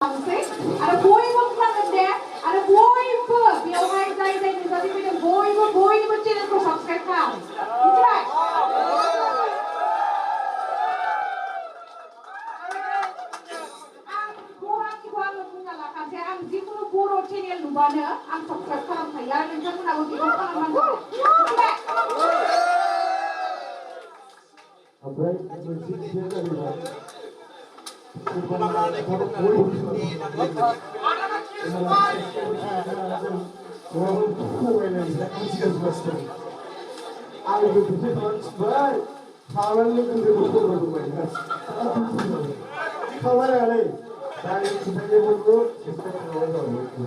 आरो बयबो बुंनांगोन दे आरो बयबो बेवहाय जाय जाय नुजाथि फैदों बयबो चेनेलखौ साबस्क्राइब खालाम मिथिबाय आंनिखौ आङो बुंना लाखासै आं जिखुनु बर' चेनेल नुबानो आं साबस्क्राइब खालामखायो आरो नोंथांमोनाबो बेखौ खालामनांगौ मिथिबाय ओमफ्राय मोनसे खोथाया जाहैबाय आंबो बिदि मानसिबाय खामानि गोदोबो फोरमायबाय खामानियालै दानि खोथाया बयबो सेस्था खालामनांगौ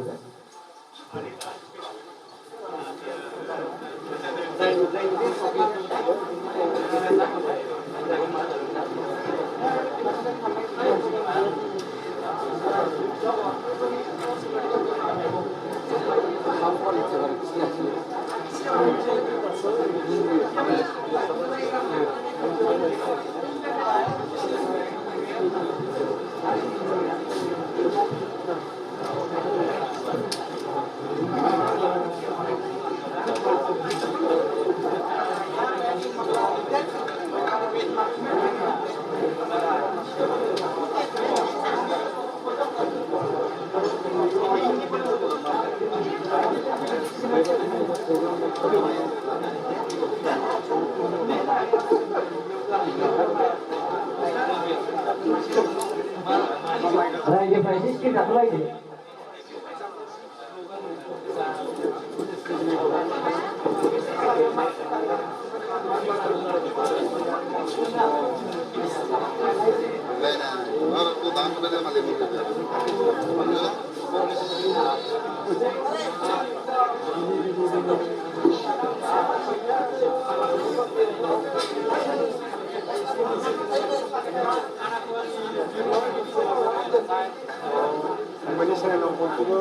रायजोफ्रा एसे skip थाथ'लायदो Kembali saya lakukan juga.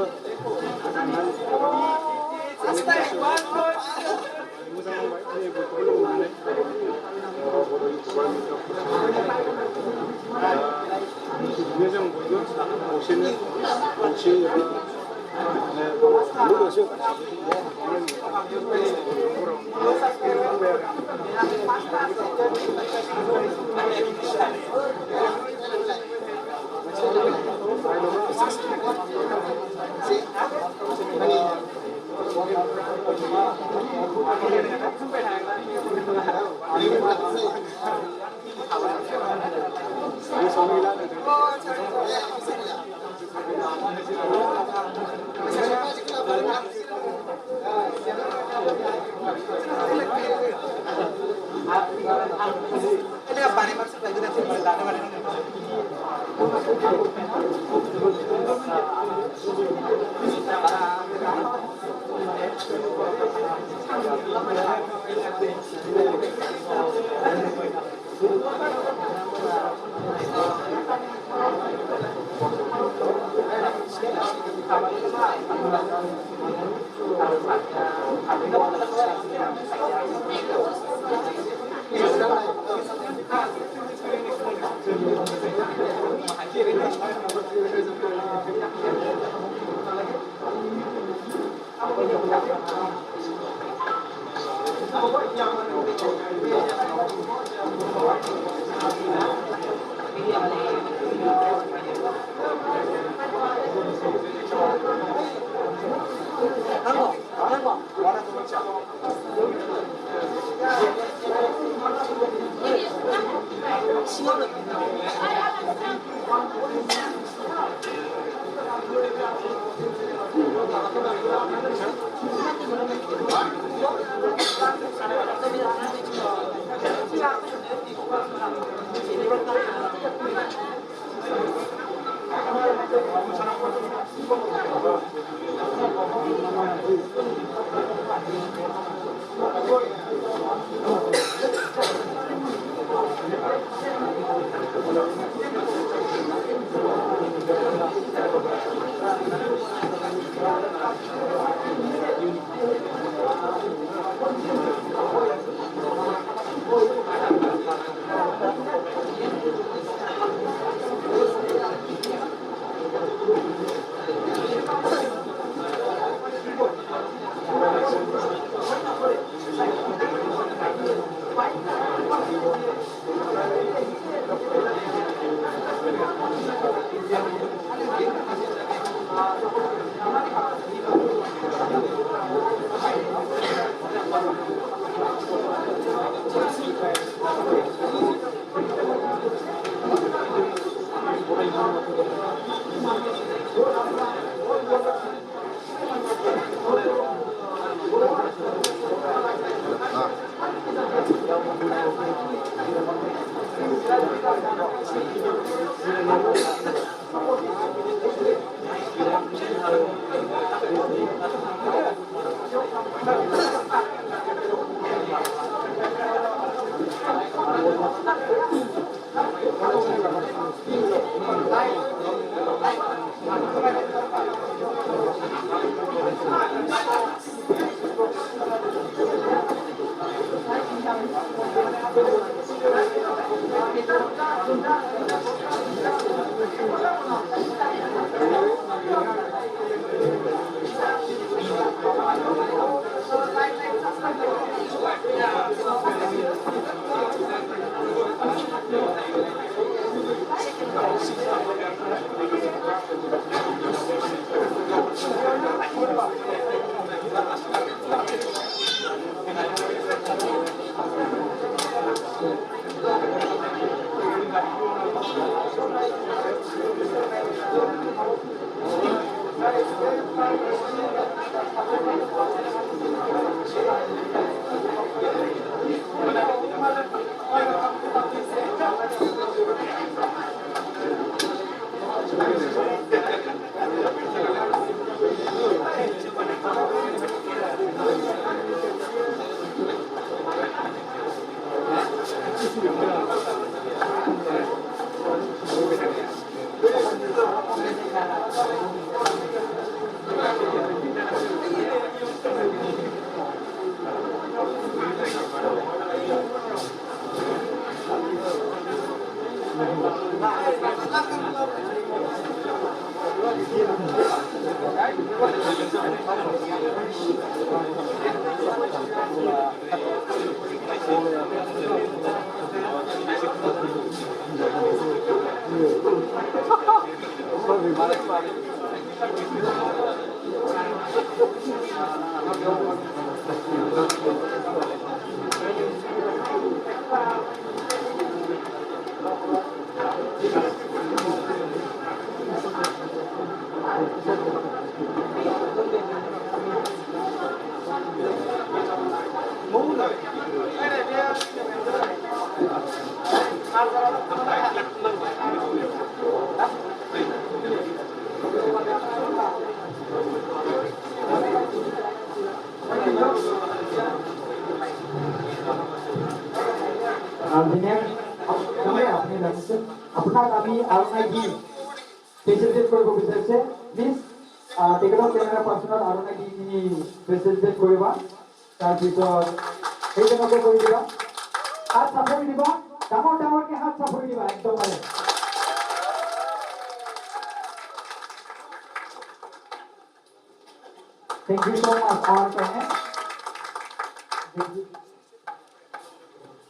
আপনার আমি আরনাই দি প্রেসিডেন্ট করব বিচারছে please taken off camera personal আরনাই দি তিনি প্রেসিডেন্ট করিবা তার ভিতর এই জন্য করে দিবা হাত সাফাই দিবা ডাঙর ডাঙরকে হাত সাফাই দিবা একদম মানে থ্যাংক ইউ সো মাচ আমার কাছে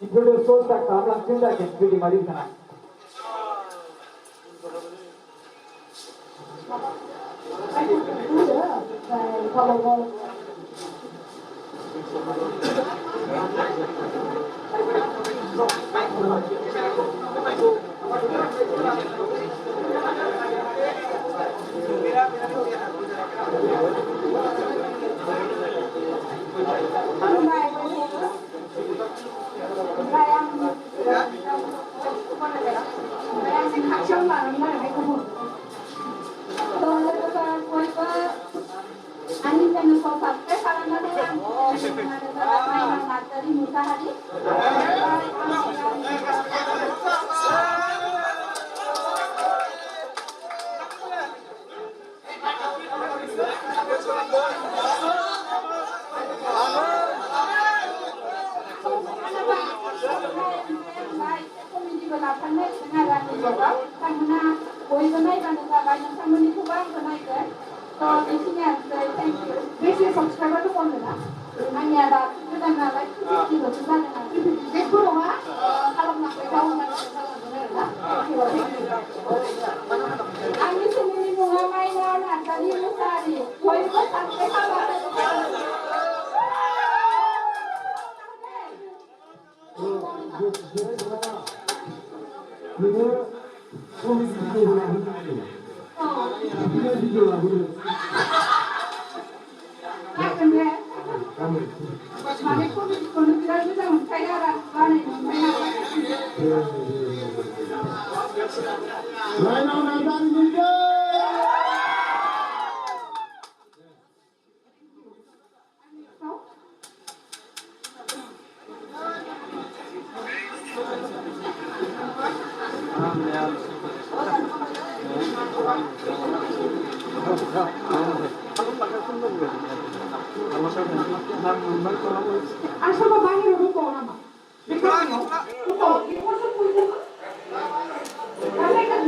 introduce those that come and think that can be married now. Ini komisi Kita juga boleh. Kan ya. Kami. Mana pun kalau tidak bisa saya kan ini. Lain orang dari juga. Asal bahaya rupa nama. Bukan itu pun Kami kan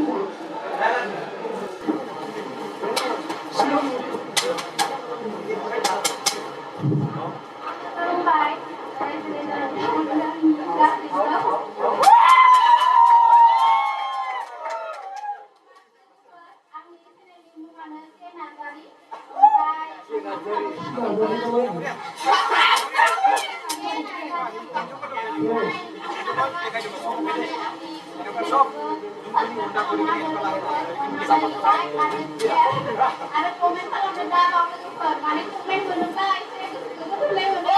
ada komentar yang beda waktu itu mana komen benar itu lewat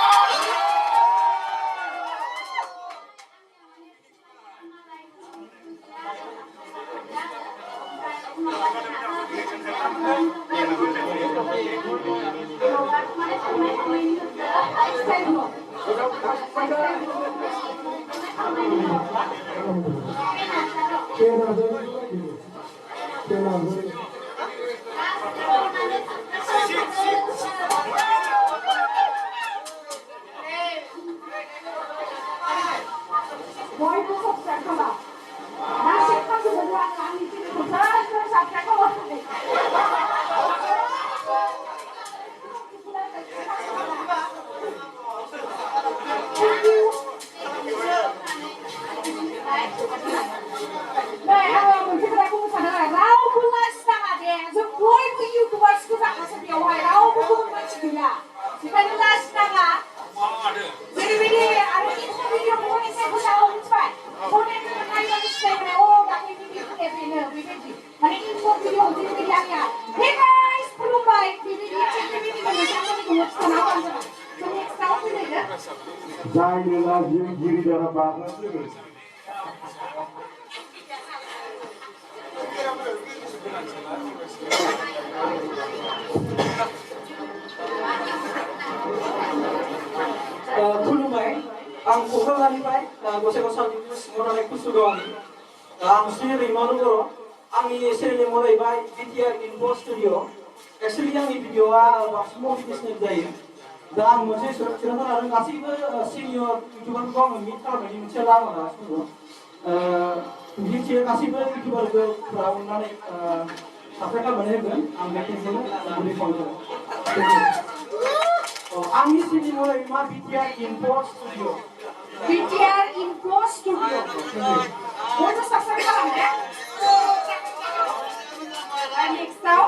Boy itu subscribe ka ba? Nasib ka sa dalawa ang ang itin ko. Subscribe ka ba? Thank you. Nah, mungkin aku mau sadar. Rau pula setengah deh. So boy itu YouTubers ku tak kasih dia wahai. Rau pun macam dia. Kita jelas setengah. Jadi ada kita video mau ni saya bisa umpan. Kau ni tu nak yang saya mana? Oh, tak ini video tu video. Mana ini video jadi video ya. Hey guys, belum baik. Video cek video mana? Jangan lupa subscribe channel. So next time kita ya. Jangan lagi giri dalam bahasa. खुलुमबाय आं क'क्राझारनिफ्राय गसाइगाव मोनानाय कुसुगावनि आं श्री रैमालु बर' आंनि चेनेलनि मुङा जाहैबाय BTR info studio actually आंनि भिडिअआ बांसिन motivational जायो दा आं मोनसे थिरांथा लादों गासैबो सिनियर इउटुबारफोरखौ आङो मिट खालामनायनि मोनसे लामा लागासिनो दङ मिथियो गासैबो इउटुबारफोरा अननानै साबस्क्राइब खालामनानै होगोन आं बेखिनिखौनो गुरै खालामगोन आंनि चेनेलनि मुङा मा BTR info studio BTR Info Studio. Mau subscribe kan ya? Next tahu?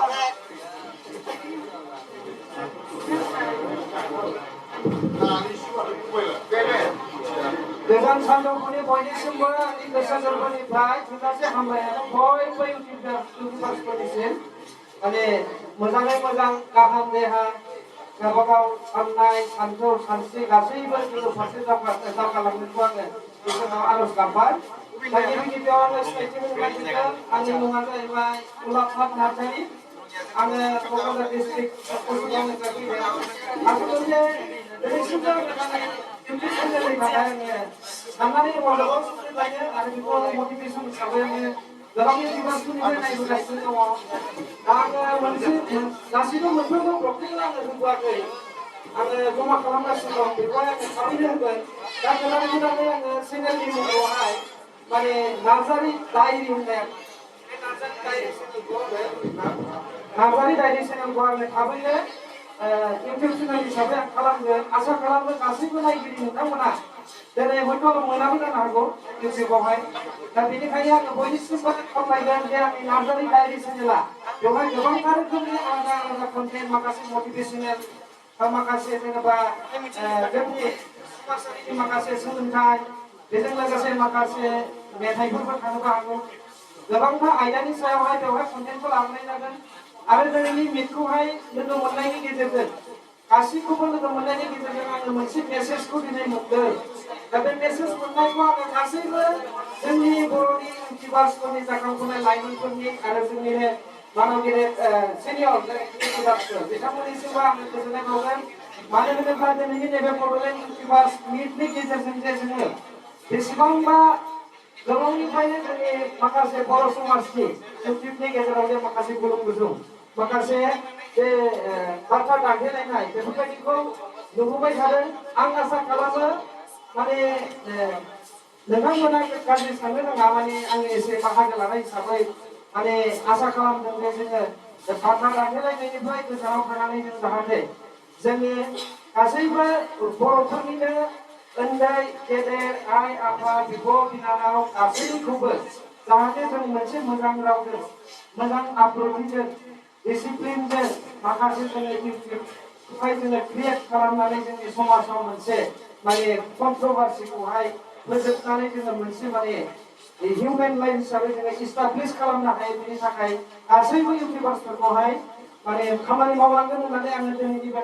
गोजान सानजौफुनि बयनिसिमबो आंनि गोसो गोरबोनिफ्राय थोजासे हामलायनानै बयबो इउटुबारफोरनिसिम माने मोजाङै मोजां गाहाम देहा गावबागाव साननाय सानथौ सानस्रि गासैबो जिउ फारसे दावगालांनायखौ आङो इसोरनाव आर'ज गाबबाय दा गिबि गिबियाव आङो सिनायथि होनो नागिरदों आंनि मुङा जाहैबाय उलाफात नार्जारि आङो क'क्राझार डिस्ट्रिक्ट कुसुगावनिफ्राय फैदों आंखौ मोनसे दिनैसिमबो इउटुब चेनेलनि थाखाय आङो साननानै वार्ल्डआव लायो आरो बेखौ मटिभेसन हिसाबै आङो गोबां इउटुबारफोरनिफ्राय नायबोगासिनो दङ दा आङो मोनसे गासैबो मोनफ्रोमबो ब्लगखौनो आङो नुबोआखै आङो जमा खालामगासिनो दं बेखौहाय आङो थाबैनो होगोन दा गोदानै आङो चेनेलनि मुङावहाय माने नार्जारि डायरि होननाय बे नार्जारि डायरि चेनेलखौ नार्जारि डायरि चेनेलखौ आङो थाबैनो इउटुब चेनेल हिसाबै आं खालामगोन आसा खालामो गासैबो नायगिरि नोंथांमोना दिनै हयथ' मोनाबो जानो हागौ इउटुबावहाय दा बेनिखायनो आङो बयनिसिमबो खावलायगोन जे आंनि नार्जारि डायरि चेनेला बेवहाय गोबांथार रोखोमनि आलादा आलादा कन्टेन्ट माखासे मटिभेशनेल बा माखासे जेनेबा जोंनि समाजारि माखासे सोलोंथाइ बेजों लोगोसे माखासे मेथाइफोरबो थानोबो हागौ गोबांथा आयदानि सायावहाय बेवहाय कन्टेन्टखौ लाबोनाय जागोन आरो दिनैनि मिटखौहाय लोगो मोननायनि गेजेरजों गासैखौबो लोगो मोननायनि गेजेरजों आङो मोनसे मेसेजखौ दिनै मोनदों दा बे मेसेज मोननायखौ आङो गासैबो जोंनि बर'नि इउटिउबार्सफोरनि जाखांफुनाय लाइमोनफोरनि आरो जोंनिनो मानव गेदेर सिनियर इउटिउबार्सफोर बिथांमोननिसिमबो आङो गोजोननाय बावगोन मानो होनोब्ला दिनैनि नैबे बड'लेण्ड इउटिउबार्स मिटनि गेजेरजों जे जोङो बेसेबांबा गोबांनिफ्रायनो जोंनि माखासे बर' समाजनि इउटिउबनि गेजेराव जे माखासे गुलुं गुजुं माखासे जे बाथ्रा दान्थेलायनाय बेफोरबायदिखौ नुबोबाय थादों आं आसा खालामो माने नोंथांमोना गाज्रि साननो नाङा माने आङो एसे बाहागो लानाय हिसाबै माने आसा खालामदों जे जोङो बाथ्रा दान्थेलायनायनिफ्राय गोजानाव थानानै जों जाहाथे जोंनि गासैबो बर'फोरनिनो उन्दै गेदेर आइ आफा बिब' बिनानाव गासैखौबो जाहाथे जों मोनसे मोजां रावजों मोजां आब्रुथिजों डिसिप्लिनजों माखासे जोङो इउटिउबखौहाय जोङो क्रिएट खालामनानै जोंनि समाजाव मोनसे माने कन्ट्रभार्सिखौहाय फोजोबनानै जोङो मोनसे माने हिउमेन लाइफ हिसाबै जोङो इस्टाब्लिश खालामनो हायो बेनि थाखाय गासैबो इउटिउबार्सफोरखौहाय माने खामानि मावलांगोन होननानै आङो दिनैनि बे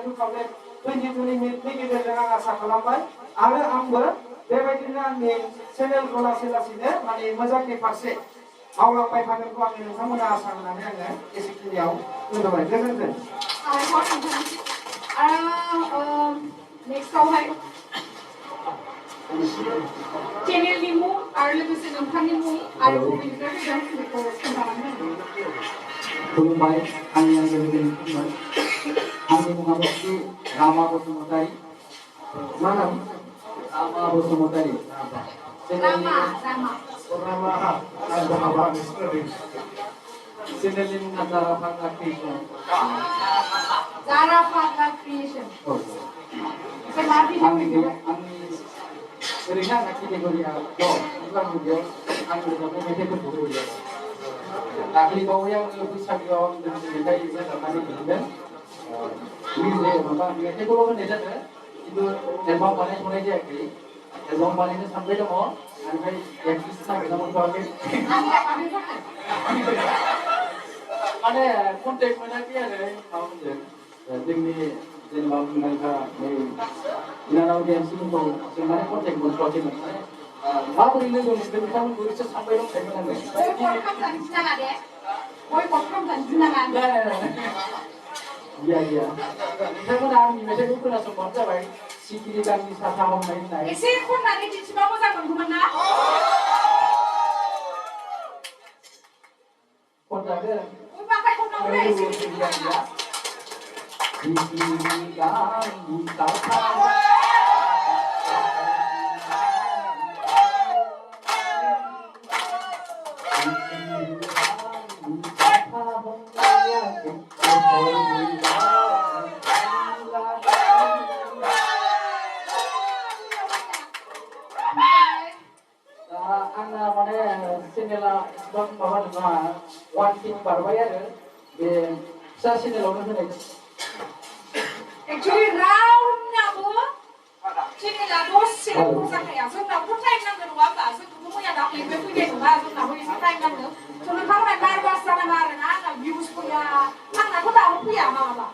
2020 मिटनि गेजेरजों आं आसा खालामबाय आरो आंबो बेबायदिनो आंनि चेनेलखौ लासै लासैनो माने मोजांनि फारसे मावलांबाय थागोनखौ आङो नोंथांमोना आसा होनानै आङो एसेखिनियाव दोनबाय गोजोन्थों नेक्स्टआवहाय चेनेलनि मुं आरो लोगोसे नोंथांनि मुं आरो बबेनिफ्राय फैदों बेखौ खोन्थानानै होदो खुलुमबाय आंनि आंगोनि खुलुमबाय आंनि मुङा बसु रामा बसुमतारी मा नाम रामा बसुमतारी रामा चेनेलनि मुङा जारा फाग्ला क्रिएसन जारा फाग्ला क्रिएसन ओमफ्राय मा भिडिअ फैदों आंनि ओरैनो आंना केटेगरिया दं अब्ला बेयाव आं रोजाबनाय मेथाइफोरखौ होयो दाख्लै बावै आङो बैसागोआव आं मेथाइ रोजाबनानै दिहुनदों माबा मेथाइखौल' होनाय जादों खिन्थु एलबाम बानायथ'नाय जायाखै एलबाम बानायनो सानबाय दङ ओमफ्राय एक्ट्रिस नागिरना मोनथ'वाखै माने कन्टेक्ट मोनाखै आरो माबाफोरजों जोंनि जेनेबा मुंदांखा बिनानाव डेन्सफोरखौ जों माने कन्टेक्ट मोनथ'वाखैमोन माने माबोरै लोगो मोनगोन बिथांमोनखौ एसे सानबाय दंखायोमोन आङो गैया नोंथांमोना आंनि मेथाइखौ खोनासंबानो जाबाय सिखिरि गांनि साथा हमनाय होननाय एसे खननानै दिन्थिबा मोजां मोनगौमोन ना खनजागोन बाखाय खननांगौ एसे दिन्थिबा सिखिरि गांनि साथा आंना माने चेनेला एकदम माबा नङा 1K बारबाय आरो बे फिसा चेनेलावनो होनाय एक्चुअली रावनाबो चेनेला दसेल' जाखाया जोंनाबो टाइम नांगौ नङा होमबा जोंखौबो मैया दाख्लैनिफ्राय फैनाय नङा जोंनाबो एसे टाइम नांगौ नोंथांमोना नार्भास जानाङा आरोना आंना भिउस फैया आंनाथ' दाबो फैया मालाबा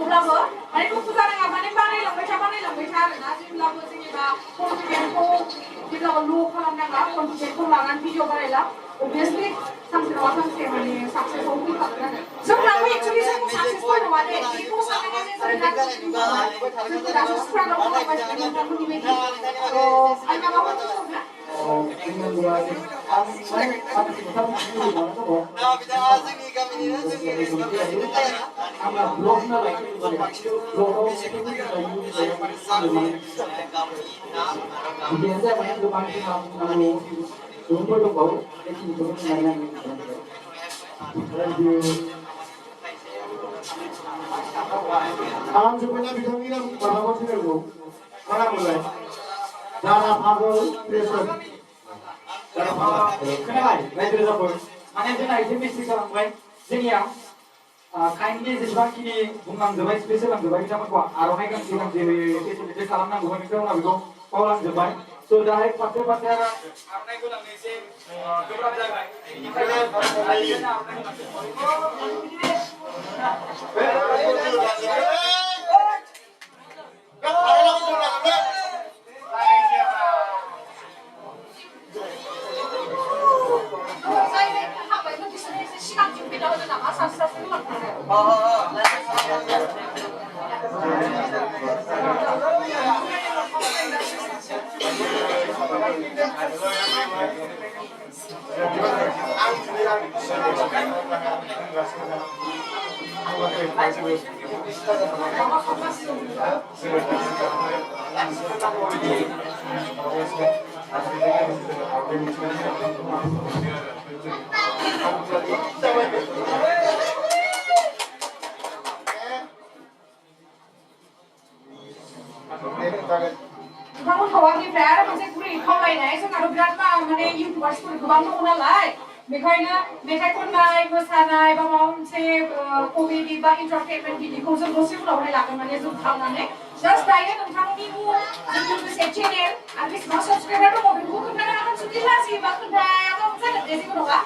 अब्लाबो माने दुखु जानाङा माने बानायलांबाय था आरोना जेब्लाबो जेनेबा कन्फिडेन्सखौ जेब्लाबो ल' खालामनाङा कन्फिडेन्सखौ लानानै भिडिअ बानायला अभियासलि सानसे नङा सानसे माने साक्सेसआव फैखागोन आरो जोंनाबो एक्चुअलि जोंखौ साक्सेसफुल नङा दे बेखौ साननानै जों जोंखौ दासो स्ट्रागल खालामगासिनो नोंथांमोननि बायदि आं माबाफोर बुंबावनो आं जोबोद बिथांनि माबाखौ थिननांगौ मा नाममोनलाय जारा फागल क्रिएसन खोनाबाय रायजो राजाफोर माने जोंना एसे मिस्टेक जालांबाय जोंनिया काइन्डलि जेसेबांखिनि बुंलांजोबबाय स्पेस होलांजोबबाय बिथांमोनखौ आर'नाइ गांसे होयो फेसिलिटि खालामनांगौमोन बिथांमोना बेखौ बावलांजोब्बाय स' दाहाय फारसे फारसे आर'नाइखौ लांनो एसे गोब्राब जाबाय नोंथांमोनखौ आंनिफ्राय आरो मोनसे गुरै खावलायनाय जोंनाथ' बिराद माने इउटुबार्सफोर गोबां दङ नालाय बेखायनो मेथाइ खननाय मोसानाय बा माबा मोनसे कमेडि बा एन्टारटेनमेन्ट बिदिखौ जों दसे उनावहाय लागोन माने जों खालामनानै जास्ट दायो नोंथांनि मुं लोगोसे चेनेल आरो बेसेबां साबसक्राइबार दङ बेखौ खोन्थानो हागोन जुदि लाजियोबा खोन्थायाबाबो जागोन दे जेबो नङा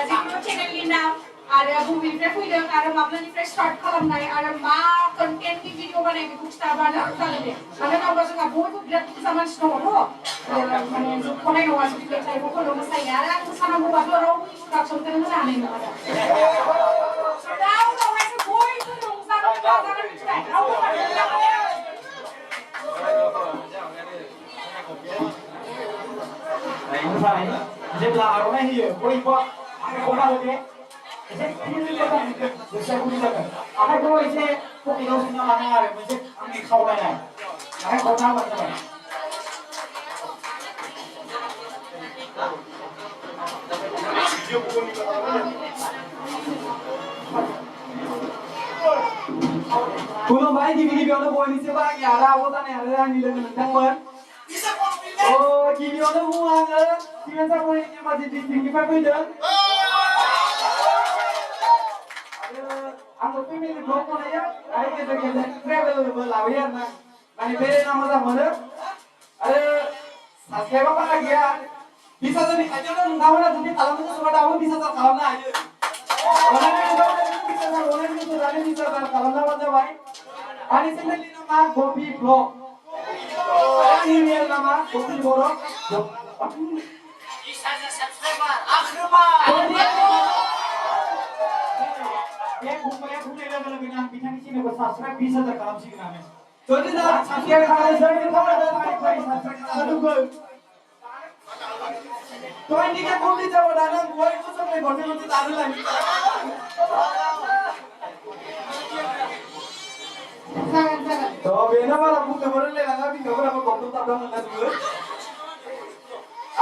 जिखुनु चेनेलनि नाम आरो बबेनिफ्राय फैदों आरो माब्लानिफ्राय स्टार्ट खालामनाय आरो मा कन्टेन्टनि भिडिअ बानाय बेखौ खिथाबानो जागोन दे मानो होनोब्ला जोंहा बयबो बिराद बुरजा मानसि दङथ' माने जोबख'नाय नङा जुदि मेथाइखौ खननो मोसायो आरो आं मोसानांगौबाथ' रावबो इन्ट्रडाक्सनखौनो होनो हानाय नङा दा उनावहायसो बयबो रंजागोन बाजागोन मिथिबाय रावबो ओमफ्राय जेब्ला आर'नाइ होयो बयबो आखाइखौ होदे एसे गोसोआ गुदुं जागोन आखाइखौ एसे पकेटाव सोना लानाङा आरो मोनसे आंनि खावलायनाय आखाइखौ होबानो जाबाय खुलुमबाय गिबि गिबियावनो बयनिसिमबो आंनि आदा आब' जानाय आरो आंनि लोगो नोंथांमोन गिबियावनो बुङो आङो सिमेन्टसापरि धेमाजि डिस्ट्रिक्टनिफ्राय फैदों आरो आंबो फेमिलि ब्लग बनायो आरो गेजेर गेजेर ट्रेभेलबो लाबोयो आरोना माने बेरायना मोजां मोनो आरो साबस्क्राइबा बारा गैया 20,000नि खाथियावनो नोंथांमोना जुदि खालामनो गोसोबा दाबो 20,000 खालामनो हायो अननानै नोंथांमोना 20,000 खालामनाबानो जाबाय आंनि चेनेलनि नामा गपि ब्लग आंनि रियेल नामा गपि बर' 20,000 subscriber आख्रमा बे फंबाया बुंनाय लोगो लोगोनो आं बिथांनि चेनेलखौ साबस्क्राइब 20,000 खालामसिगोन आङो जुदि दा साबस्क्राइब खालामनोसै नोंथांमोना फारि साबस्क्राइब खालामदोंमोन 20K कमप्लिट जाबा दाना बयबो जोंनि गरसे गरसे दानो लायो थ' बेनो बारा बुंनोबो रोंलायलाङा बिखाफोराबो गबदब दाबदब मोनलाजोबो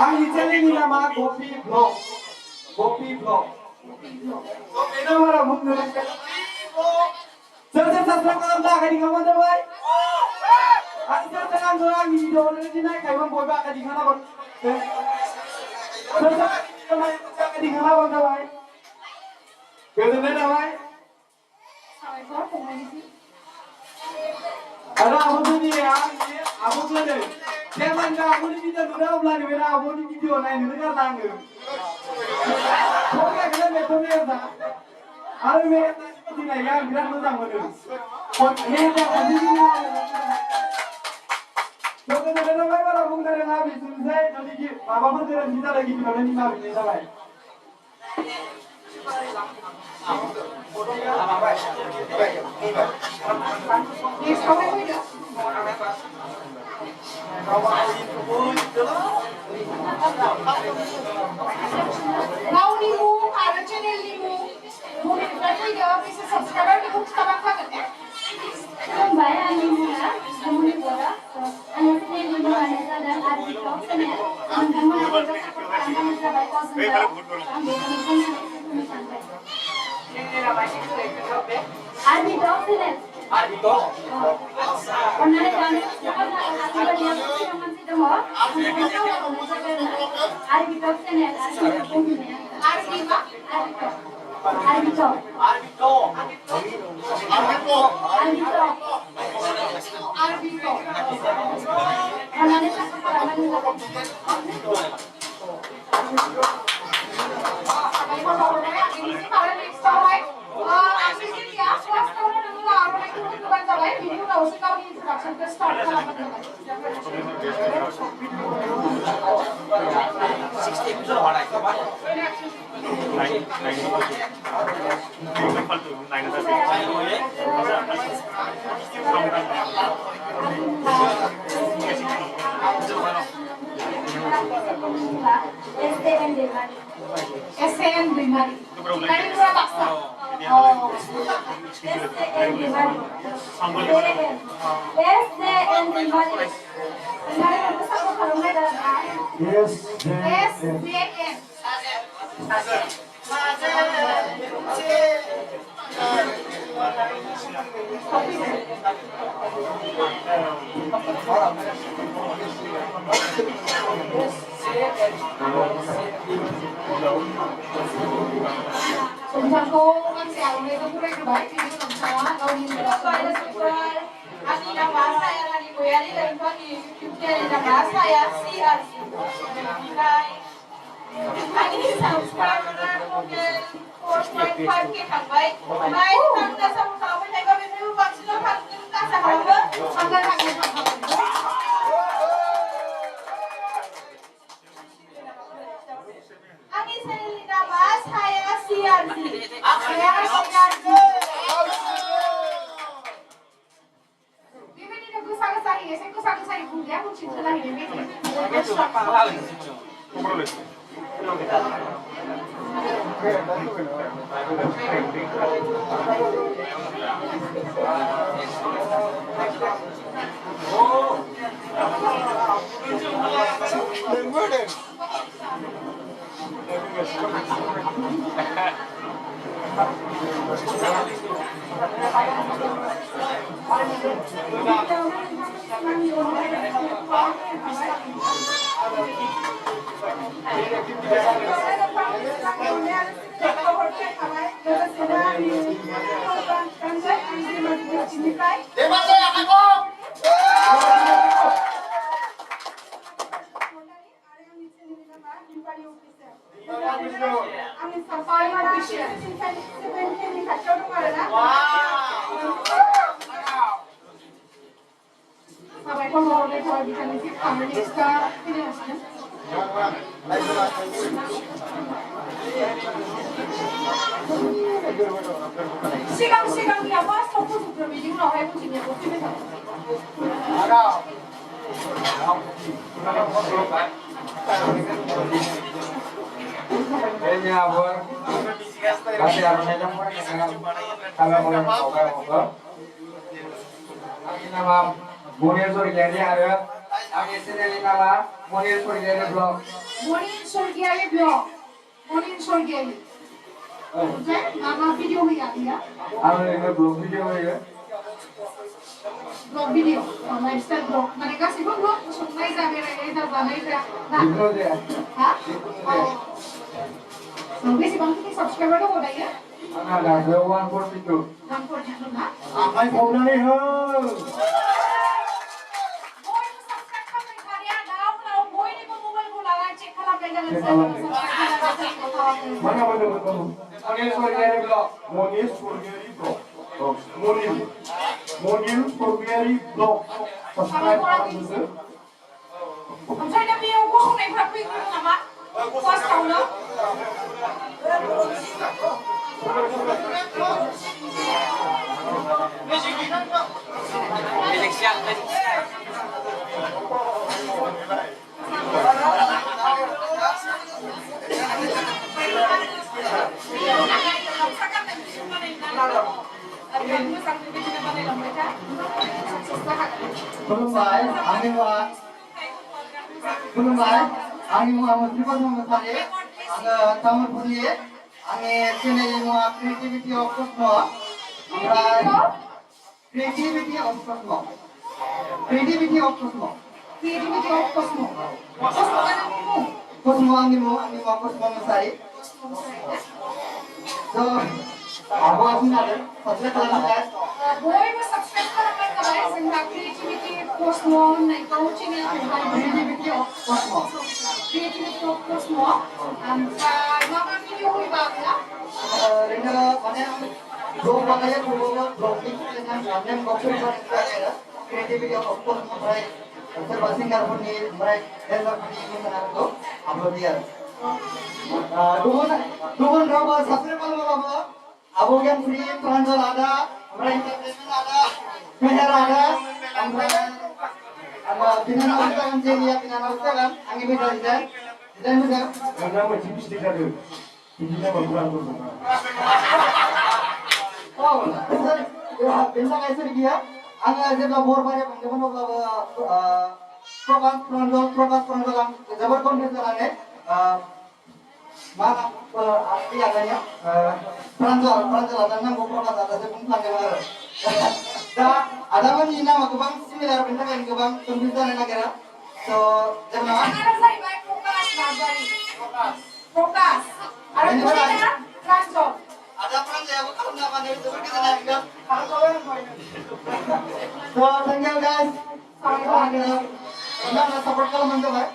आंनि चेनेलनि नामा गपि ब्लग बेनो बारा बुंनो रोंलायलाङा सोर साबस्क्राइब खालामदों आखाइ दिखांबानो जाबाय आरो सोर आंनि भिडिअ अलरेडि नायखायोमोन बयबो आखाइ दिखांना गोजोननाय थाबाय आरो आब'नि आब'खौ नै जेब्लानो आब'नि भिडिअ नुदो अब्लानो बे आब'नि भिडिअ नायनो गारला आङो फरायनायखौनो मेथ'नो आरोना आरो बे दिनैया आं बिराद मोजां मोनो गोजोननाय थाबाय बारा बुंनो रोङा बिसोरनिफ्राय जुदि माबाफोर गोरोन्थि जादों गिबियावनो निमाहा बिनाय जाबाय गावनि मुं आरो चेनेलनि मुं बबेनिफ्राय फैदों बेसे साबस्क्राइबार बेखौ खिथाबानो जागोन दे खुलुमबाय आंनि मुङा मुनि बर' आंनि चेनेलनि मुङानो जादों आरबि टक चेनेल नोंथांमोना बयबो सापर्ट खालामबानो जाबाय गावजों गाव आं बेखौनो बुंनो सानबाय आरबि टक चेनेल अन्नानै गावनि आसिबादियाव गोबां मानसि दङ बेखौ खावलायहरनाय जाबाय आरबि टक चेनेल आरबि बुंनाया आरबि मा आरबि टक अन्नानै उनावसो गावनि इन्ट्रडाक्सनखौ स्टार्ट खालामगोन नालाय। SN Bimari. Kali dua baksa. Oh. SN Bimari. SN Bimari. Kali dua sama kalau nggak ada. SN. Tentangku kan siapa itu kurang baik ini tentang kau ini berapa sesuai. Ani nama saya lagi boyari dan kau di YouTube nama saya CRC. Ini subscriber mungkin 4.5k kan baik. Baik, kita sama-sama menjaga video vaksin kan kita sama-sama agar agar Ani Selina Mas, saya CRC. Saya CRC. Bibi ni aku sangat saya, saya sangat saya punya, aku cinta lagi ni. Sigang dia mas, fokus untuk video nak hai pun punya kopi macam. Kayaknya abang kasih arusnya campur kalau mau ngobrol. Ini nama Munir Surgiani ada. Ini channel nama Munir Surgiani Blog. Munir Surgiani Blog. Munir Surgiani. Okay, nama video ni ada. Ada ini blog video ya. Blog video, lifestyle blog. Mereka sibuk blog, sungai sampai itu bangai tu. Video dia. Hah? Sampai si bang kita subscriber tu boleh ya? Ada 142. Nampak jangan nak. Apa yang kau nak ni? Mana kamu? Munir Surgiani Blog. Munir Surgiani Blog. Munir Surgiani Blog. Subscribe dulu. Saya dah biar aku kau nak berapa itu nama? Kuas kau nak? Belumai, angin Muhammad Rifat Muhammad Sari, angin Tamil Puri, angin channel Creativity of Cosmo, Creativity of Cosmo, Creativity of Cosmo, Creativity of Cosmo. Cosmo kan aku. Cosmo angin Cosmo Sari. So, aku asing ada, subscribe kalau nak. Boy mo subscribe ka naman kami sa Creativity Cosmo na ikaw channel ko Creativity of Cosmo. Creativity of Cosmo. Mga video ko iba ka. Ringa mana Blog makanya blog blogging dengan yang boxer ya. Creativity of course mereka soal singer punya mereka dancer punya ini menarik tuh upload dia. Dukun berapa subscriber berapa? Abogan free transfer ada, mereka entertainment ada, meher ada, Pinan awak kan jadi pinan awak kan, angin beda desain beda. Karena macam mesti ada, ini berkurang tu. Oh, benda kayak itu dia. Angin aja bor banyak, macam program kan, jabar konten jalannya. Mana apa agaknya? Perancal ada nang program ada sebelum pelanggan ada. Dah, ada mana ini nama kebang similar benda kan kebang komputer negara. So, jangan. Ada saya baik fokus nazari. Fokus. Ada juga transfer. Ada peran ya, kalau nama dari itu kita naik kan. So, thank you guys. Sampai jumpa. Support kalau mantap ya.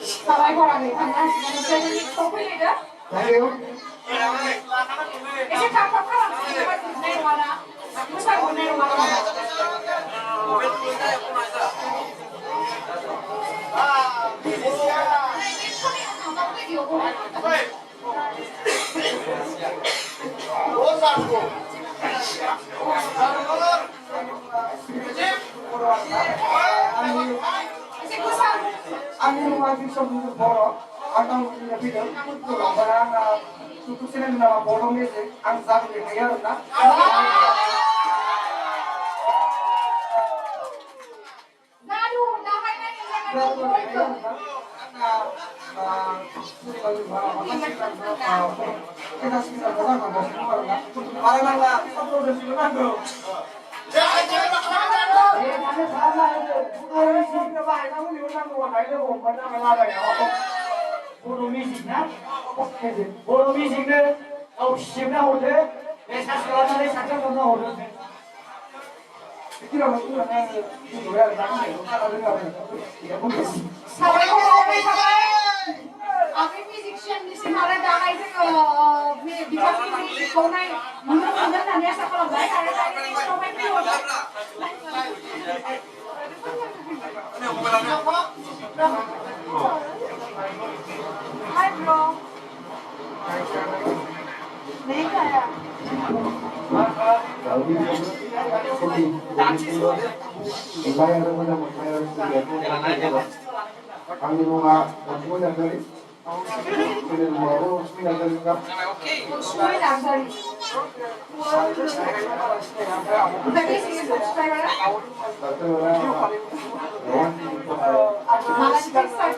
Sampai kurang nih, karena saya ini topik ya. Thank you. Ese tampoco lo hace para dinero mana. Musa dinero mana. Angin masih sebelum borok, atau punya video, barang tutusin nama Bodo ni angsa ni kaya na. Nadu, dapat na yung jangan berbohong. Kita sekitar dalam ada semua na. Barang na upload di sini na. Bodo music na, Bodo music na, au shimna hote, ऐसा चलाना नहीं सकता तो ना होता है। कितना मतलब है ये लोग दाम नहीं होता है Sampai kurang sampai. Abi musician di sini ada dapat itu bisa ini kau naik. Mana nanti asal kalau baik ada tadi instrumen itu. Hai bro. नहीं खाया। Kami mga semua dari ini mau semua dari kap. Semua dah sorry. Tapi sih subscriber. Malah kita start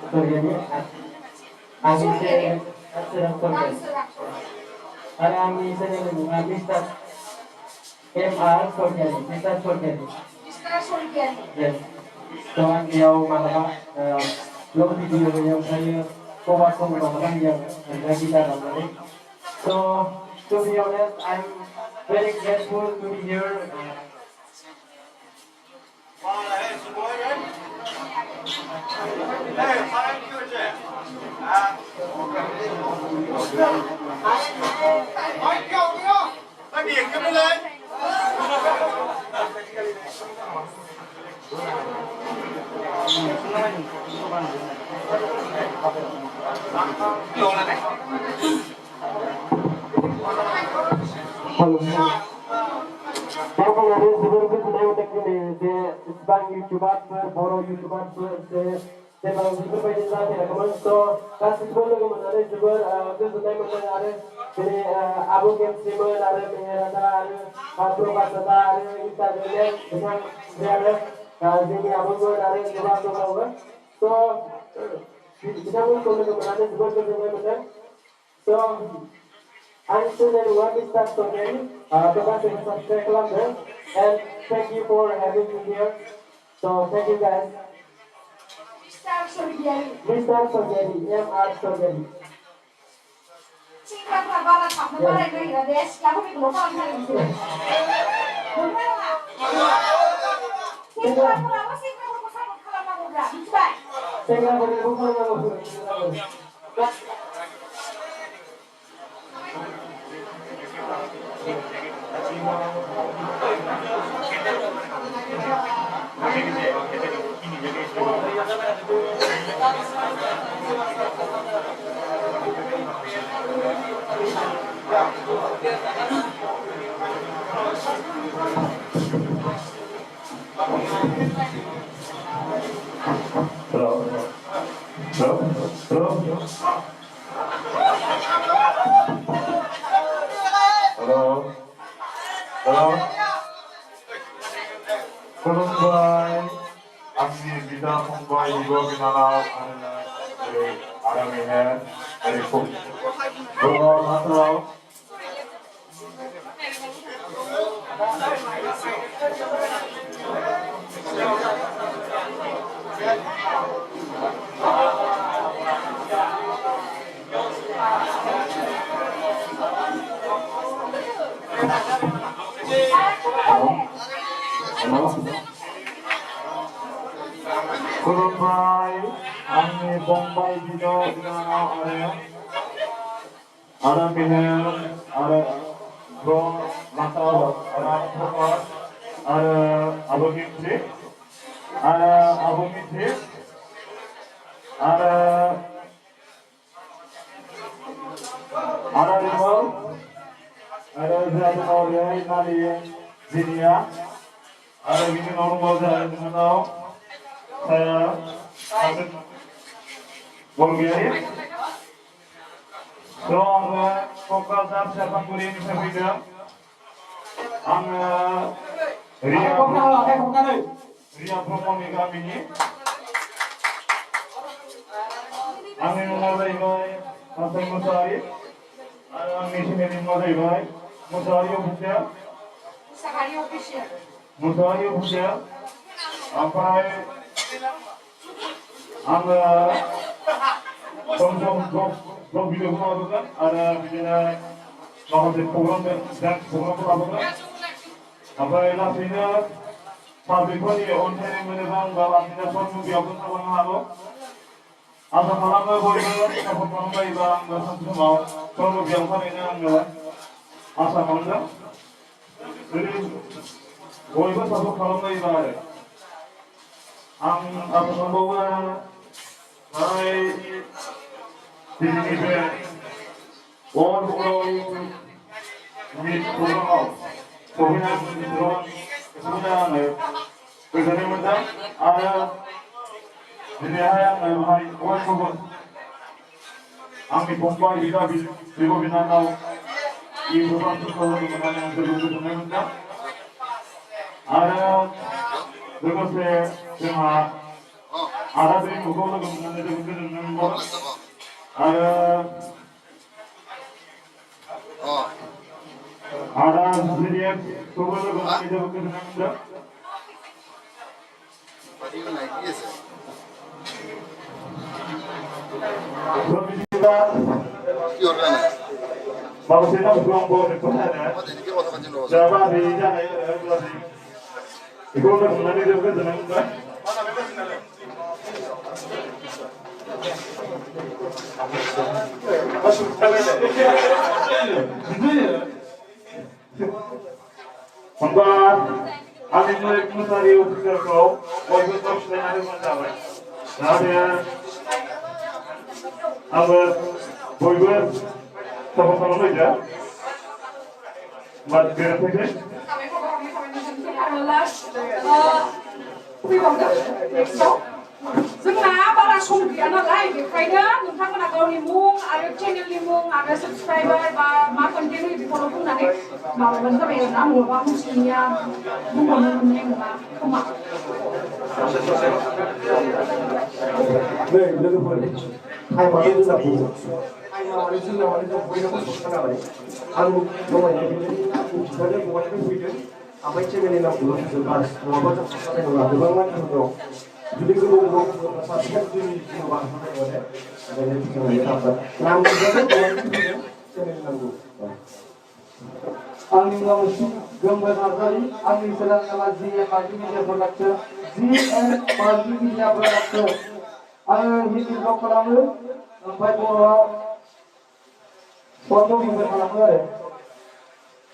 terjadi angin sedang terjadi. Ada angin sedang mengambil start MR terjadi, start terjadi. Yes. Soalnya dia malah belum video yang saya coba malah yang lagi dalam ini. So to be honest, I'm very grateful to be here. Saya sebelum sudah utak ini, sebang YouTuber, Bodo YouTuber, saya kalau sebelum ini saya rekomend so kasih sebelum mana sebelum kesulitan mana ada jadi abu kemsiman ada menyerata ada patro kata ada Instagram dengan ada jadi abu ada sebab tu apa so kita pun kalau mana sebelum kesulitan mana so until then what is that again because it's subscribe club and thank you for having me here so thank you guys Mr. Sogeri M.R. Sogeri Singkat lebaran tak lebaran lagi dah des kamu ni lupa kan itu benar tak singkat berapa singkat berusaha kalau mau berapa coba singkat berapa Kulumbai, Ami Bida Mumbai, Ibu Binala, Aramihan, Erikuk. Bodo Natal. Kulumbai, Ami Bombay Bida Binala, Aramihan, Bodo Natal, Abu Mitri, Rival, Zainal Nali Zinia, Gini normal Zainal, saya Bulgaria. So, fokus siapa kuring sebida, Ria Promoni kami ini, mulai baik, sampai Musari, sini mulai baik, Musari official, sampai blog video kan ada video makasih program dan program apa sampai lainnya pabrik ini on time menebang bahwa tidak perlu biarpun sama halo asal malamnya boleh kita potong bayi bang bersama mau perlu biarpun ini enggak asal malam jadi boleh bersama kalau bayi bang apa membawa baik di sini orang ini program kemudian kemudian ada ini yang kuat kuat kami pompa kita bisa binatang ibu bapa kemudian yang kemudian ada terus dengan ada dari muka kemudian ada video kemudian kemudian Bagus kita berkelompok di sana. Siapa di sana ya? Ikut mengenai juga dengan होनबा आंनि मोसारि अफिसारखौ बयबो सावरायनानै होबानो जाबाय जाहाथे आङो बयबो साफा खालामबायजा होनबा बेरायफैदो जोंना बारा सम गैया नालाय बेखायनो नोंथांमोना गावनि मुं आरो चेनेलनि मुं आरो साबस्क्राइबार बा मा कन्टेन्ट होयो बेखौल' बुंनानै माबाबानो जाबाय आरो ना नङाबा मोनथिनिया बुंहरनो मोननाय नङा खोमा नै लोगोफोर टाइमानो जोंना बहुद टाइमा माने जोंना माने जों बयनाबो सप्ता नालाय आं दहायनो अफिसारजों बहानिफ्राय फैदों ओमफ्राय चेनेलनि नामखौल' बुंदों बास नङाबा जों सप्तानाय नङा गोबां मानसिफोर दं जुदि गोबाव गोबाव सासेया जोंनि जिउ बाहायनाय माने ओंखायनो बुंनानै थाबा नाम बुंजागोन बहानिफ्राय फैदों चेनेलनि नामखौ आंनि मुङा गोमबोर नार्जारि आंनि चेनेल नामा GM multimedia production GM multimedia production आङो हिन्दी ब्लग खालामो ओमफ्राय बर'आव सर्ट मुभिफोर खालामो आरो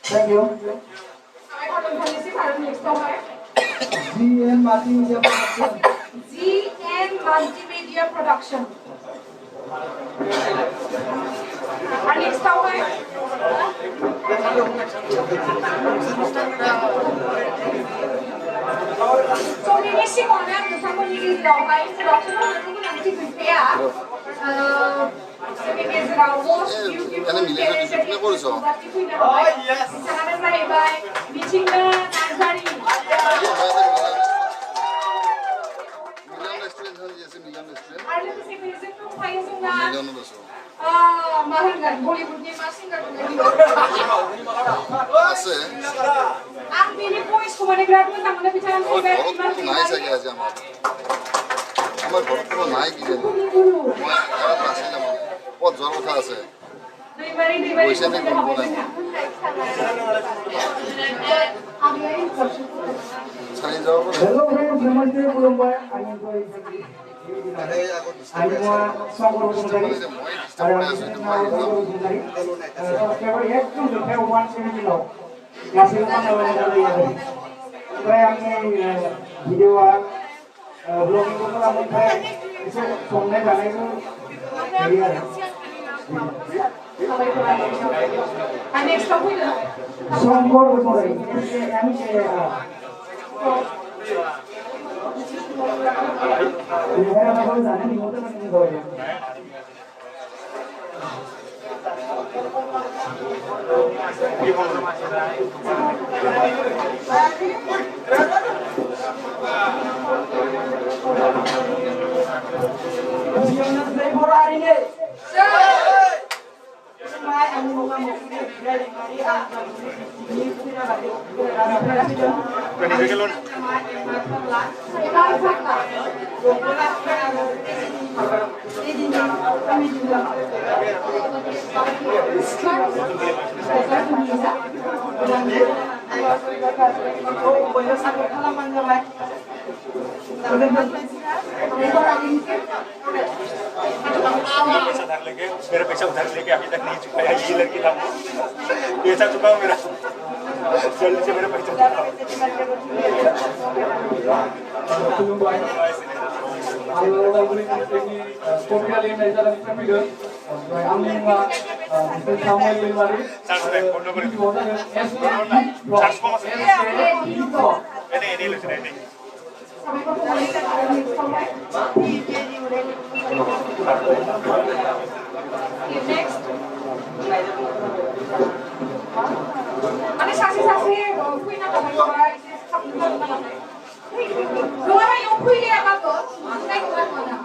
thank you GM multimedia production GM multimedia production और नेक्स्ट आओ है So ini sih mana misalnya di Dubai, production itu nanti berbeda. Ini adalah most beautiful place yang kita bisa lihat. Oh yes. Sangat baik. Bicara Nazari. Ada sih bisa tuh kayak sungai. Mahal kan? Bollywoodnya masih nggak আছে Ang pili po is kung graduate ang mga bicara ng ঘৰত কোনো নাই চাগে আজি আমাৰ ঘৰত কোনো নাই কি জানো মই ঘৰত নাছিল আমাৰ ক'ত যোৱাৰ কথা আছে পইচা নে গম পোৱা নাই চাই যাব বোলে Hello friends, namaste Bodoland. I'm Songkor Bosundari. মই ডিষ্টাৰ্ব কৰি আছো Subscriber একদম দেখে 170 now. Masih mana lagi ada. Saya ini video vlogging ko lang saya isu sonne jane ko dia. And next up with Songkor Bosundari. Kami saya apa sana di motor ini boleh. मेरे पैसा उधार लेके अभी तक नहीं चुकाया ये लड़की था पैसा चुकाओ मेरा जल्दी से मेरे पैसा चुकाओ next. Ano sasi kuy na kamay ko ay kapag na lang. Luwa na yung kuy niya ako. Ay ko na.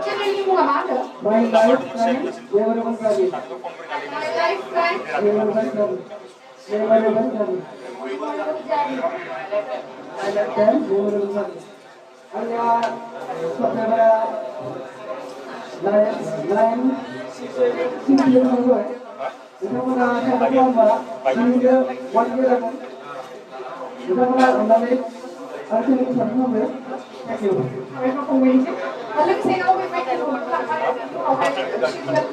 Channel ni mo nga My life friend, memorable travel. My life friend. Memorable travel. Memorable travel. My life friend, memorable travel. Anda saudara lain sini dulu. Kita mana ada apa? Ini dia wajib ada. Kita mana anda ni? Ada ni sama apa? Thank you. Mereka pemilik. Kalau saya nak pergi ke rumah, kalau itu orang yang sudah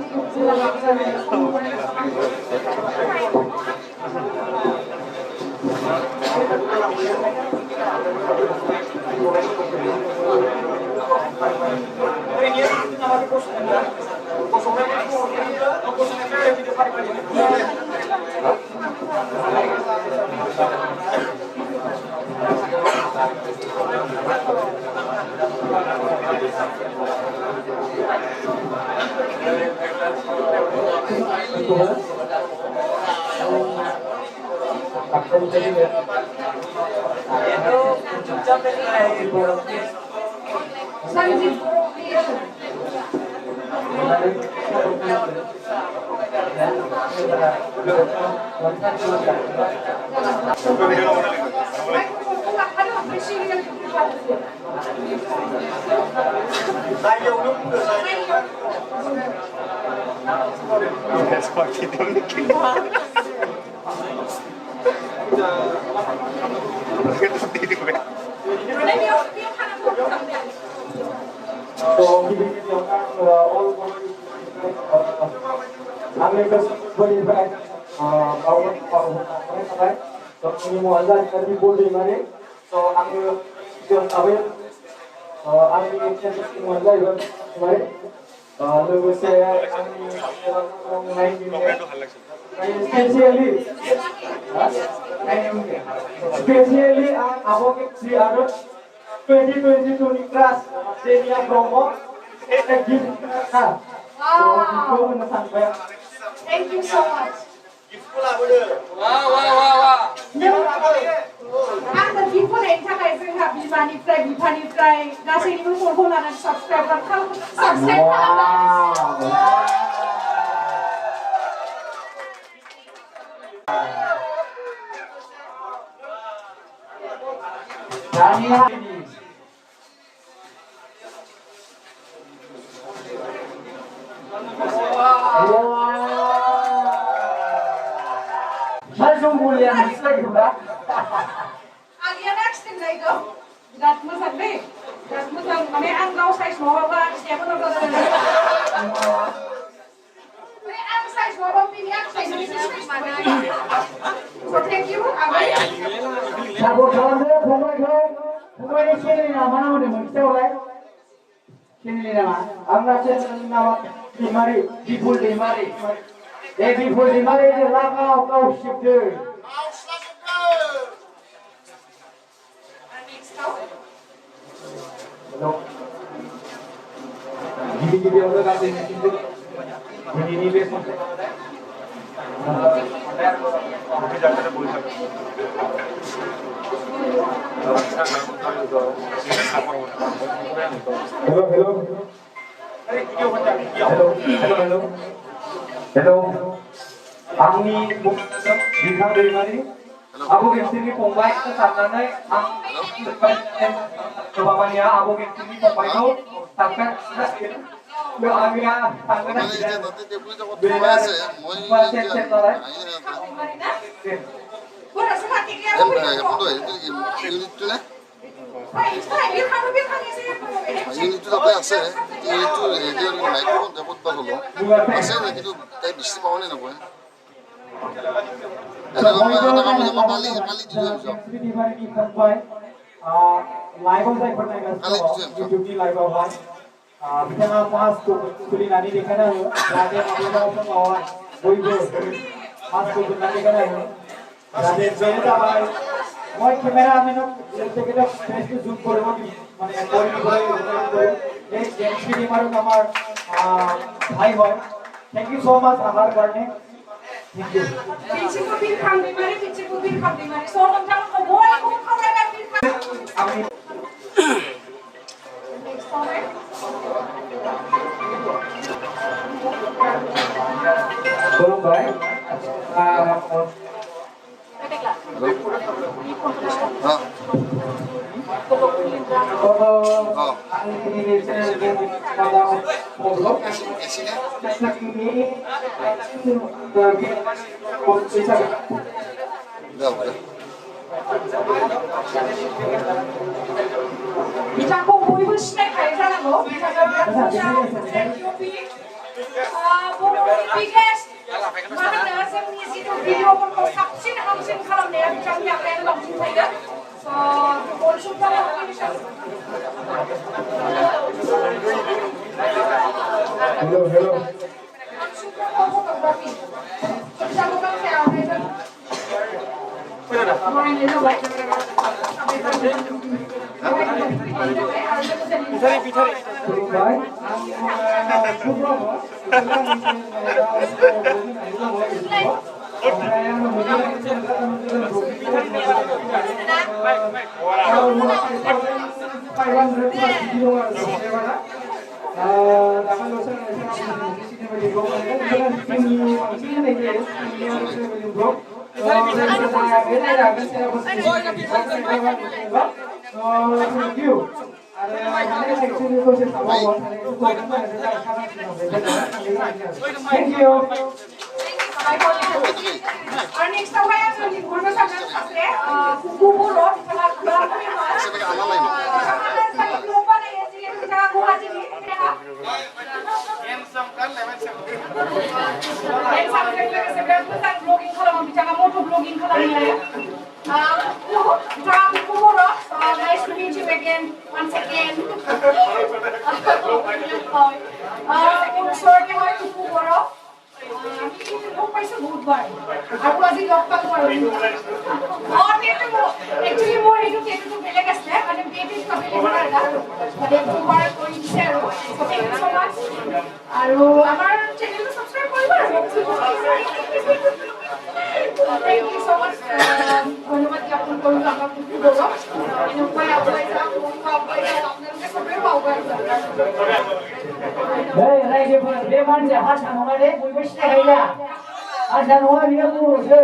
So kita all America's 25 tahun so ini mau azan tadi boleh mari so aku just aware আমি except মজা even মানে লোগোসে আমি online specially आं आबोके three आरो 2022 नि class जेनिया Brahma एक gift हा so गिफ्टखौ होनो सानबाय Thank you so much. आंनो गिफ्ट होनायनि थाखाय जोंहा बिमानिफ्राय बिफानिफ्राय गासैनिबो फनखौ लानानै साबस्क्राइब खालामनानै Dania Saya mulia lagi sudah. Alia next thing like go. That must have been. That must have. Kami ang gaw size mo ba? Siapa nak tahu? Kami ang size mo ba? Pilihan size ni size mana? So thank you. Alia. Sabar sabar pemain ni sini nama mana mesti orang. Sini nama. Anda sini nama Dimari, Dipul Dimari. Dipul Dimari ni langau kau shifter. Hello. Gini orang kata ini sini. Ini besok. Hello. Angni Bintang Dewi Aku kesini pembaik kesananya ang kebabanya aku kesini pembaik itu sampai lo amira sampai মানে এতিয়া তাতে table জগত সোমাই আছে মই Bodo semakin dia হেডফোনটো হেৰিটো কি ইউনিটটো নে ইউনিটটো তাতে আছে ইউনিটটো ৰেডিঅ'ৰ মাইক্ৰফোন ক'ত বা হ'লো আছে নে কিন্তু তাই বেছি পাবনে নাপায় लाइव जाय फोरमायगासिनो युट्युबनि लाइभआवहाय बिथाङा मास्कखौ खुलिनानै देखायना हो जाहाथे माब्लाबा समावहाय बयबो मास्कखौ खुलिनानै देखायना हो जाहाथे बेनो जाबाय মই ক্যামেরাম্যানক তেখেতক ফেসটো জুম কৰিব মানে এই গেমছ টিমাৰক আমাৰ ভাই হয় থ্যাংক ইউ সো মাচ আহাৰ কাৰণে thank you Pinchiku bin khamdi mari so nang boy ko khawai bin আমি next comment खुलुमबाय आंनि चेनेलनि मादाव बड'लेण्ड बिथांखौ बयबो सिनायखायो जानांगौ बिथाङा बिराद मोजां बर'नि बिगेस्ट मा होनो जोंनि जिथु भिडिअफोरखौ साबसिन हामसिन खालामनाया बिथांनि आखायानो बांसिन थायो हेलो हेलो फट'ग्राफि बिथांखौ गांसे आर'नाइजों बरायनाय जाबाय खुलुमबाय Thank you. Thank you. Our next away is going to be Bodo सासे कुकु बर' बिथाङा गोबां फेमास बिथाङा ग्रुपा नायो जे बिथाङा गुवाहाटीनि लोगोसे बिराद मोजां ब्लगिं खालामो बिथाङा मट' ब्लगिं खालामो बिथाङा कुकु बर' nice to meet you again once again ওচৰতে হয় কুকু বৰ লগ পাইছো বহুতবাৰ আৰু আজি লগ পালো আৰু একচুৱেলি মোৰ এইটো টেটুটো বেলেগ আছে মানে বেবিজ বেলেগ এটা মানে দুবাৰ কৰি দিছে আৰু থেংক ইউ ছ' মাছ আৰু আমাৰ চেনেলটো ছাবস্ক্ৰাইব কৰিবা আৰু থেংক ইউ ছ' মাছ ধন্যবাদ জ্ঞাপন কৰিলোঁ আমাৰ কুকু বৰক এনেকুৱাই আগুৱাই যাওক আপোনালোকে চবেই আগুৱাই যাওক रायजोफोर बे मानसिया हारसा नङा दे बयबो सिनायखायो हारसा नङा बियो बर'सो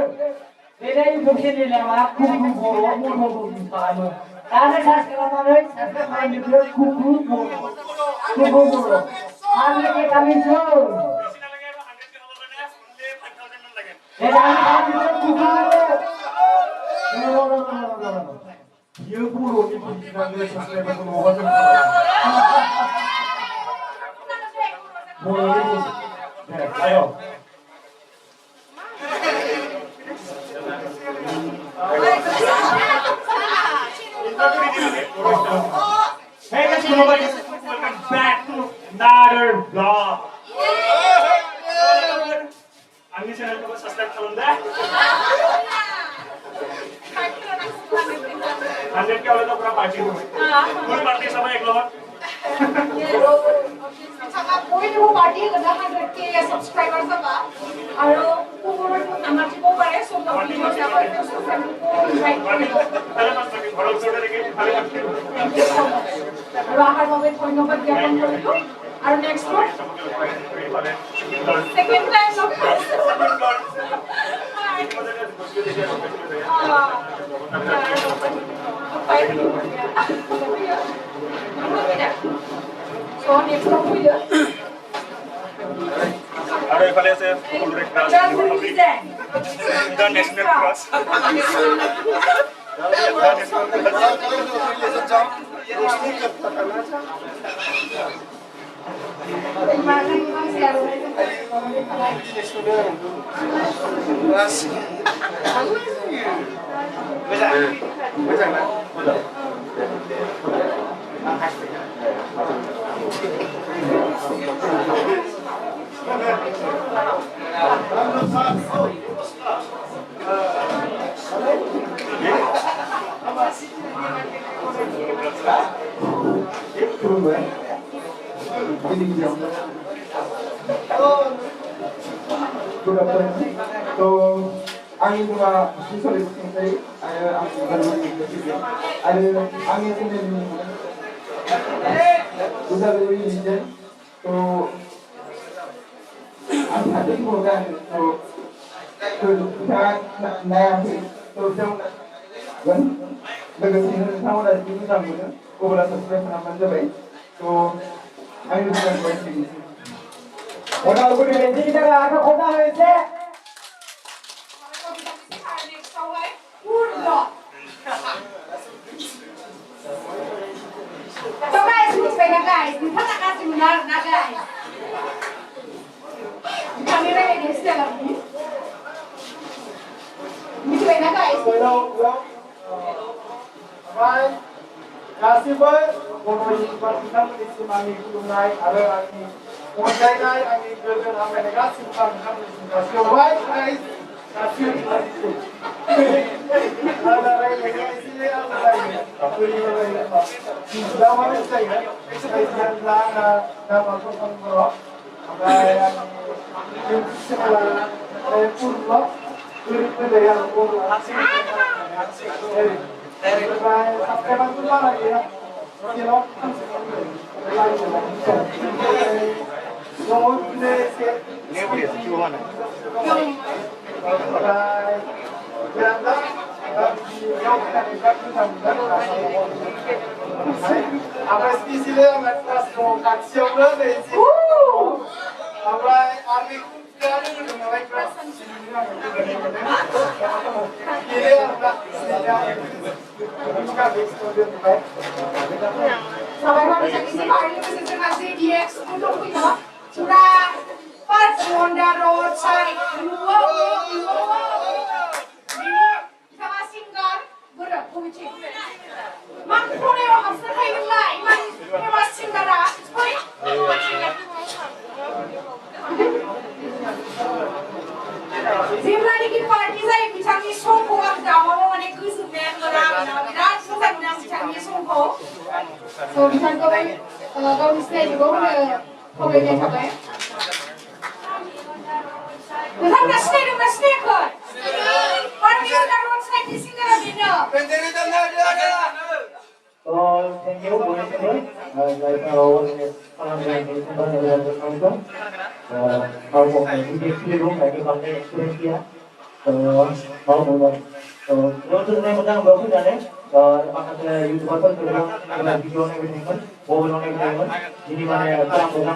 बेना इउटुब चेनेला मा कुकु बर' मट'बो खालामो दानो सार्च खालामनानै साबस्क्राइब खालामदो कुकु बर' आंनि एकाउन्टखौ ए दानो खालामदो कुकु बियो बर'नि दिन्थिनानै साबस्क्राइबखौ नङा जों Ayo. Hey guys, welcome back to another vlog. Ang channel ko subscribe kalon da. 100 के वाला तो पूरा पार्टी हो. फुल पार्टी सब एक लोग. पहिलो पार्टी गर्दा 100k सब्सक्राइबर छ बा আৰু कुकुरहरु नामाजिব পাৰে सो भिडियो चाब त्यो सबैको इनभाइट गरियो আৰু আহাৰ বাবে ধন্যবাদ জ্ঞাপন কৰিলো আৰু নেক্সট वन সেকেন্ড টাইম লগ So next up we do. Ada yang kalian saya full recross the national cross. So, angin juga visual saya, angin bermain ada angin ini sudah lebih legend. So, आसादै हरगानो बिथाङा नायाखै जों गोन लोगोसेनो नोंथांमोना जुदि मोजां मोनो अब्ला साबस्क्राइब खालामबानो जाबाय आंनि बुंनांगौआ एसेनोसै उदालगुरि बेंकनि थाखाय आखाइ खबना हो एसे So guys, miथिबायना guys, नोंथाङा गाज्रि मोना आरोना guys. नोंथांनि रायलायनाय स्टाइला बिदि. मिथिबायना guys? ओमफ्राय गासिबो बर' इउटिउबार बिथांमोननिसिम आंनि खुलुमनाय आरो आंनि अनसायनाय आंनि गोजोन हामलायनाय गासिबो आं नोंथांमोननिसिम जासिहरबाय गासिबो रायलायनाया एसे आलादा जायो बोरैबा जायो दा माबायदि जायो जायखिजाया आंना नामा प्रथम बर' ओमफ्राय आंनि इउटिउब चेनेला फुल ब्लग गोरिब गोदै आरो बर' ओमफ्राय साबस्क्राइबारफोर बारा गैया सेनाव दङ बिदिनो एसे ओमफ्राय ओमफ्राय स्पेसियेलि आंना क्लास दङ खाथियावनो नै ओमफ्राय आर्मि बिराद होदों नालाय क्लास साबायखर बिथांनिसिम आरो लोगोसे जोंहा JDX दंफैयो फुरा फार्स्ट वन्डार रड साइड बिथाङा सिंगार गोरोब कमिटि मा खनायाव हाबसोना थायो नोंलाय इमान फेमास सिंगारा फै जेब्लानिखि पार्टि जायो बिथांनि समखौ आं दामाबो माने गोजोननाया मोना आरोना बिराद मोजां मोनो आं बिथांनि समखौ बिथांखौ गावनि सिनायथिखौ होनो खावलायनाय थाबाय नोंथांमोना सिनायदोंना सिनायाखै पार्टि वन्डार रड साइडनि सिंगारा बेनो thank you बयनिसिमबो जायफोरा अवेरनेस खालामनायनि थाखाय गाव मावनायनि एक्सपिरियेन्स दं जायनि बांद्राय एक्सपिरियेन्स गैया मावदोंमोन गोजोननाय मोनदों आं बेयाव फैनानै माखासे इउटिउबारफोर गोबां भिडिअ नायबायदोंमोन मबाइलाव नायबायदोंमोन दिनै माने मोजां मोजां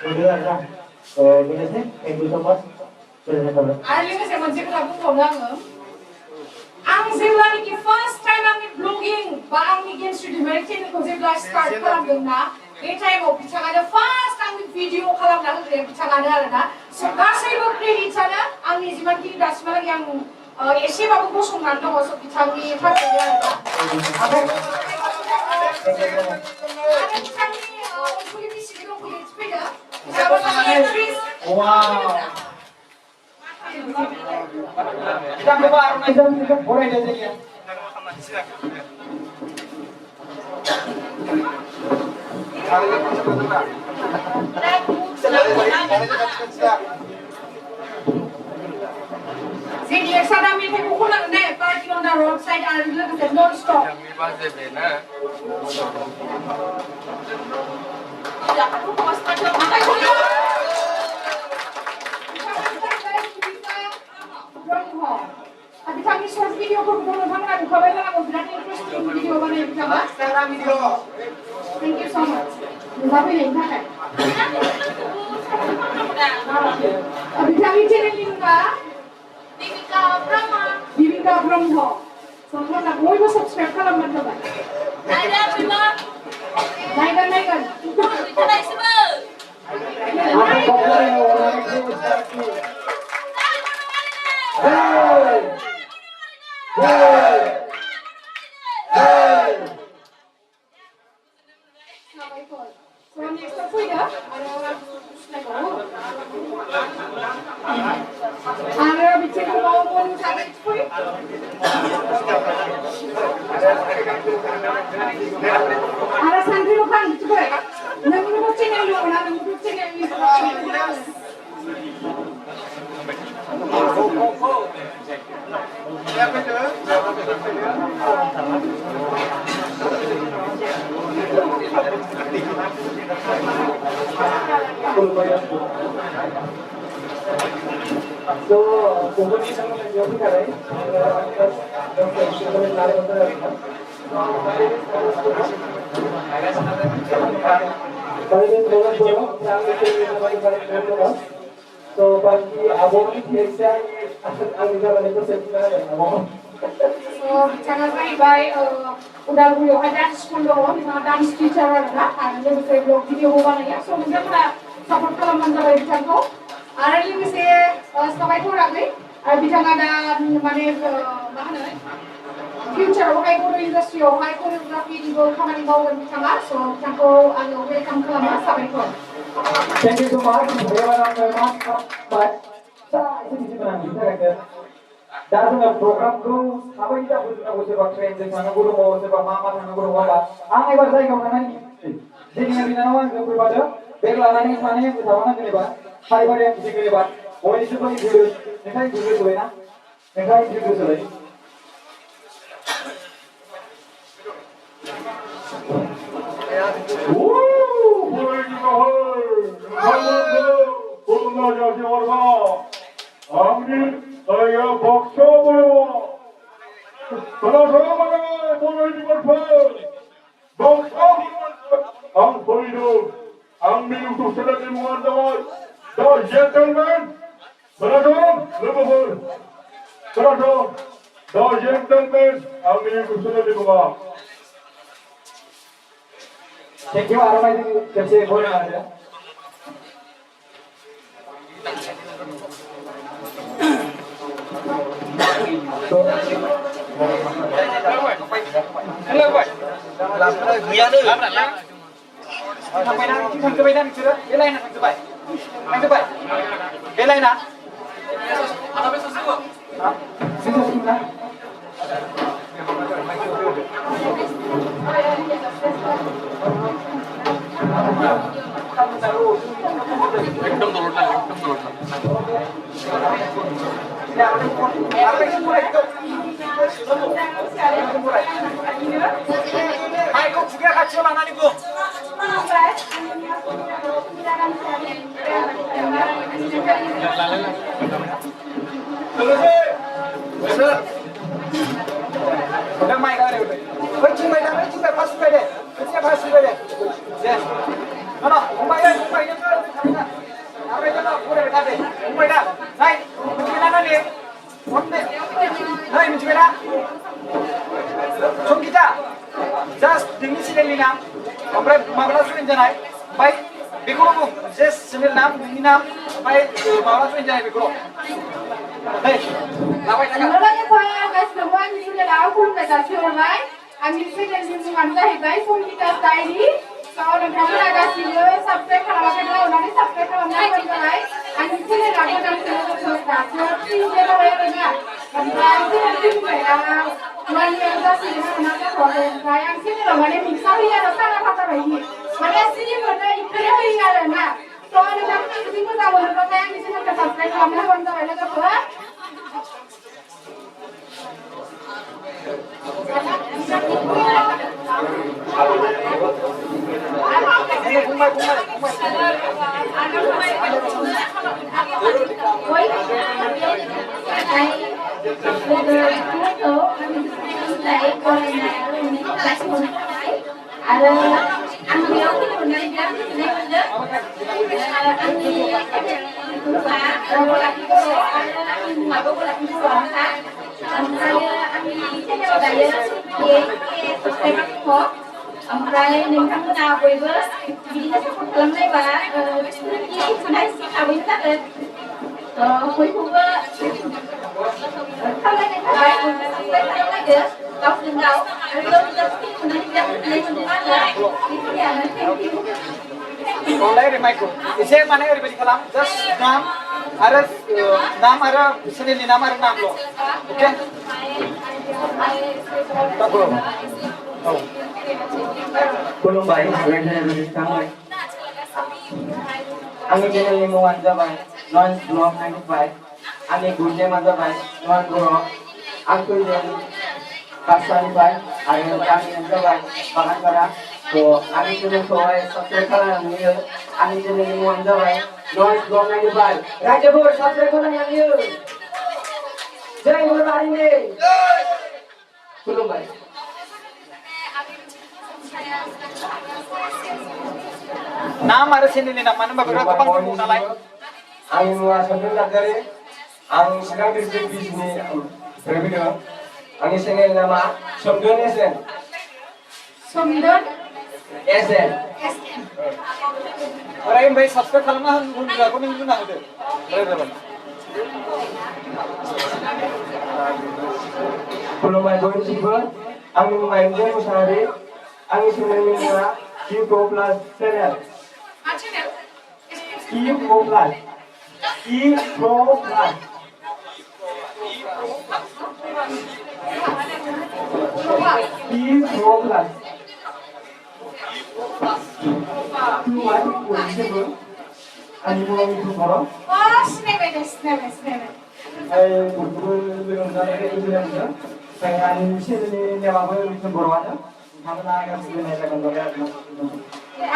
नुदों आरोना बेनोसै थेंक इउ स' माच गोजोननाय थाबाय आरो लोगोसे मोनसे खोथा बुंबावनो आं जेब्लानिखि फार्स्ट टाइम आंनि ब्लगिं बा आंनि गेम स्टुडिअ चेनेलखौ जेब्ला स्टार्ट खालामदोंना बे टाइमाव बिथाङानो फार्स्ट आंनि भिडिअ खालामना होग्राया बिथाङानो आरोना स' गासैबो क्रेडिट्सआनो आंनि जिमानखिनि दासिमहालागै आं एसेबाबो गसंनानै दङ स' बिथांनि थाखायनो आरोना आरो बिथांनि अनसुलि बिसिबो दंफैयो फैदो बिथाङाबो सासे एक्ट्रिस बिथांखौबो आर'नाइजों बरायनाय जायो JDX दा मेथाइखौ खननांगोन दे party on the road side आरो लोगोसे नन स्टप बिथांनि शर्ट भिडिअफोरखौ नोंथांमोना नुखाबाय जानांगौ बिराद इन्टारेस्टिं भिडिअ बानायो बिथाङा थेंक इउ स' माच नुजा फैनायनि थाखाय बिथांनि चेनेलनि मुङा दिबिका ब्रह्म नोंथांमोना बयबो साबस्क्राइब खालामबानो जाबाय नायगोन आरो बिथिंखौ मावनो थाखाय फै आरो सानख्रिल' खान बिथिंफोर नोंनिबो चेनेल दङ ना नोंनिबो चेनेलनि खुलुमबाय So, kemudian kita menjawab kali, so bagi abang ini saya akan jalan itu saya abang. So, jangan baik-baik udah beliau ada school dong, di mana dance teacher ada, ada lebih blog video ya. So, mungkin kita support kalau menjadi contoh. Ada yang bisa sampai kurang nih, bisa ada mana future orang Bodo industri, orang koreografi di bawah kamar bawah bisa nggak? So, contoh ada welcome ke lama sampai kurang. Thank you so much. But saya itu di mana bisa kan? Dalam program itu apa yang kita butuh sebab train dengan guru mau sebab mama dengan guru apa? Ibar saya kemana nih? Jadi yang dinawan ke berbeda. Berlalu nih mana yang bersama dengan ibar. Fiber yang bisa kiri ibar. Oh ini seperti dulu. Nekai dulu tu ya. Nekai dulu tu lagi. boleh juga Bodo jadi warga. Ambil saya bakso boleh. Sama-sama boleh diberfel. Bakso ang Bodo. Ambil untuk sedang lingkungan dapat. The gentleman. Sama-sama lebih. Sama-sama. The gentleman. Ambil untuk sedang lingkungan. Thank you. Arama ini कैसे बोलना है? Hello boy. Làm ghiền đi. Thằng bay đang thằng bay đang chưa? Cái này là thằng bay. Thằng bay. Cái này nè. Ada besok semua. Hah? Semua. एकदम दौड़ना एकदम दौड़ना Hai kau juga kacau mana nih bu? Udah main kali udah. Kau cuma dah, cuma pas sudah deh. Siapa pas sudah deh? Yes. Mana? Umai dah, umai dah. Apa itu nak? Pura berita deh. Umai dah. Naik. Mencuri mana ni? Monte. Naik mencuri dah. Jom kita. Just tinggi sini lina. Sampai 15 menit janai. Baik. Bikuro bu. Just sini nam, tinggi nam. Baik. 15 menit janai bikuro. Hei. Lapai tak? Sebenarnya saya guys semua di sini ada pun kita online. Kami sudah di lingkungan baik pun kita tadi. Kalau dan kami ada sini subscribe kalau kita udah subscribe kalau mau berjalan. Kami sini ada dan kita sudah jadi kita berjalan. Kami sini mereka mana sini mana problem. Saya sini loh mana misal ya sana kata lagi. Mana sini mana ikhlas ya na. Soalnya kami sini kita boleh saya di sini kita subscribe kalau mau berjalan lagi apa? Ompray nintangna bयबो बिदिनो support खालामनायबा स्टुडेन्टनि सुनाय थाबैनो जागोन बयखौबो खावलायनाय थाबाय subscribe खालामलायदो गावजों गाव आरो गावजों नुनानै बिराद गोजोननाय मोनदों आङो बेखिनियानो thank you Oleh remaiku. Isi mana yang diberi kalam? Just nam, ada nam ada sini nam ada nam lo. Oke? Tak belum. Oh. Khulumbai, saya berbicara. Kami channel lingkungan jabai, non blog 95. Kami gunde jabai, non blog. Aku yang pasal jabai, ada kami yang jabai, bahkan para So आंनि चेनेलखौहाय subscribe खालामनानै हो आंनि चेनेलनि मुङानो जाबाय नयस blog 95 रायजोफोर subscribe खालामनानै हो जय बर' हारिनि खुलुमबाय नाम आरो चेनेलनि नाम मानो होनबा बिराद गोबां दङ नालाय आंनि मुङा सोमदोन नार्जारि आं चिरां डिस्ट्रिक्ट बिजनि फैदों आंनि चेनेलनि नामा सोमदोन एसएन सोमदोन एसएन ओमफ्राय साबस्क्राइब खालामना होनग्राखौ नों बुंना होदो खुलुमबाय बयनिसिमबो आंनि मुङा इन्दिया मुसाहारि आंनि चेनेलनि मुङा इउटुब प्लास चेनेल इउटुब प्लास आंनि मुङा इउटुब बर' सिनायबाय दे सिनायबाय आंनि चेनेलनि नेमाबो इउटुब बर'आनो नोंथांमोना गासिबो नायजागोन आरोना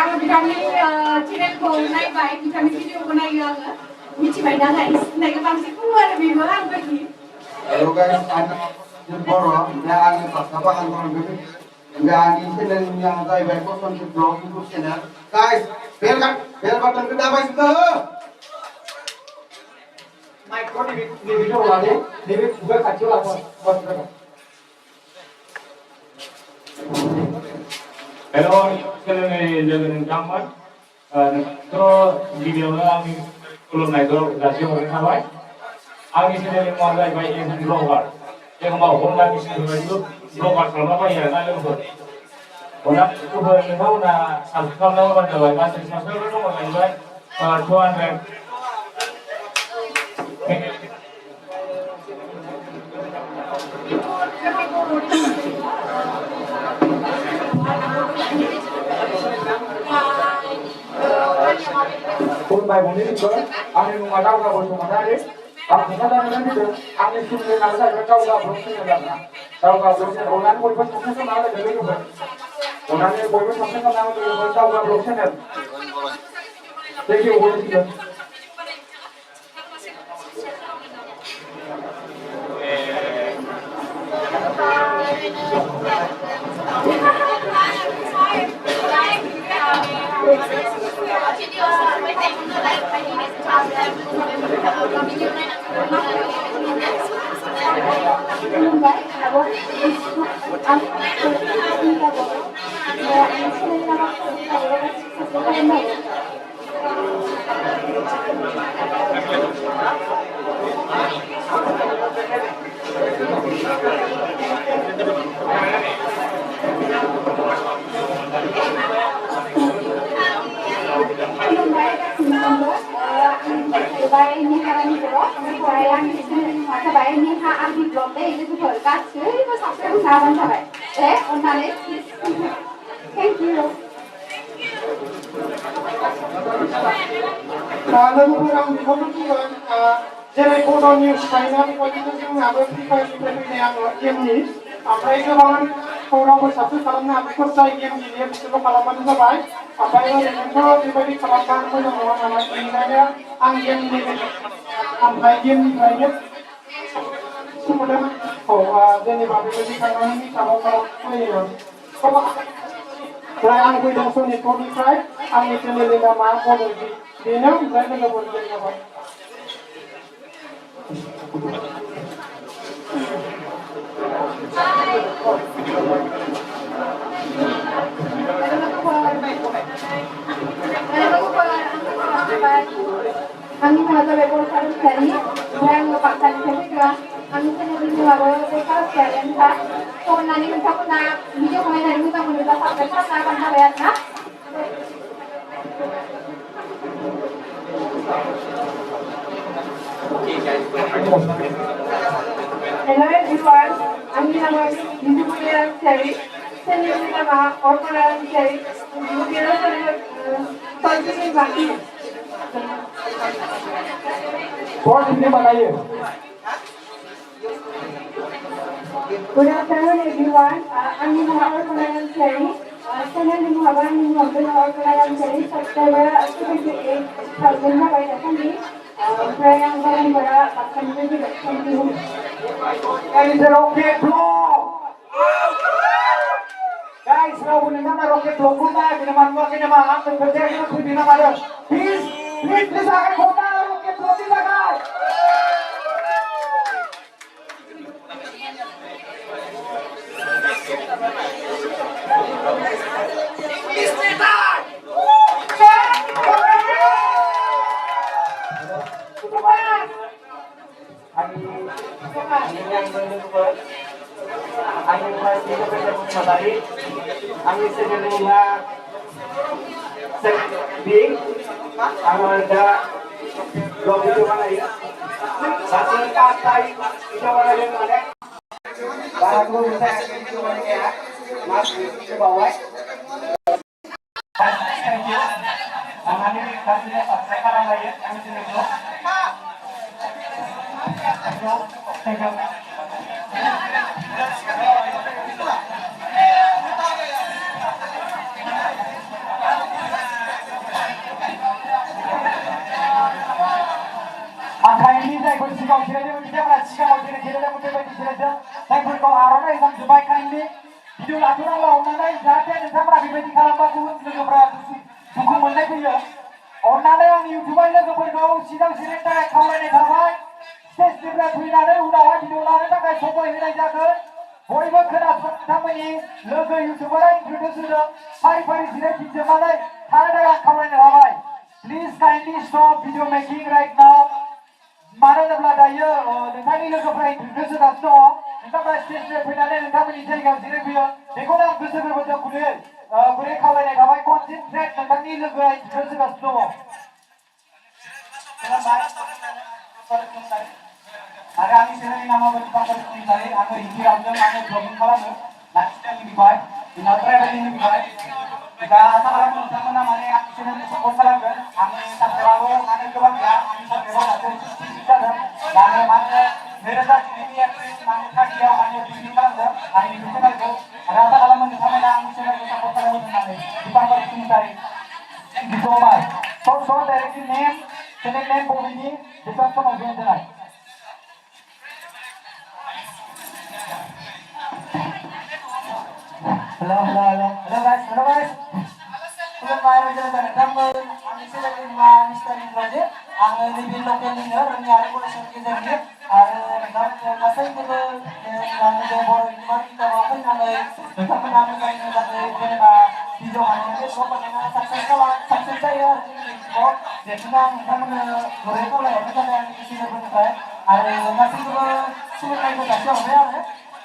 आङो बिथांनि चेनेलखौ नायबाय बिथांनि भिडिअखौ नायो आङो मिथिबाय नालाय सिनायखौ बांसिन बुङो आरो बेबो आंबायदि Hello guys, I'm Bodo. Saya angin apa kantor gitu. Nggak angin channel yang saya baik konten blog YouTube channel. Guys, bel button kita apa itu? Micro video वाले देवे गूगल खाते वाला बस करो Hello, channelनि लोगो नोंथांमोन नोंथांखौ गिबियावनो आंनि खुलुमनायखौ जासिहरनाय थाबाय आंनि चेनेलनि मुङा जाहैबाय एम ब्लगार एखमबा अनलाइन बेफोरबायदिबो ब्लगार खालामलाबायो आरोना लोगोफोर नोंथांमोना साबस्क्राइब खालामना होबानो जाबाय गासै साबस्क्राइबार दङ जाहैबाय 200 खुलुमबाय बयनिसिमबो आंनि मुङा दावगा बसुमतारि आं खोन्थानो लुबैदों आंनि चेनेलनि नामा जाहैबाय दावगा ब्लग चेनेल आरोना दावगा ब्लग चेनेल अननानै बयबो साबस्क्राइब खालामना होदो लोगोफोर अननानै बयबो साबस्क्राइब खालामना होदो लोगोफोर दावगा ब्लग चेनेल थेंक इउ बयनिसिमबो लोगोफोर आं बेखौनो बुंगोन जेरै बड' निउस थायोना बेबायदिनो जोंहाबो फ्रिफायारनिफ्राय फैनाय आङो गेमनि ओमफ्राय गोबां खौरांबो साबसिन खालामनो हानायफोर जाय गेम गेलेयो बिसोरल' खालामबानो जाबाय ओमफ्राय ओरैनोथ' बेबायदि खालामबा मोजां नङा नालाय बेनिखायनो आं गेमनि ओमफ्राय गेमनिफ्रायनो सोमोन्दो जेनेबा बेबायदि खालामनानै मिटाबाव फैयो ओमफ्राय आं फैदों सनितपुरनिफ्राय आंनि चेनेलनि नामा बड'लि बेनो ओमफ्राय लोगोफोर जाबाय आंनि मुङा जाबाय बर'सा मुसाहारि ओमफ्राय आङो बाक्सानिफ्राय फैदों आंनि चेनेलनि मुङाबो बर'सा मुसाहारियानोखा अननानै नोंथांमोना भिडिअखौ नायनानै मोजां मोनोब्ला साबस्क्राइब खालामना होबानो जाबाय आरोना Hello everyone, I'm Nina Musahaри. Channelनि नामा अर्पणा मुसाहारि सल्टिनि बाकी बहुत हिंदी बनाइए Good afternoon everyone, आंनि मुङा Arpana Mushahary channel ni muhaban ni muhaban or kalian jadi subscriber aku jadi 8,000 na baik akan di saya yang barang bara akan jadi continue. And it's a rocket blow. Guys, now we need a rocket blow. Good night. We need to get a man. I'm going to take you to dinner, mother. Please, I can go down. Rocket blow, please, guys. Angin masih berbeda matahari, angin sebenarnya sedih, ada dua itu mana ya? Satu kata itu mana yang mana? Baru bisa itu mana ya? Mas ke bawah. Thank you. Angin ini kasihnya saya kalau lagi, angin sini dulu. Thank you. Angkanya जायखौ सिगाङाव जिरायदोंमोन बिथांमोना सिगाङाव जेरै जिरायदोंमोन बेबायदि जिरायदों जायफोरखौ आर'नाइ होजोबबाय काइन्डलि video लाथ'नांला अननानै जाहाथे नोंथांमोना बेबायदि खालामबा गुबुन लोगोफोरा दुखु मोननाय फैयो अननानै आंनि इउटुबार लोगोफोरखौ सिगां जिरायनो थाखाय खावलायनाय थाबाय स्टेजनिफ्राय फैनानै उनावहाय भिडिअ लानो थाखाय समय होनाय जागोन बयबो खोनासं नोंथांमोननि लोगो इउटुबारा इन्ट्रडिउस होदों फारि फारि जिरायफिनजोबनानै थानो थाखाय आं खावलायनाय थाबाय please kindly stop video making right now मानो होनोब्ला दायो नोंथांनि लोगोफोरा इन्ट्रडिउस होगासिनो दङ नोंथांमोना स्टेजनिफ्राय फैनानै नोंथांमोननि जायगायाव जिरायफैयो बेखौनो आं गोसो गोरबोजों गुरै खावलायनाय थाबाय कनसेन्ट्रेट नोंथांनि लोगोआ इन्ट्रडिउस होगासिनो दङ आरो आंनि चेनेलनि नामा बाथ्राफोरनिफ्राय आङो हिन्दी रावजों आङो ब्लगिं खालामो लाइफस्टाइलनि बिखय उनाव ट्रेभेलिंनि बिखय दा आसा खालामो नोंथांमोना माने आंनि चेनेलखौ सापर्ट खालामगोन आंनि साबस्क्राइबाराबो माने गोबां गैया आंनि साबस्क्राइबारा दासो जादों दानो माने 2012नि एप्रिल माने 30आव माने बिगिनिं खालामदों आंनि इउटुब चेनेलखौ आरो आसा खालामो नोंथांमोना आंनि चेनेलखौ सापर्ट खालामगोन होननानै डिपार्टमेन्टनिफ्राय थेंक इउ सो माच so directly name channel name Bobini because some of you tonight hello guys खुलुमबाय रोजा नोंथांमोन आंनि चेनेलनि मुङा मिस्टार इंराजि आङो नैबे लकेलनिनो रोङि आरो कलेजनि गेजेरनि आरो नोंथांमोन गासैखौबो आङो बे बर' इउटुबार किटाबाव फैनानै नोंथांमोना मोजाङै मोजाङै जेनेबा भिडिअ बानायनानै सम बानायना साक्सेस जायो आरो जोंनि इउटुबाव बेखौनो आं नोंथांमोननो गुरै खावलायहरनाय जाबाय आंनि गोसो गोरबोनिफ्राय आरो गासैखौबो सिबिनायखौ जासिहरबाय आरो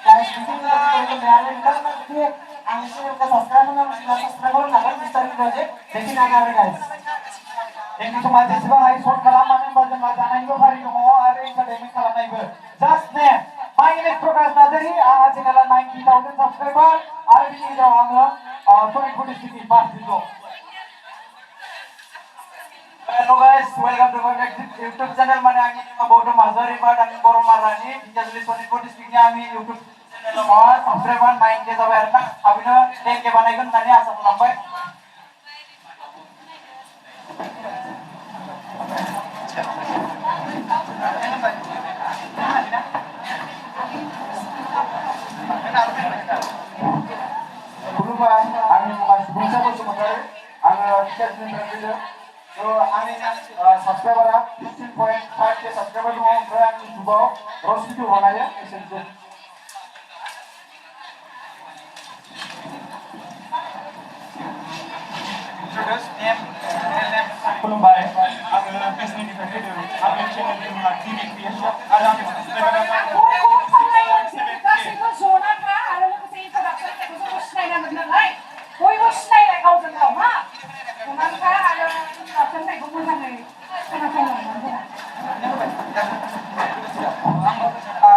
guys बिदिनो आरो नोंथांमोना जुदि आंनि चेनेलखौ साबस्क्राइब खालामनांगोन मिस्टार इंराजि बेखिनियानो आरो गाइस थेंक इउ सो माच जेसेबां हायो सर्ट खालाम मानो होनबा जोंहा जानायनिबो फारि दङ आरो एन्टारटेनमेन्ट खालामनायबो जास्ट नेम माय नेम इज प्रकाश नार्जारी आंहा चेनेला 90,000 साबस्क्राइबार आरो बिनि गेजेराव आङो Sonitpur डिस्ट्रिक्टनि बासटिल' Hello guys, welcome to my YouTube channel. Mana angin nama Bodo Mazari but angin Boro Marani. Jadi Sonitpur districtnya kami YouTube channel mau subscriber 9K sampai hari nak. Abis itu 10K बनाइगन nanti asal lambai. Kulumbai, angin masih bungsa bos sementara. Angin tiket sendiri. So, आंनि साबस्क्राइबारा 15.5K subscriber दङ ओमफ्राय आंनि इउटुबाव रस video बानायो एसेनोसै खुलुमबाय आङो फेसबुकनिफ्राय फैदों आंनि चेनेलनि मुङा टिभि क्रिएसन आरो आंनि साबस्क्राइबारा गासैबो जना था आरो लोगोसे इन्ट्रडाक्सन होनायखौ जोंबो सिनायनांगोन नालाय बयबो सिनायलाय गावजों गाव हा जनानोखा आरो इन्ट्रडाक्सन होनायखौ मोजाङै खोनासंलांनांगोन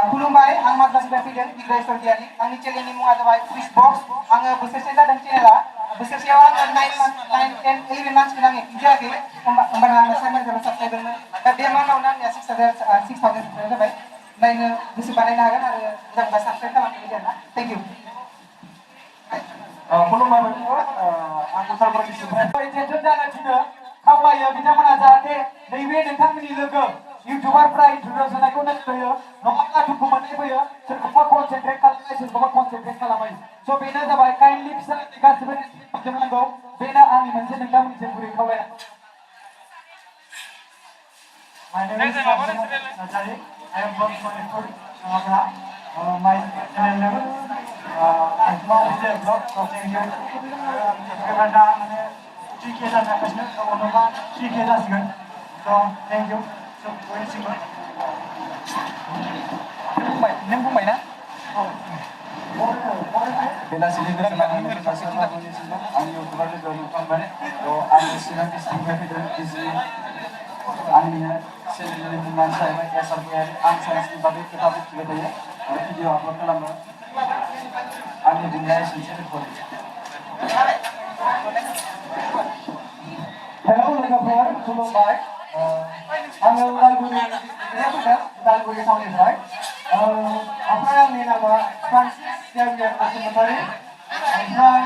खुलुमबाय आं माद्रासनिफ्राय फैदों बिग्राय सरगियारि आंनि चेनेलनि मुङा जाबाय फ्रिज बक्स आङो बोसोरसे जादों चेनेला बोसोरसेयाव आङो 9 months 9 10 11 monthsखौ आं एक्टिभ जायाखै होमबाना आङो 7 months साबस्क्राइबारमोन दा बे मान्थआवनो आंनिया 6,000 साबस्क्राइबार जाबाय नायनो गोसो बानायनो हागोन आरो मोजां साबस्क्राइब खालामनो हागोन थेंक इउ खुलुमबाय बयखौबो आं उदालगुरिनिफ्राय एटेन्सन जागासिनो खावलायो बिथांमोना जाहाथे नैबे नोंथांमोननि लोगो इउटिउबारफ्रा इन्ट्रडिउस होनायखौ नायहोयो नङाब्ला दुखु मोननाय फैयो सोरखौबा कनसेन्ट्रेट खालामनाय सोरखौबा कनसेन्ट्रेट खालामै स' बेनो जाबाय काइन्डलि फिसा गासिबो जोंनांगौ बेनो आंनि मोनसे नोंथांमोननिसिम गुरै खावलायनाय My name is Najari. I am from Manipur, Nagara. My channel name is Asma Vlog crossing here. Kerana mane 3K जागासिनो उनावबा 3K जासिगोन. So thank you. So बयनिसिमबो. नों बुंबाय ना? बेलासिनि गोजोन लानानै गासैबो बयनिसिमबो आंनि इउटिउबार लोगो मोनखांबाय. आङो चिरां डिस्ट्रिक्टनिफ्राय फैदों बिजनि आंनिनो चेनेलनि मुङानो जाहैबाय एसारफोर आं साइन्सनि बागै खोथा बुंथिबाय थायो आरो भिडिअ आपल'ड खालामो आंनि बुंनाया एसेनोसै हेलौ लोगोफोर खुलुमबाय आङो उदालगुरिनिफ्राय फैदों उदालगुरि टाउननिफ्राय ओमफ्राय आंनि नामा फ्रान्सिस जेभियार बसुमतारी ओमफ्राय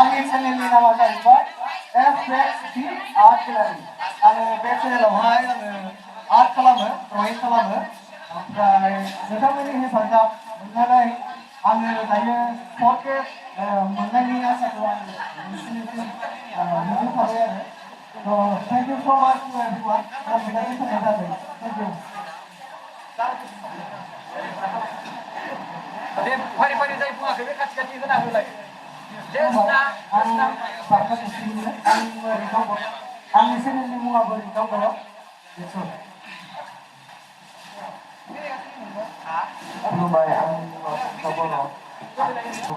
आंनि चेनेलनि नामा जाहैबाय FXD आर्ट गेलारि आङो बे चेनेलावहाय आङो आर्ट खालामो ड्रयिं खालामो ओमफ्राय नोंथांमोननि हेफाजाब मोननानै आङो दायो 4K मोननायनि आसाखौ आङो नोंसिनिसिम मिजिंखाबाय आरो थेंक इउ स' माच टु एभरिवान आं बिदायनि होनाय जादों थेंक इउ दे फारि फारि जाय बुङाखै बे खाथि खाथि होना होलाय आंनि चेनेलनि मुङाबो रिंखां बर' खुलुमबाय आंनि मुङा रिंखां बर'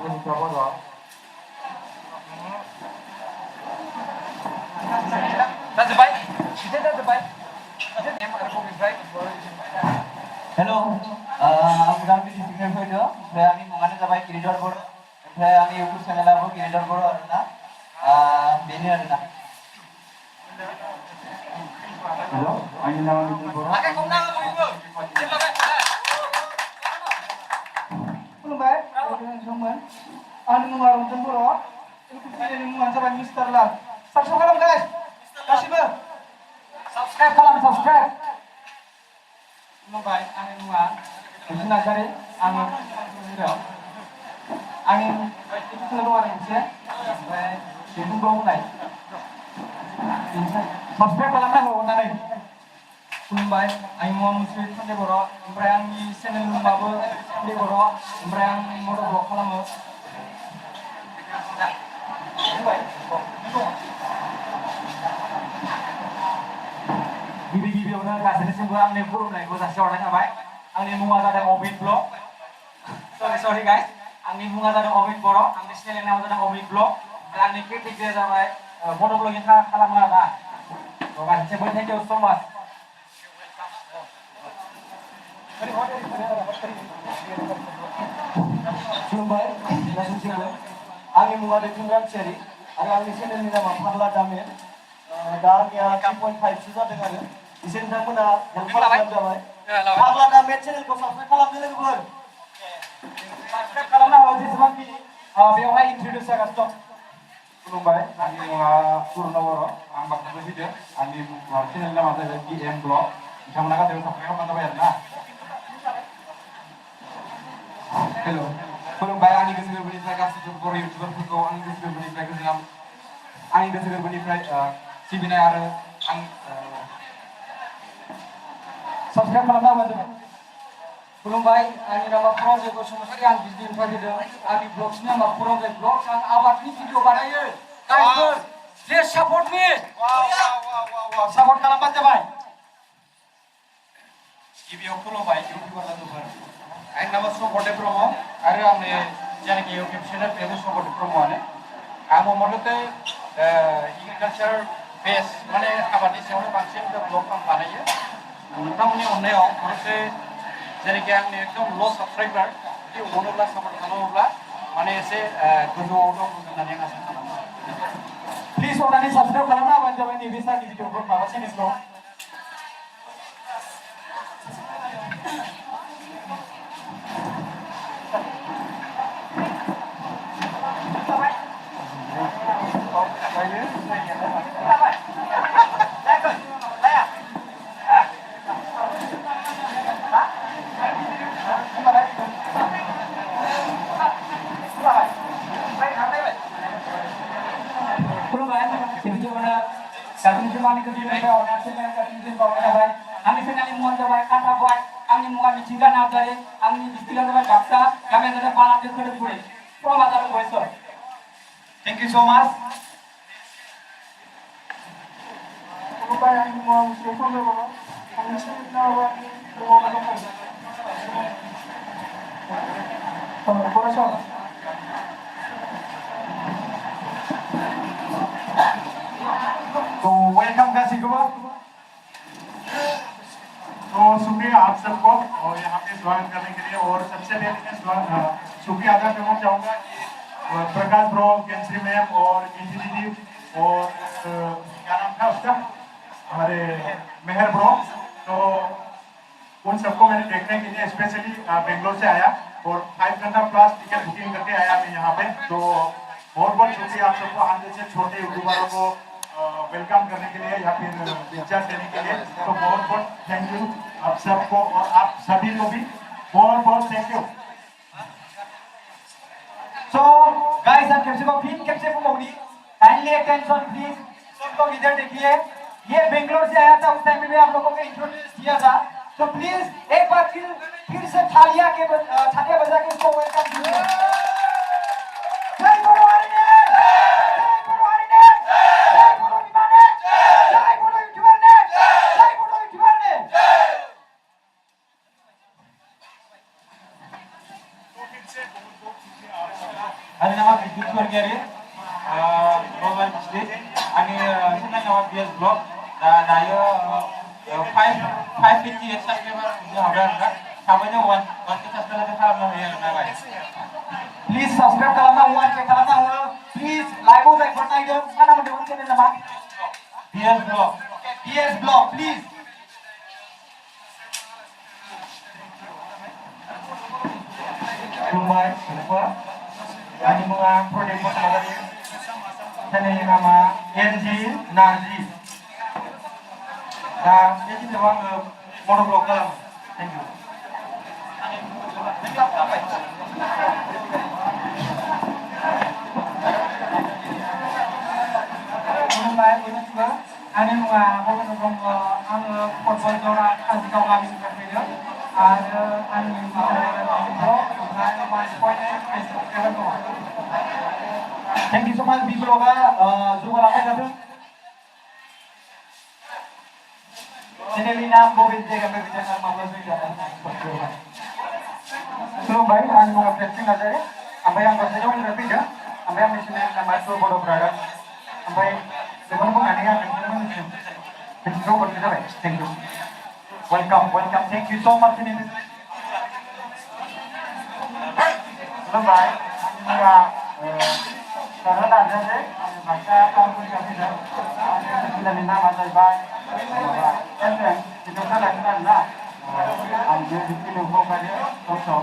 रिंखां बर' जाजोब्बाय बिदि जाजोब्बाय हेल' आं उदालगुरि डिस्ट्रिक्टनिफ्राय फैदों ओमफ्राय आंनि मुङानो जाबाय गिरिधर बर' ओमफ्राय आंनि इउटुब चेनेलाबो गिरिधर बर' आरोना बेनो आरोना हेल' आंनि नामा गिरिधर बर' खुलुमबाय दंमोन आंनि मुङा रन्जन बर' इउटुब चेनेलनि मुङानो जाबाय मिस्टार लाल साबस्क्राइब खालाम गाइस गासिबो साबस्क्राइब खालाम साबस्क्राइब खुलुमबाय आंनि मुङा बिजु नार्जारि आङो आंनि इउटुब चेनेल दं आरो मोनसे ओमफ्राय बेखौ बुंनाय साबस्क्राइब खालामनांगौ अननानै खुलुमबाय आंनि मुङा मुस्रि सान्दै बर' ओमफ्राय आंनि चेनेल मुङाबो सान्दै बर' ओमफ्राय आं मड' ब्लग खालामो गिबि गिबियावनो गासैनिसिमबो आंनि खुलुमनायखौ जासिहरनाय थाबाय आंनि मुङा जादों अमित ब्लग सरि गाइस आंनि मुङा जादों अमित बर' आंनि चेनेलनि नामा जादों अमित ब्लग ओमफ्राय आंनि क्रिएटिभिटिया जाबाय बड' ब्लगिं खालामो आरोना गासैबो थेंक इउ स' माच खुलुमबाय गासैनिसिमबो आंनि मुङा दैथुन रामसियारि आरो आंनि चेनेलनि नामा फाग्ला दामेर दा आंनिया 3.5 जादों आरो एसे नोंथांमोना हेल्प खालामबानो जाबाय फाग्ला दामेर चेनेलखौ साबस्क्राइब खालामदो लोगोफोर साबस्क्राइब खालामना हो जेसेबांखिनि बेवहाय इन्ट्रडिउस जागासिनो दं खुलुमबाय आंनि मुङा पुर्न बर' आं बाक्सानिफ्राय फैदों आंनि चेनेलनि नामा जाहैबाय PM ब्लग बिथांमोना गासैबो साबस्क्राइब खालामबानो जाबाय आरोना हेल' खुलुमबाय आंनि गोसो गोरबोनिफ्राय गासैबो बर' इउटिउबारफोरखौ आंनि गोसो गोरबोनिफ्राय आंनि गोसो गोरबोनिफ्राय सिबिनाय आरो आं साबस्क्राइब खालामना होबानो जाबाय खुलुमबाय आंनि नामा प्रजय बसुमतारी आं बिजनिनिफ्राय फैदों आंनि ब्लगनि नामा प्रजय ब्लग आं आबादनि भिडिअ बानायो गाइसफोर प्लिज सापर्ट मी सापर्ट खालामबानो जाबाय गिबियाव खुलुमबाय इउटिउबार लोगोफोर आंनि नामा सुबदेब ब्रह्म आरो आंनि जायनाखि इउटिउब चेनेल बेबो सुबदेब ब्रह्मआनो आं मथथे एग्रिकालचार बेस माने आबादनि सायावनो बांसिन ब्लग आं बानायो नोंथांमोननि अननायाव मथथे जेरैखि आंनि एकदम ल' साबस्क्राइबार जुदि अनोब्ला सापर्ट खालामोब्ला माने एसे गोजौआव दं होननानै आं आसा खालामो प्लिज अननानै साबस्क्राइब खालामना होबानो जाबाय नैबे सारनि भिडिअखौ माबा चेनेलखौ खुलुमबाय गिबियावनो गासैनिबो मानि गोजोननिफ्राय अननायसिम गासैनिसिम बावनाय जाबाय आंनि चेनेलनि मुङानो जाबाय काटा बय आंनि मुङा मिथिंगा नार्जारि आंनि डिस्ट्रिक्टआ जाबाय बाक्सा गामिया जाबाय बालाजों खोलोमगुरि फ्रम आदार बयसर थेंक इउ सो माच खुलुमबाय आंनि मुङा मुस्लिम बर' आंनि सिनायनायाव दङ फरायसा तो वेलकम गासैखौबो तो शुक्रिया आप सबको और यहाँ पे स्वागत करने के लिए और सबसे पहले मैं शुक्रिया अदा करना चाहूँगा कि प्रकाश ब्रो केंद्री मैम और मीठी दीदी और क्या नाम था उसका हमारे मेहर ब्रो तो उन सबको मैंने देखने के लिए स्पेशली बेंगलोर से आया और 5 घंटा प्लस टिकट बुकिंग करके आया मैं यहाँ पे तो बहुत बहुत शुक्रिया आप सबको हम जैसे छोटे यूट्यूबरों को वेलकम करने के लिए या फिर पिक्चर देने के लिए तो बहुत बहुत थैंक यू आप सबको और आप सभी को भी बहुत बहुत थैंक यू So, guys, हम कैसे को फिर कैसे को मौनी काइंडली अटेंशन प्लीज सब लोग इधर देखिए ये बेंगलोर से आया था उस टाइम में भी आप लोगों को इंट्रोड्यूस किया था तो प्लीज एक बार फिर से तालियां बजा के इसको वेलकम कीजिए जय बोलो हरिने जय बोलो हरिने जय बोलो विमाने जय बोलो यूट्यूबर ने जय बोलो यूट्यूबर ने आणि नाव विद्युत वर्गीय रोजगार दिसले आणि पुन्हा नाव बीएस ब्लॉग दायो 550 सबस्क्राइबर हवे आरोना थाबैनो 1 के सबस्क्राइब खालामनो हायो आरोना भाई प्लीज सबस्क्राइब खालामना 1 के खालामना हो प्लीज लाइव आव जाय फरनायदो मा नाम दं चेनेल नामा बीएस ब्लॉग प्लीज खुलुमबाय खुलुमबाय आंनि मुङा प्रदीप बसुमतारी चेनेलनि नामा एनजि नार्जि दा बे भिडिअ'आव आङो मड' ब्लग खालामो थेंक इउ खुलुमबाय बयनिसिमबो आंनि मुङा बदो ब्रह्म आङो फुटबल जरा काजिगाव गामिनिफ्राय फैदों आरो आंनि ब्लग ओमफ्राय 1.8 फेसबुक दङ थेंक इउ सो माच बि ब्लगआ जौगालांबाय थाथों चेनेलनि नाम बबे जायगानिफ्राय फैदों आरो माब्ला जइन जादों खुलुमबाय आंनि मुङा प्रेमसिं नार्जारि ओमफ्राय आं गसाइगावनिफ्राय फैदों ओमफ्राय आंनि चेनेलनि नामा बड' ब्रादार ओमफ्राय बेखौनो बुंनानै आं नोंथांमोननिसिम बिथिंखौ हरनाय जाबाय thank you welcome thank you सो माच खुलुमबाय आंनि मुङा सरल नार्जारि आं बाक्सा टाउननिफ्राय फैदों आंनि जिल्लानि नामा जाहैबाय भिडिअ खालामगोन आरोना आं बे भिडिअखौ ओंखायनो गावसोर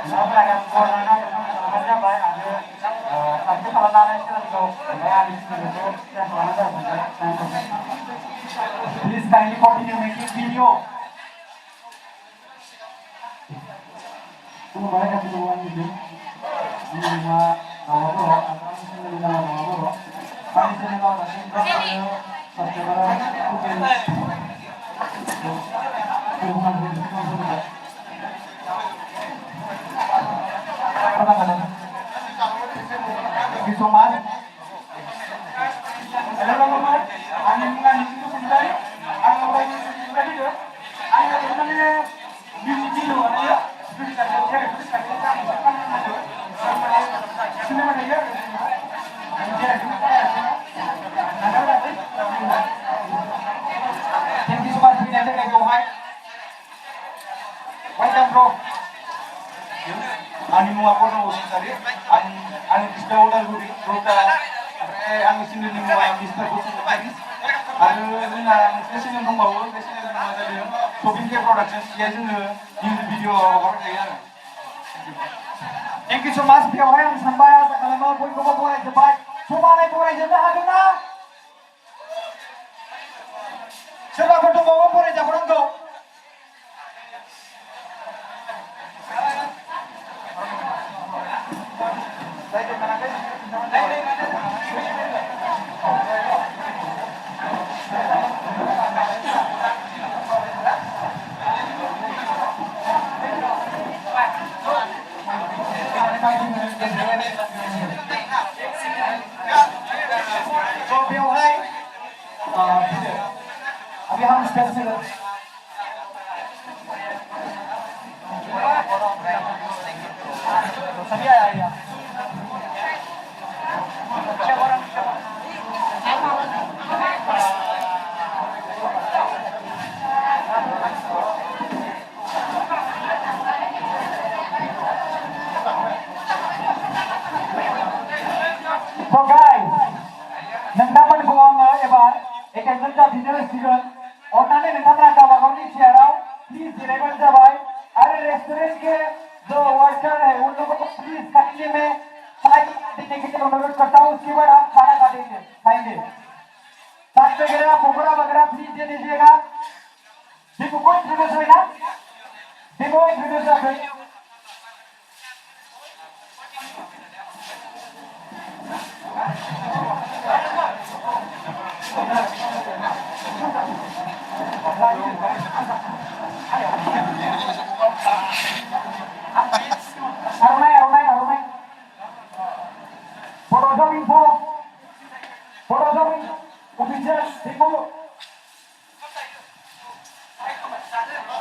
खालामनाय जाबाय आरो साबसिन खालामनानै चेनेलखौ ओमफ्राय आंनि चेनेलखौ शेयार खालामनाय जाबाय प्लिज काइन्डलि कन्टिनिउ मेकिं भिडिअ खुलुमबाय गासैबो आंनिसिम आंनि मुङा बर' आंनि चेनेलनि नामा बर' आंनि चेनेलाव दासिमबो Thank you so much. Hello teman-teman, ani muka itu sebenarnya, ani orang itu sebenarnya, ani sebenarnya beauty lo, ani ya, beauty kan dia, sini mana dia, Thank you so much, Pinata kayak Johai. Welcome bro. Ani mau apa nih usin tadi? Ani bisa udah lupa. Ani sini nih mau yang bisa usin tadi. Ani ini sini nih mau, sini nih mau tadi. Shopping ke production, ya jadi ini video apa kayak. Thank you so much, Pia. Yang sampai kalau mau boleh coba boleh coba. समानै फरायजोबनो हादोंना सोरबाफोर दंबावो फरायजाबावनांगौ बेवहाय अभी हम stage से सभी आया So guys, नोंथांमोनखौ आङो एबार एटेन्डेन्स जाफिननो होसिगोन अन्नानै नोंथांमोना गावबा गावनि चेयाराव प्लिज जिरायबानो जाबाय आरो रेस्टुरेंट के जो वर्कर है उन लोगों को प्लीज कमरे में चाय देने के लिए अनुरोध करता हूँ उसके बाद हम खाना खाएंगे चाय वगैरह पकौड़ा वगैरह प्लीज दे दीजिएगा देखो कोई इंट्रोड्यूस हुई ना देखो इंट्रोड्यूस हुई Arunai. Bodo info. Bodo official देखो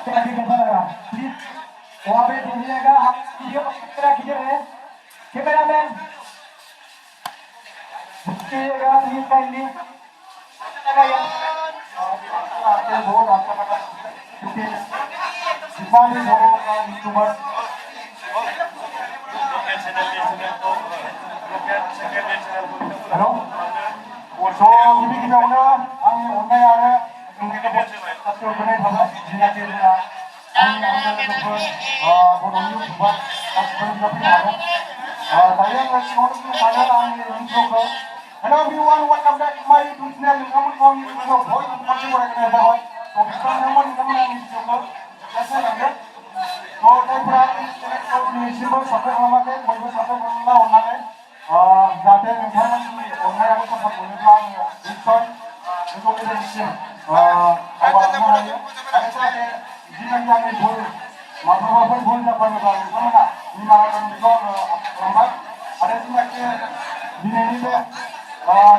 क्या लगा प्लीज वहाँ पे दीजिएगा आप वीडियो कैमरा किधर है कैमरामैन कीजिएगा प्लीज काइंडली लगाइए आपके बहुत आपका पता क्योंकि जितना भी लोगों का यूट्यूबर हेलो so गिबि गिबियावनो आंनि अननाय आरो सासेयाव होनाय थाबाय जिनाखि जोंहा आंनि लोगोफोर बर'नि इउटुबार गासिबो नुजाफैनो हागोन दायो आङो सिगाङावनो बुंनो सानो आंनि इन्ट्र'खौ हेल' एभ्रिवान वेलकाम बेक टु माय इउटुब चेनेल नोंथांमोनखौ आंनि इउटुबाव बयबो खनसे बरायनाय जाबाय थ' नोंथांमोना आंनि भिडिअखौ जायफोरा लांगोन थ' जायफोरा आंनि चेनेलखौ दिनैसिमबो साबस्क्राइब खालामाखै बयबो साबस्क्राइब खालामना अननानै जाहाथे नोंथांमोननि अननाय आरो सापर्ट मोनोब्ला आङो निस्सय बेखौ गोजौसिम दावगालांनो हायो आरो जाहाथे जिनाखि आंनि भुल माब्लाबाफोर भुल जाफ्लाङोब्ला नोंथांमोना निमाहा होगोन बेखौ आङो आसा खालामबाय आरो जिनाखि दिनैनि बे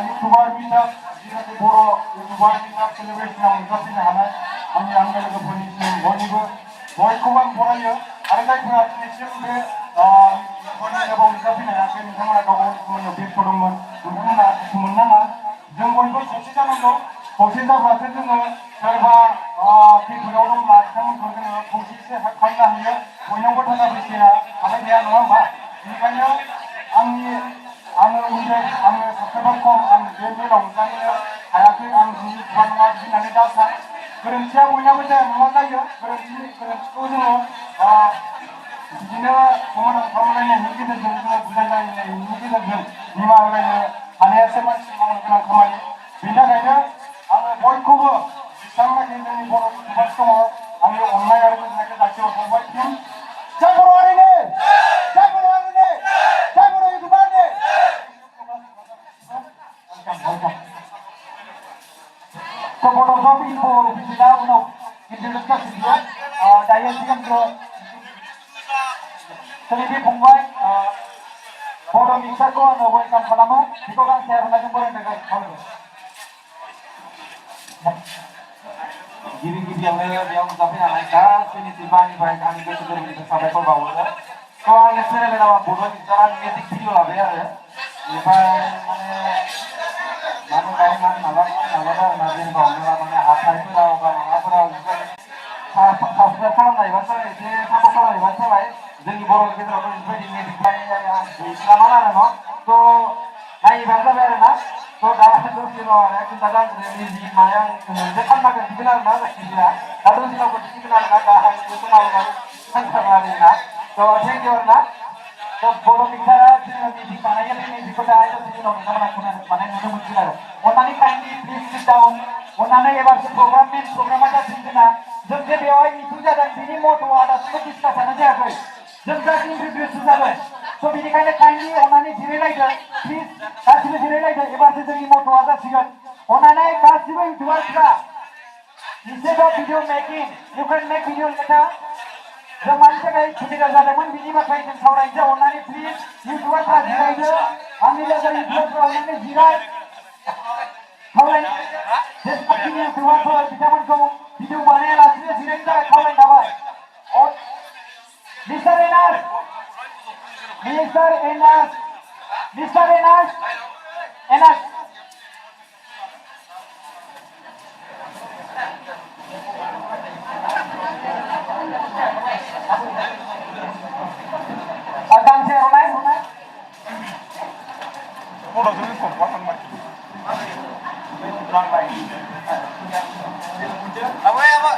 इउटुबार मिटआप जिनाखि बर' इउटुबार मिटआप सेलिब्रेसनाव नुजाफैनो हानाय आंनि आंगो लोगोफोरनिसिम बयखौबो आं बरायो आरो जायफोरा दिनैसिम बे एबाव नुजाफैनो हायाखै नोंथांमोना गाव गावनि खामानियाव बेस्थ' दंमोन नोंथांमोना दुखु मोननाङा जों बयबो खौसे जानांगौ खौसे जाब्लासो जोङो सोरबा खैफोदाव दंब्ला बिथांमोनखौ जोङो खौसेसो हेल्प खालामनो हायो बयनावबो थाखा फैसाया थाबाय थाया नङा होमबा बेनिखायनो आङो उन्दै आङो साबस्क्राइबार खम आं बे मेलाव नुजानो हायाखै आं जोंनि इउटुबार नङा बिदि होननानै दा सान गोरोन्थिया बयनाबो जाया नङा जायो गोरोन्थिखौ जोङो बिदिनो समाधान खालामलायनायनि गेजेरजों जोङो बुजायलायनायनि गेजेरजों निमाहा होलायनो हानायासो मानसि मावनो गोनां खामानि बेनि थाखायनो आङो बयखौबो जेसेबांनाखि जोंनि बर' इउटुबार्स दङ आंनि अननाय आरो गोजोननायखौ जासिहरबावबाय जय बर' हारिनि जय बर' हारिनि जय बर' इउटुबारनि Bodo info official unaव introduce जासिगोन दायो सिगांग्रो सोलिबि फंबाय बड' मिक्सारखौ आङो वेलकाम खालामो बेखौ गांसे आर'नाइजों बरायनो थाखाय खावलायो गिबि गिबियावनो बेयाव नुजाफैनो हानाय गासैनि आंनिफ्राय आंनि गोसो गोरबोनिफ्राय साबायखर बावहरो थ' आंनि चेनेलनि नामा बड' मिक्सार आं मिउजिक भिडिअ लाबाय आरो बेनिफ्राय नाजादों आरोना जेनेबा माने हाथाइफोराव बा माबाफोराव साबस्क्राइब खालामनायबासो एसे सापर्ट खालामनायबासो जाबाय जोंनि बर' गेजेराव बेफोरबायदि मिउजिक गैस्लामा आरो न' थ' नायबानो जाबाय आरो ना थ' दा दसेल' आरो खिन्थादों आं मिउजिक माने आं मोनसे खालामना खोन्थिगोन आरो ना जायखिजाया दा दसेल' खोन्थिगोन आरो ना दा आं बे समाव थांखाङा आरो ना थ' थेंक इउ आरो ना Bodo bicara dengan meeting mana ya ini di kota aja sini dong sama aku nanti mana yang mau bicara. Onani kindly please sit down. Onani ebar program aja sini na. Jom dia bewai itu dan bini mau tuh ada semua discussion aja aku. Jom jadi introduce saja. So bini kindly onani jire lagi please kasih jire lagi ebar jadi mau tuh ada sih. Onani kasih dua kira. Instead of video making, you can make video later. The mancha छुट्टी कर जाते हैं busy में कहीं sound आइए ओनानी please YouTuber का जीरा इधर आने लगा यूट्यूबर का ओनानी जीरा साउंड जिस पत्ती में यूट्यूबर को बिचामन को वीडियो बनाने लास्ट में जीरा इधर साउंड दबा और mister एनास Akan saya runai. Bodo sini kok kuatan mati. Ramai. Apa ya, Pak?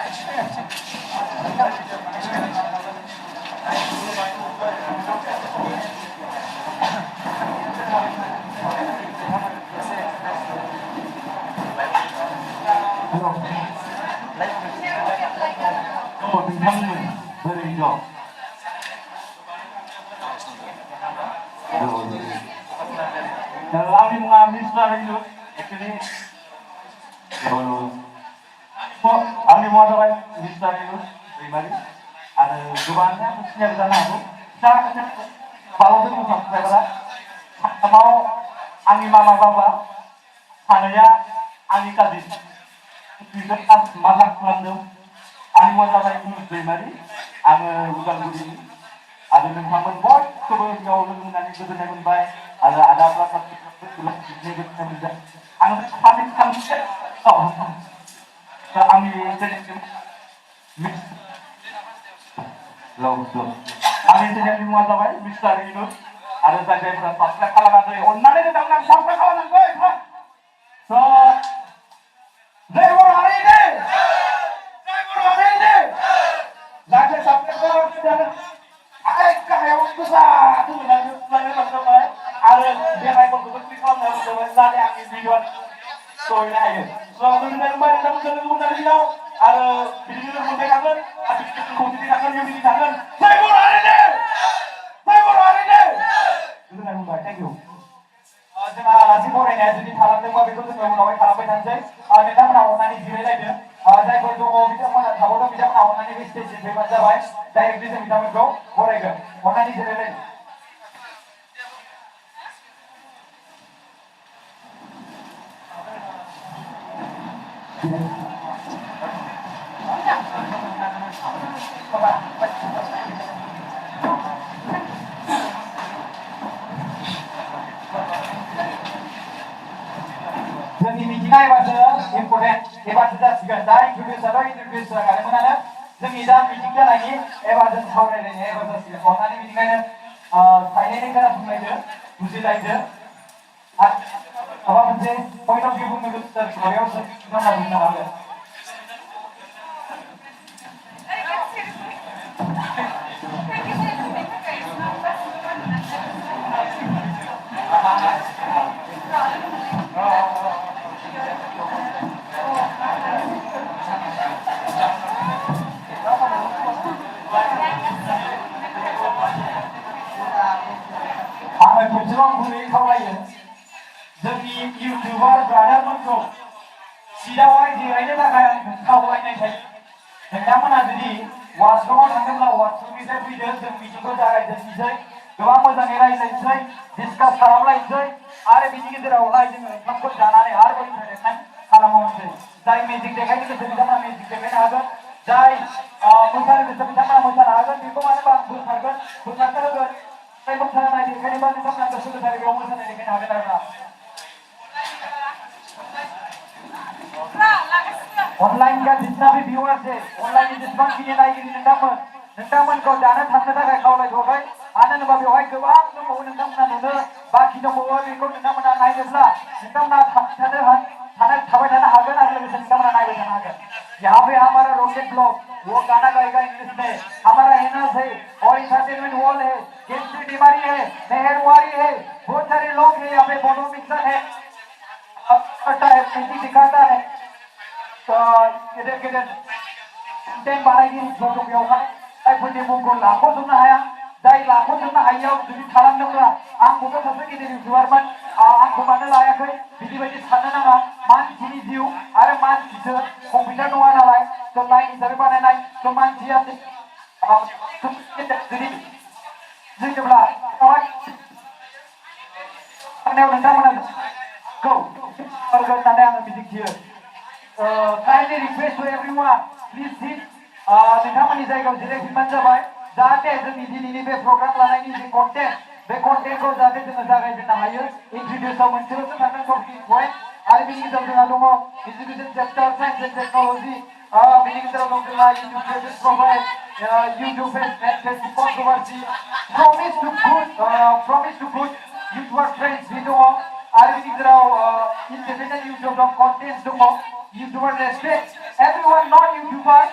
Oh, bintangnya dari hijau. Kalau ini mengambil setelah itu, actually, kalau mau ada setelah itu, pribadi, ada jualannya mestinya di sana aku. Saya kalau itu sampai berapa? Mau angin mama bapa, hanya angin kadis. Itu kan masak landum. Angin mau ada itu pribadi, angin bukan begini. Ada nengkaman bot, kemudian jauh lebih nanti itu dengan baik. Ada apa tulang ini kita bisa. Angin paling kan oh, angin jadi mix, low. Angin jadi muat apa? Mixer itu. Ada saja yang sampai kalau ada orang nanti datang sampai kalau nanti, so, driver hari ini, nanti sampai kalau sudah kayak waktu saat itu lanjut ada dia kayak waktu kalau harus ada angin biduan so ini aja so kemudian kembali dalam kemudian dia ada video kemudian akan ada kemudian akan yang ini akan saya baru hari ini itu kan membaca gitu जोंहा आलासि बरायनाया जुदि थालांदोंबा बेखौ जोङो उनावहाय खालामबाय थानोसै नोंथांमोना अननानै जिरायलायदो जायफोर दङ बिथांमोना थाबावदों बिथांमोना अननानै बे स्टेजसिम फैबानो जाबाय डाइरेक्टलि जों बिथांमोनखौ बरायगोन अननानै जिरायलायदो जोंनि मिटिङा एबारसो इम्पर्टेन्ट एबारसो जासिगोन दा इन्ट्रडिउस जाखादोंमोनानो जोंनि दा मिटिं जानायनि एबार जों सावरायलायनाया एबार जासिगोन अननानै बेनिखायनो साइलेन्टै खोनासंलायदो बुजिलायदो आरो माबा मोनसे पइन्ट अफ भिउ बुंनो गोसो जादों बेयाव जों नोंथांमोना बुंनो हागोन आङो खेबसेबाव गुरैयै खावलायो जोंनि इउटिउबार ब्रादारमोनखौ सिटआवहाय जिरायनो थाखाय आं खावलायनाय थायो नोंथांमोना जुदि वाशरुमाव थाङोब्ला वाशरुमनिफ्राय फैदो जों मिटिंखौ जागायजेननोसै गोबां मोजाङै रायज्लायनोसै डिसकास खालामलायनोसै आरो बिनि गेजेरावहाय जोङो ओंखामखौ जानानै आरोबाव इन्टारटेनमेन्ट खालामबावनोसै जाय मेजिक देखायनो गोसो बिथांमोना मेजिक देखायनो हागोन जाय मोसानो गोसो बिथांमोना मोसानो हागोन बेखौ मानो होनबा आं बोखारनो होगोन जाय मोसानाय देखायनोबा नोंथांमोना गोसो गोथारै बेयाव मोसानाय देखायनो हागोन आरोना ऑनलाइन का जितना भी व्यूअर्स है ऑनलाइन जेसेबांखिनि नायगिरि नोंथांमोनखौ दानो थांनो थाखाय खावलायहरबाय मानो होनोबा बेवहाय गोबां दंबावो नोंथांमोना नुनो बाखि दंबावो बेखौ नोंथांमोना नायनोब्ला नोंथांमोना थानो थाबाय थानो हागोन आरो लोगोसे बिथांमोना नायबाय थानो हागोन। यहाँ पे हमारा रॉकेट ब्लॉक वो गाना गाएगा इंग्लिश में, हमारा एनएस है और इंटरटेनमेंट वॉल है, केंद्रीय तिवारी है, मेहरवारी है, बहुत सारे लोग हैं यहाँ पे, बोडो मिक्सर है, करता है, पेंटिंग दिखाता है, तो गेदेर टेन बानायगिरि जों बेवहाय जायफोरनि मुंखौ लाख'जोबनो हाया, जाय लाख'जोबनो हायियाव जुदि थालांदोंब्ला आंखौथ' सासे गिदिर इउटिउबारमोन, आंखौ मानो लायाखै बिदिबायदि साननो नाङा। मानसिनि जिउ आरो मानसिसो, कम्पिउटार नङा नालाय, थ' लाइन हिसाबै बानायनाय, थ' मानसिया जुदि जेनेब्ला थांनायाव नोंथांमोना खौ हरगोन होननानै आङो मिजिंथियो। Kindly request to everyone, please sit. नोंथांमोननि जायगायाव जिरायफिनबानो जाबाय, जाहाथे जोंनि दिनैनि बे प्रग्राम लानायनि जि कन्टेन्ट, बे कन्टेन्टखौ जाहाथे जोङो जागायजेननो हायो। इन्ट्रडिउसआव मोनसेल'सो थागोन टपिक पइन्ट, आरो बिनि गेजेराव जोंहा दङ education chapter, science and technology, बिनि गेजेराव दं जोंहा YouTube pages provide, YouTube and Facebook controversy, promise to good YouTuber friends बे दङ, आरो बिनि गेजेराव इन्डिपेन्डेन्ट इउटिउब दं, कन्टेन्ट दङ, YouTuber respect everyone not YouTuber,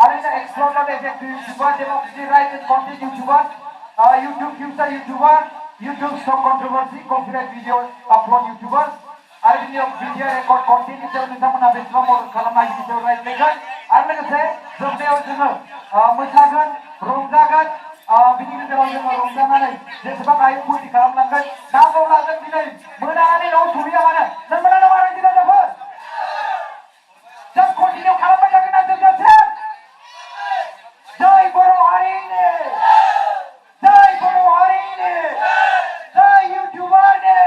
आरो explore not effective YouTuber, democracy right and content YouTuber, YouTube future YouTuber, YouTube stock controversy, copyright video upload YouTuber, आरो बिनि भिडिअ रेकर्ड कन्टेन्टनि सायाव नोंथांमोनहा बेसेबां मदद खालामनाय बिनि सायाव रायज्लायगोन, आरो लोगोसे जोबनायाव जोङो मोसागोन, रंजागोन, बिनि गेजेराव जोङो रंजानानै जेसेबां हायो फुरथि खालामलांगोन। नांगौब्ला जों दिनै मोनानानै न'आव सहैया मानो, नोंमोना नङा रायजो राजाफोर, जों कन्टिनिउ खालामबाय थागोन ना जोबजासिम। जय बर' हारिनि, जय बर' हारिनि, जय इउटिउबारनि,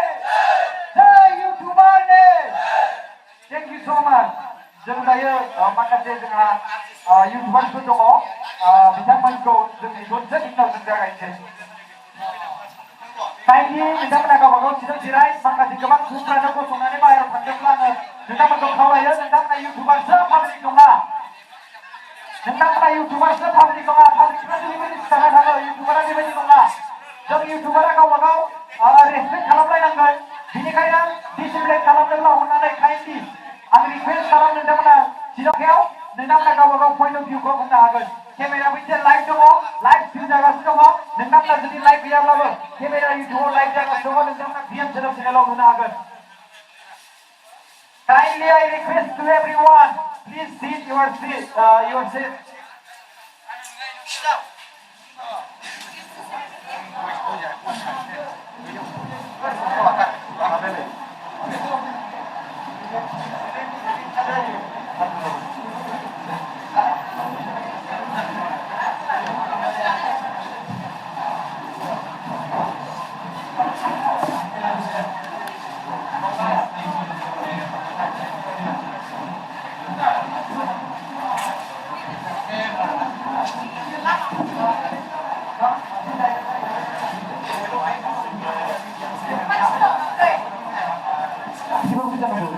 जय इउटिउबारनि। थेंक इउ स' माच। जों दायो माखासे जोंहा इउटिउबारफोर दङ, बिथांमोनखौ जोंनि दसे उनाव जों जागायनोसै। काइन्डलि नोंथांमोना गावबा गाव सिजों जिराय, माखासे गोबां सुबुंफ्रानो गसंनानै बाहेरायाव थांदोंब्ला आङो नोंथांमोनखौ खावलायो, नोंथांमोना इउटिउबारसो पाब्लिक नङा, नोंथांमोना इउटिउबारसो पाब्लिक नङा, पाब्लिकफ्रासो बेबायदि सिखारना थाङो, इउटिउबारा बेबायदि नङा। जों इउटिउबारा गावबा गाव रेसपेक्ट खालामलायनांगोन, बेनिखायनो डिसिप्लिन खालामनोब्ला अननानै काइन्डलि आं रिकुवेस्ट खालामो, नोंथांमोना सिजौखायाव नोंथांमोना गावबा गाव पइन्ट अफ भिउखौ बुंनो हागोन। केमेरा मोनसे लाइभ दङ, लाइभ भिउ जागासिनो दङ, नोंथांमोना जुदि लाइभ गैयाब्लाबो केमेरा इउटिउबाव लाइभ जागासिनो दङ, नोंथांमोना पिएम सोदोब चेनेलाव होनो हागोन। Kindly I request to everyone, please sit your seat, your seat.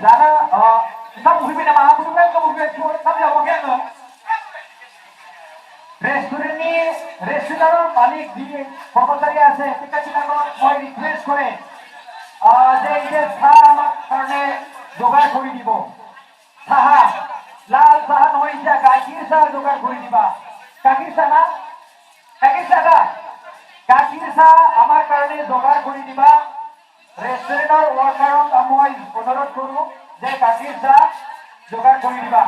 Karena kamu berbeda sama aku kan, kamu berbeda sama aku kan? Restoran मालिक di कर्मचारी আছে, টিকা মই রিকোয়েস্ট করে যে চাহ আমার কারণে জোগাড় করে দিব। চাহ লাল চাহ নহয়, এতিয়া গাখীৰ চাহ জোগাড় কৰি দিবা। গাখীৰ চাহ না, গাখীৰ চাহ আমার কারণে জোগাড় কৰি দিবা। ৰেষ্টুৰেণ্টৰ ৱৰ্কাৰক মই অনুৰোধ কৰোঁ যে গাখীৰ চাহ যোগাৰ কৰি দিবা।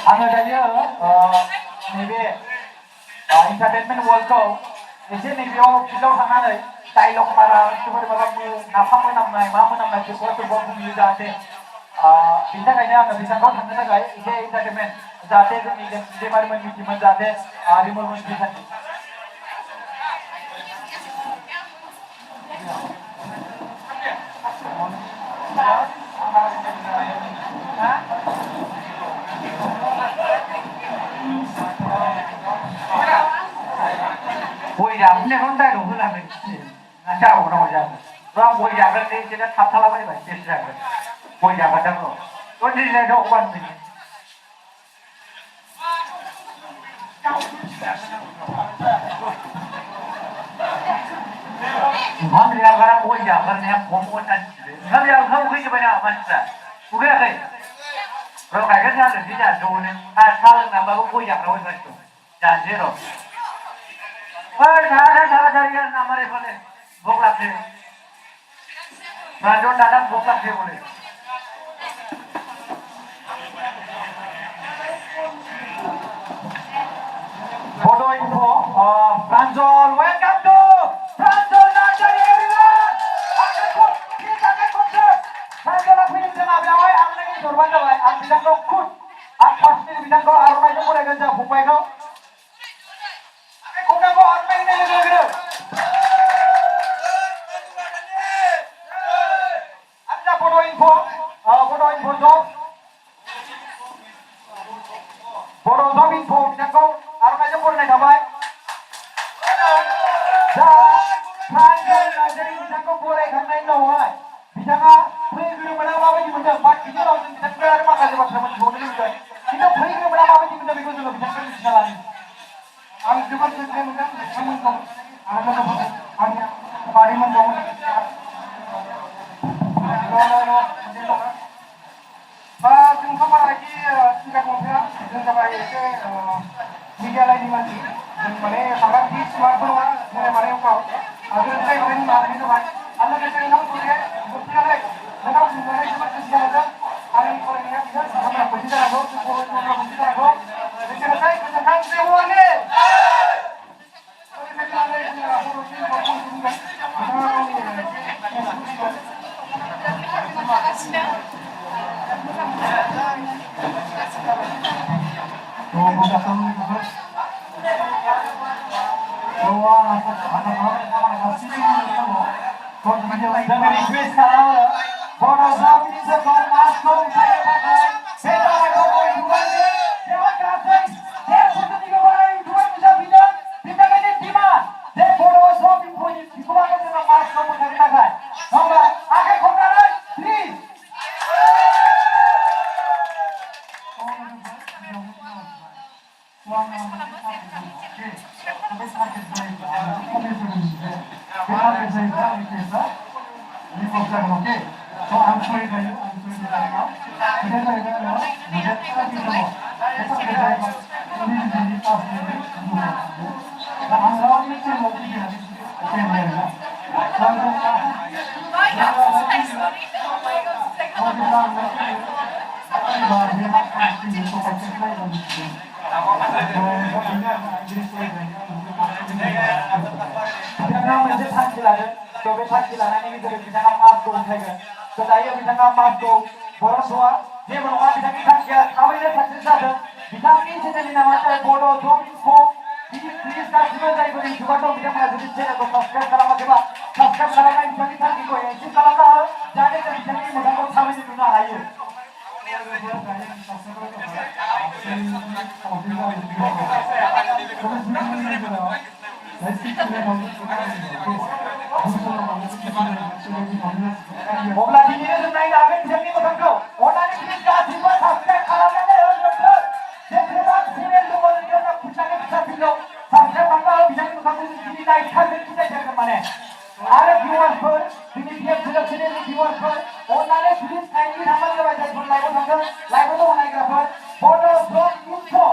आङो दायो नैबे इन्टारटेनमेन्ट वर्ल्डखौ एसे नैबेयाव फिल्डआव थांनानै डायलग मारा जोबोर माबा नाफाम मोनामनाय मा मोनामनाय बेफोरखौ बुंयो जाहाथे, बिनि थाखायनो आङो बिथांखौ थांनो थाखाय एसे इन्टारटेनमेन्ट जाहाथे जोंनि बेमारिमोन मिथिमोन, जाहाथे रिमोन बिथांनि Ôi, đã muốn con tay đủ hơn là mình chào của nó ra. Orang goi jaga ni kita tap tap apa ni baik biasa jaga. Goi jaga dah lo. Kau ni le dok ban ni. Ham dia kalau goi jaga ni ham komo tan. Ham dia ham goi je banyak masa. Bukan ke? Kalau kaya kan ada dia jauh ni. Salah nama goi jaga orang tu. Jangan zero. Salah dia nama mereka ni. Boklah ni. Rajon datang boklah ni boleh. Bodo info, Pranjol, welcome to Pranjol Nursery everyone. Kita akan konsert. Pranjol aku ini jangan biawai, aku lagi sorban jawai. Aku bilang kau kut, aku pasti bilang kau arwah itu boleh kerja, bukan kau. Aku nak kau arwah ini lagi lagi. Ada Bodo info job. Bodo job info, bilang kau. Arwah itu boleh dapat. Pranjol Nursery bilang kau boleh kerana ini awal. Bicara pergi berapa bagi benda, bagi kita orang kita berada mana saja macam mana jodoh juga. Kita pergi berapa bagi benda begitu juga bicara kerja jalan. Ang cepat kerja benda, kamu tahu. Ada apa? Ada pari mana? Jumpa lagi tingkat muda, jumpa lagi media lain lagi. Mana sangat di smartphone mana mana yang kau. Agar saya orang mana itu mana. Allah kita yang tahu dia, bukti lagi. Kalau sebenarnya cuma kerja saja, hari ini kalau dia tidak sama kerja lagi, kalau kerja lagi, kerja saya kerja kan semua ni. Kalau kerja lagi, aku rutin maupun tunggu. Dengan request kalau Bodo Zawin sekolah masuk saya pakai saya pakai dua ni dewan kasih dia sudah 3 hari dua bisa bintang bintang ini di mana dia Bodo Zawin punya di mana dengan masuk saya pakai nombor akhir komentar please okay. So I'm sorry that you now. Coba tak dilarang ini jadi kita maaf kau saja. Sedaya kita maaf kau. Boroswa, dia berdoa kita kita kau ini sukses saja. Kita ini jadi nama saya Bodo Zawin kau. Please kasih saya beri juga dong kita maju di channel kau subscribe kalau macam apa. Subscribe kalau main jadi tak kau yang itu kalau kau jadi jadi jadi mudah kau sampai di dunia ayu. Mobil ini sebenarnya agak jadi macam kau. Orang ini kita tiba subscribe kalau ada orang betul. Jadi sini tu orang dia nak punya kita pilih. Subscribe kalau bisa kita ini naik kali kita jangan mana. Ada viewers per, ini dia sudah sini viewers per. Orang ini please kindly nama dia baca pun live tu live tu naik apa? Bodo Zawin info.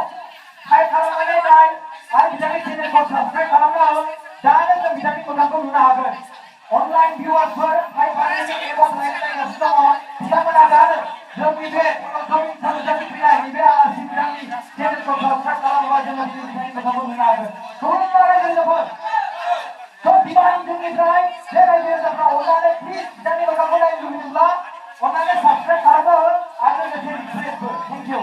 Hai kalau mana naik, hari kita ini channel kau subscribe kalau mana. Jangan tu bisa kita orang guna agar online viewers per, hai para ini ebo lain nasi orang kita mana ada. Jom ibe, jom jadi pilih ibe asyik bilang ni channel kau subscribe kalau wajah nanti kita orang guna agar. Turun orang jadi apa? So dibanding dengan try, saya ada orang ni please jadi orang guna yang dulu lah. Orang ni subscribe kalau ada jadi request. Thank you.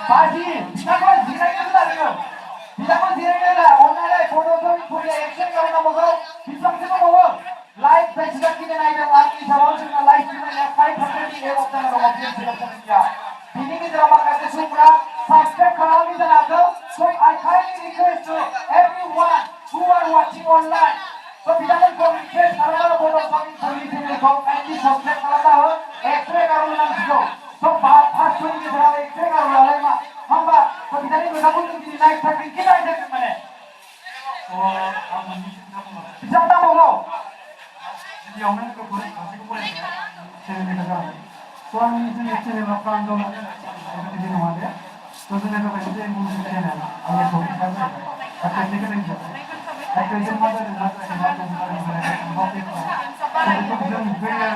Pagi, kita kan zirai dulu lah. Kita kan zirai dulu lah. Orang lain Bodo Zawin punya action kalau nak mau, kita semua जाय सुबुङा गेलेनो नायदों आंनि हिसाबाव जोंना live नायनाया 500 नि एबाव जाना दङ बिएमसि गामिया बिनि गेजेराव माखासे सुबुंफोरा साबस्क्राइब खालामनानै जानो हागौ so I kindly request to everyone who are watching online so बिथांमोनखौ रिक्वेस्ट खालामो बड' समितिनि चेनेलखौ kindly साबस्क्राइब खालामना हो एक्सरे गारु नांसिगौ so 500 नि गेजेराव एक्सरे गारु लालाय मा होमबा so बिथांनि मोजांखौ जों दिनै नायथारगोन कि नायथारगोन माने बिथां नांबावगौ गिबियावनो गुबुन सासेखौ फरायनाया चेनेलनि थाखाय स' आंनि जोंनि चेनेला प्रान्जल बेबायदि नङा दे स' जोंनि थाखाय मोनसे मुलुगनि चेनेल आंनि टपिकआ जाहैबाय दा टेकनिकेल इन्जिनियार दा टेकनिकेल मा जादों मा जायाखै मा दं मा गैया मा फैखा स' बेखौ जों नुफैयो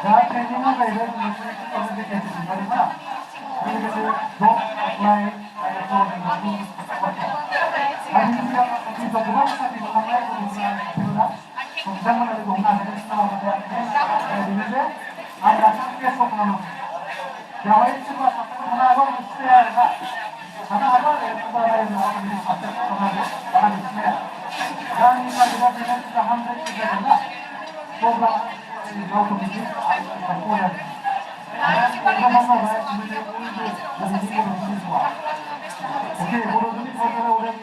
दा ट्रेनिङा जाहैबाय जोंनि 2020 भेकेन्सि ओंखारोना लोगोसे जब एप्लाइ आंनि सिगां अफिसाव गोबां साख्रि खालामनाय गथ'फोरा बिथांमोना लोगो हमनो हागोन सिगाङाव बेनो जे आं दासिम केसखौ खालामो बेवहाय सोरबा सासेखौ थानो हागौ आं सिनाया आरोना थानो हागौ आरो सोरबा रायजोआव बिदि सासेखौ थानो हागौ बारा मिथिनाया दा आंनि टारगेटआ बेनो जेब्ला 100 जागोन ना अब्ला गावखौ बिदि आं सानखौ आरो एग्जामा जाबाय बिदिनो बयबो बर'नि जिनिसआ Okay, Bodo for the order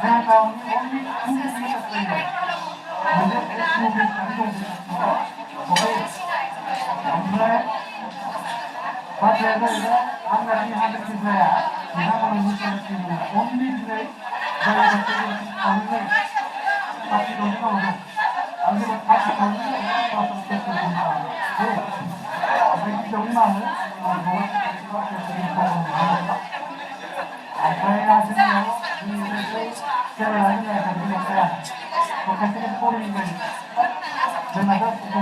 and only 2 meters later. ओमफ्राय बाथ्राया जाहैबाय आं दानि 100 जाया बिथांमोना मिथिनो only दिनै जाय गासैबो साथि दंनि मावदों आं जेबो साथि दंनि मावदों ओमफ्राय गिबियावनो मावो ओमफ्राय जोंनियाव जोंनि मोनसे चेनेला जोंना गाज्रि जाया खायसे फरायनाय जोंना गासिबो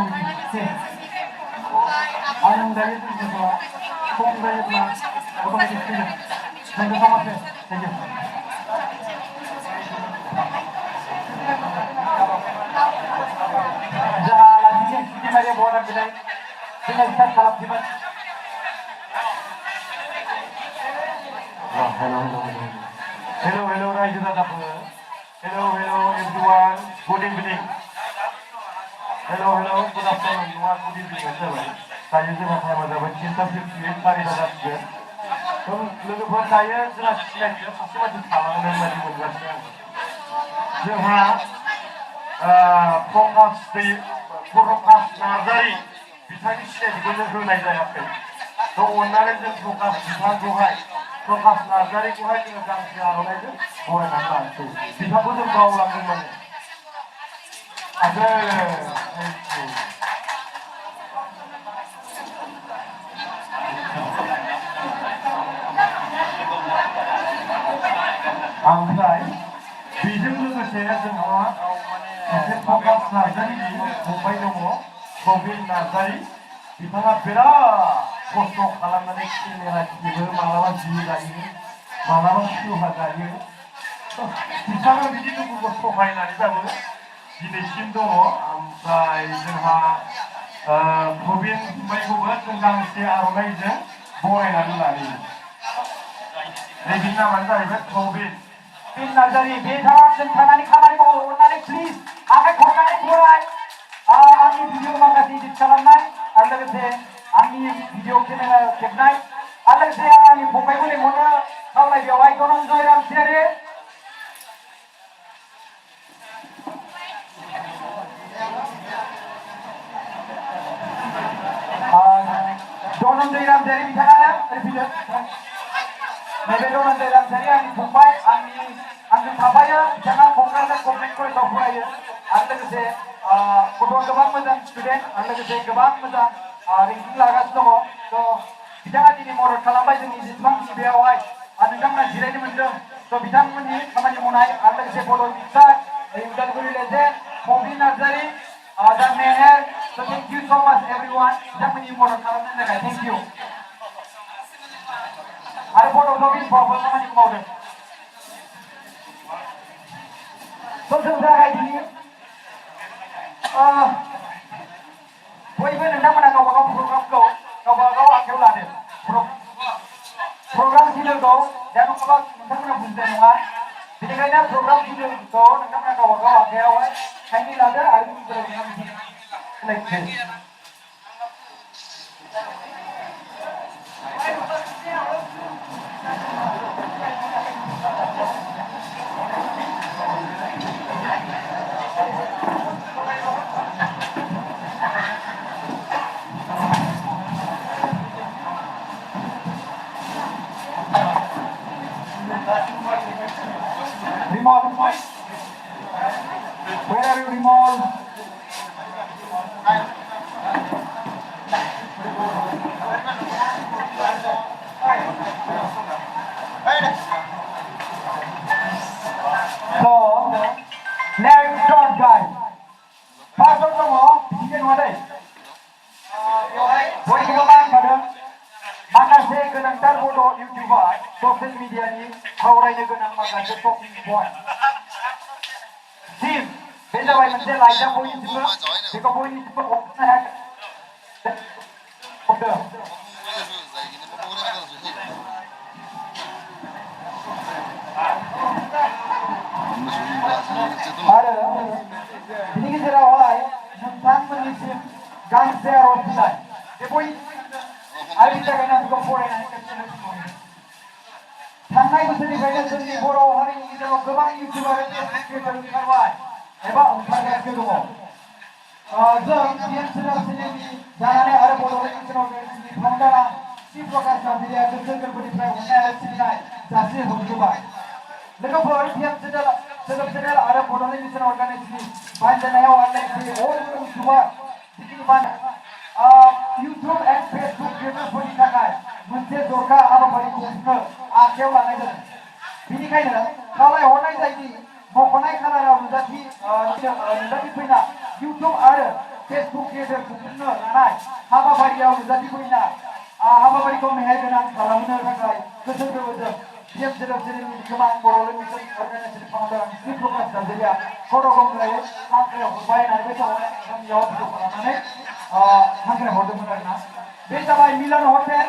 आं दायो जोंखौ सम जायोब्ला अट'मेटिक फैगोन थेंक इउ सो माच थेंक इउ जोंहा लाखिजों सिटिमारिया बर्डार बिलाइ जोंना स्टार्ट खालामसिगोन Hello, Raja Dadapu. Hello, everyone. Good evening. Hello, good afternoon. You are good evening. Saya juga saya mendapat cinta sendiri dari Dadapu. Logofor saya jelas sekali. Pasti masih salah dan masih menjelaskan. जोंहा प्रकाश नार्जारि बिथांनि सिनायथिखौ जों होनाय जायाखै थ' अननानै जों बिथांखौहाय प्रकाश नार्जारिखौहाय जोङो गांसे आर'नाइजों बरायनानै लानोसै बिथांखौ जों बावलांदों माने ओमफ्राय बेजों लोगोसे जोंहा सासे प्रकाश नार्जारिनि फंबाय दङ प्रबिन नार्जारि बिथाङा बिराद खस्थ' खालामनानै केमेरा खेबो मालाबा जि गायो मालाबा सुहा गायो बिथाङा बिदि लोगोखौ सहायनानैबाबो दिनैसिम दङ ओमफ्राय जोंहा प्रबिन फंबायखौबो जों गांसे आर'नाइजों बरायनानै लायो बेनि नामानो जाहैबाय प्रबिन नार्जारि बिथाङा जों थानानै खामानि मावो अननानै प्लिज आखाइ खबनानै बराय आंनि भिडिअ माखासे इडिट खालामनाय आरो लोगोसे आंनि भिडिअ केमेरा खेबनाय आरो लोगोसे आंनि फंबायखौ लेंहरनो खावलाय बेवहाय धनन्जय रामसियारि धनन्जय रामसियारि बिथाङानो रिपिट नैबे धनन्जय रामसियारि आंनि फंबाय आंजों थाफायो बिथाङा क'क्राझार गभर्नमेन्ट कलेजाव फरायो आरो लोगोसे गथ'आ गोबां मोजां स्टुडेन्ट आरो लोगोसे गोबां मोजां रेंकिं लागासिनो दङ थ' बिथाङा दिनै मदद खालामबाय जोंनि जेसेबांखि बेयावहाय नोंथांमोना जिरायनो मोनदों थ' बिथांमोननि खामानि मावनाय आरो लोगोसे बड' मिक्सार उदालगुरि लेजेन्ड प्रबिन नार्जारि दा मेहेर थ' थेंक इउ स' माच एभरिवान बिथांमोननि मदद खालामनायनि थाखाय थेंक इउ आरो बड' नबिनफ्रावबो खामानिखौ मावदों थ' जों जागायदिनि बयबो नोंथांमोना गावबागाव प्रग्रामखौ गावबागाव आखायाव लादो प्रग्राम शिडिउलखौ दा नङाबा नोंथांमोना बुजिनाय नङा बेनिखायनो प्रग्राम शिडिउलखौ नोंथांमोना गावबागाव आखायावहाय खायनै लादो आरो बिनिफ्राय Rimol, where are you, Rimol? So, let's start, guys. First of all, begin with it. बयखौबो मान होदों माखासे गोनांथार बड' इउटिउबार ससियेल मिडियानि सावरायनो गोनां माखासे टपिक पइन्ट सिम बे जाबाय मोनसे लाइजाम बयनिसिमबो बेखौ बयनिसिमबो हरनो हरदों आरो बिनि गेजेरावहाय नोंथांमोननिसिम गांसे आर'ज बिलाइ बे बय आरो बिनि थाखायनो आं बेखौ फरायनानै थांनाय बोसोरनिफ्रायनो जोंनि बर' हारिनि गेजेराव गोबां इउटिउबार क्रिएटर ओंखारबाय एबा ओंखारगासिनो दङ जों बिएनसिनि जानानै आरो बड'लेण्ड इन्टारनेसनेलनि फाउन्डारा श्री प्रकाश नार्जारिया गोसो गोरबोनिफ्राय अननाय आरो सिबिनाय जासि हरजोबबाय लोगोफोर सोदोब चेनेल आरो बड'लेण्ड मिसन अर्गानाइजेशननि बानजायनायाव आरलायसि all YouTuber YouTube and Facebook क्रिएटरफोरनि थाखाय मोनसे जरखा हाबाफारि खुंनो आखायाव लानाय जादों बेनिखायनो खावलायहरनाय जायोदि मख'नाय खालाराव नुजाथिफैना इउटिउब आरो फेसबुक क्रिएटर खुंनो लानाय हाबाफारियाव नुजाथिफैना हाबाफारिखौ मेहेर गोनां खालामनो थाखाय गोसो गोरबोजों पिएम सोदोब चेनेलनि गोबां बड'लेण्ड मिसन अर्गानाइजेशन फाउन्डार श्री प्रकाश नार्जारिया खर' गंग्रायै हांख्राय हरबाय होननानै बे समाव गामियाव भिडिअ खालामनानै हांख्राय हरदोंमोन आरोना बे जाबाय मिलन हटेल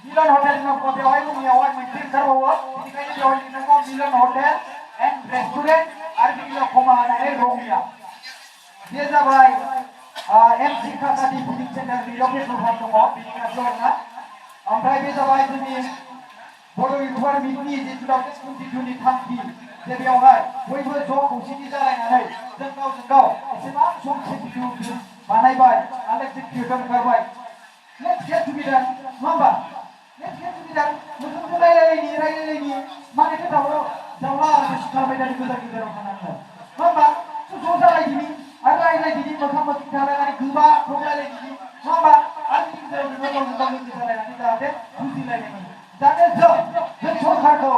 बेवहाय रुमियावहाय मोनसे ओंखारबावो बेनिखायनो बेवहाय लिरनांगौ मिलन हटेल एन्ड रेस्टुरेन्ट आरो बिनियाव कमा होनानै रमिया बे जाबाय एमसि कासानि फिलिं सेन्टार बेयाव फेसबुक दङ बिनि खाथियाव आरोना ओमफ्राय बे जाबाय जोंनि बर' इउटिउबार मिटनि जे 2022नि थांखि जे बेवहाय बयबो ज' खौसेथि जालायनानै जों गावजों गाव एसेबां समसिम भिडिअ बानायबाय आरो जों क्रिएटर ओंखारबाय लेट्स गेट टुगेदार नङा होमबा लेट्स गेट टुगेदार मोखांजों रायलायलायनि मानोथो दावला खालामबाय थादों गोजान गोजानाव थानानै नङा होमबा ज' जालायदिनि आरो रायलायदिनि मोखां मोखां थालायनानै गोबा थगायलायदिनि नङा होमबा आरो बिनि गेजेराव नोङो गावजों गाव लोगो जालायनानै जाहाथे बुजिलायनाय जाहाथे जों सरकारखौ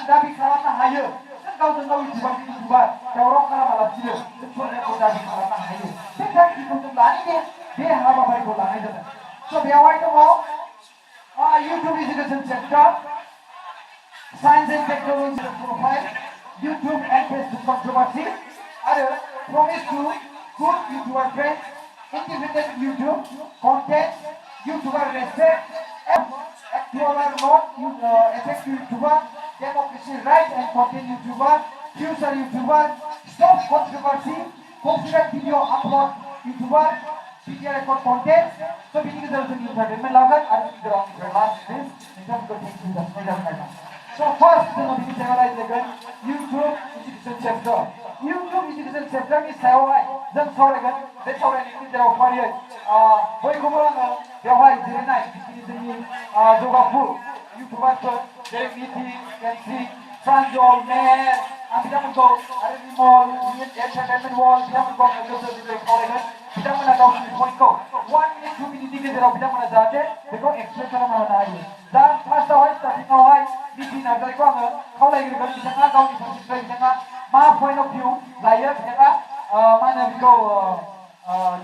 दाबि खालामनो हायो जों गावजों गाव इउटिउबार दावराव खालामालासिनो जों सरकारखौ दाबि खालामनो हायो बे थांखिखौ जों लानानै बे हाबाफारिखौ लानाय जादों स' बेवहाय दङ YouTube Education Center, Science and Technology Profile, YouTube and Facebook Controversy, other promise to good YouTuber friends, independent YouTube, content, YouTuber respect, actual or not effective YouTuber, democracy right and content YouTuber, future YouTuber, stop controversy, confident video upload YouTuber, video record content, so we need to entertainment lagan and ground for last this in terms of things that we don't know. So first, we need to summarize again YouTube Education Chapter. YouTube Education Chapter is सायावहाय जों सावरायगोन बे सावरायनायनि गेजेराव फारियै बयखौबो आङो बेवहाय जिरायनाय जोंनि जौगाफु इउटिउबारफोर जेरै मिथि केन्ट्रि प्रान्जल मेहेर आं बिथांमोनखौ आरो रिमल एन्टारटेनमेन्ट वर्ल्ड बिथांमोनखौ आङो गोसो गोरबोयै खावलायगोन बिथांमोना गावसोरनि पइन्टखौ 1 मिनिट 2 मिनिटनि गेजेराव बिथांमोना जाहाथे बेखौ एक्सप्लेन खालामना होनो हायो दा फार्स्टआवहाय स्टार्टिंआवहाय मिथि नार्जारिखौ आङो खावलायग्रोगोन बिथाङा गावनि फारसेनिफ्राय बिथाङा मा पइन्ट अफ भिउ लायो बिथाङा मा होनो बेखौ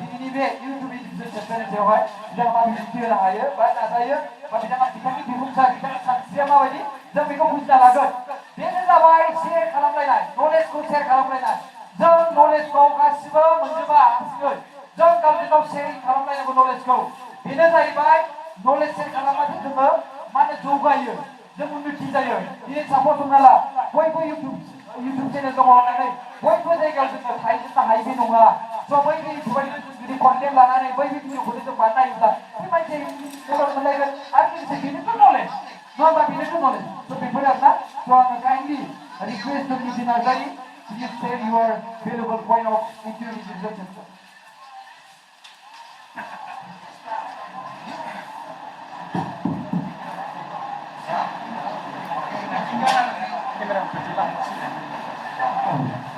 दिनैनि बे इउटिउब इडुकेसन सेक्टरनि सायावहाय बिथाङा मा बिदिन्थि होनो हायो बा नाजायो बा बिथांनि बिबुंसा बिथांनि सानस्रिया माबायदि जों बेखौ बुजिना लागोन बेनो जाबाय शेयार खालामलायनाय नलेजखौ शेयार खालामलायनाय जों नलेजखौ गासिबो मोनजोबा हारसिङै जों गावजों गाव शेयारिं खालामलायनांगौ नलेजखौ बेनो जाहैबाय नलेज शेयार खालामबासो जोङो मा होनो जौगायो जों उन्नति जायो दिनै सापज हमना ला बयबो इउटिउब इउटुब चेनेल दङ होननानै बयबो जायगायाव जोङो थाहैजोबनो हायो बे नङा स' बै बेफोरबायदिनो जों जुदि कन्टेन्ट लानानै बै भिडिअखौ जों बानायोब्ला बे मानसि मदद मोनलायगोन आरो लोगोसे बेनोथ' नलेज नङा होमबा बेनोथ' नलेज स' बेफोर आरोना स' आङो काइन्डलि रिकुवेस्ट जोंनि Narzary please share your valuable point of interview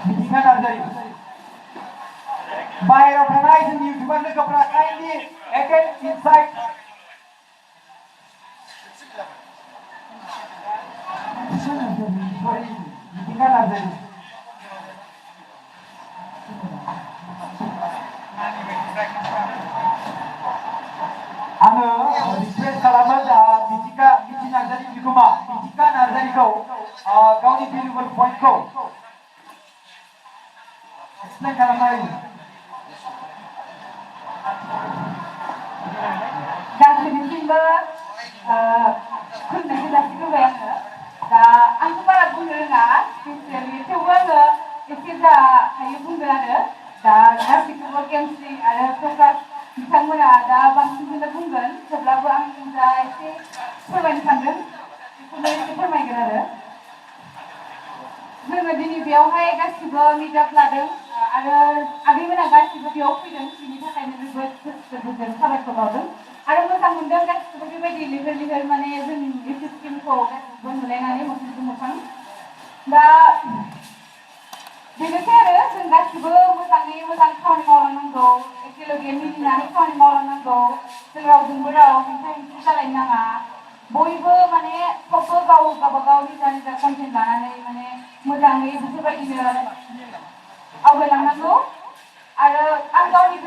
मिथिंगा नार्जारि बाहेरायाव थानाय जोंनि इउटुबार लोगोफ्रा काइन्डलि एटेन्ड इनसाइड मिथिंगा नार्जारि आङो रिकुवेस्ट खालामो दा मिथि नार्जारि बिगोमा मिथिंगा नार्जारिखौ गावनि भेलुएबल पइन्टखौ एक्सप्लेन खालामना होयो गासैनिसिमबो खुलुमनायखौ जासिग्रोबाय आङो दा आंथ' बारा बुंनो रोङा स्पेसियेलि थेवबो आङो एसे जा हायो बुंगोन आरो दा गासैखौबो गेमस्रि आरो प्रकाश बिथांमोना दा बांसिनखौनो बुंगोन थेवब्लाबो आं दा एसे फोरमायनो सानदों बेखौनो एसे फोरमायगोन आरो जोङो दिनै बेयावहाय गासिबो मिटआप लादों आरो आगैमोना गासिबो बेयाव फैदों बिनि थाखायनो जोबोद गोसो साबायखर बावदों आरो मोजां मोनदों गासिबो बेबायदि लिगेल लिगेल माने जोंनि इउटुब टिमखौ गासिबो नुलायनानै मोखांजों मोखां दा बेनोसै आरो जों गासिबो मोजाङै मोजां खामानि मावलांनांगौ एखेलगे मिलिनानै खामानि मावलांनांगौ जों रावजोंबो राव हेंथा हेंथि जालायनो नाङा बयबो माने सबबो गाव गावबागाव निजा निजा कन्टेन्ट लानानै माने मोजाङै बेफोरबायदिनो आवगायलांनांगौ आरो आं गावनि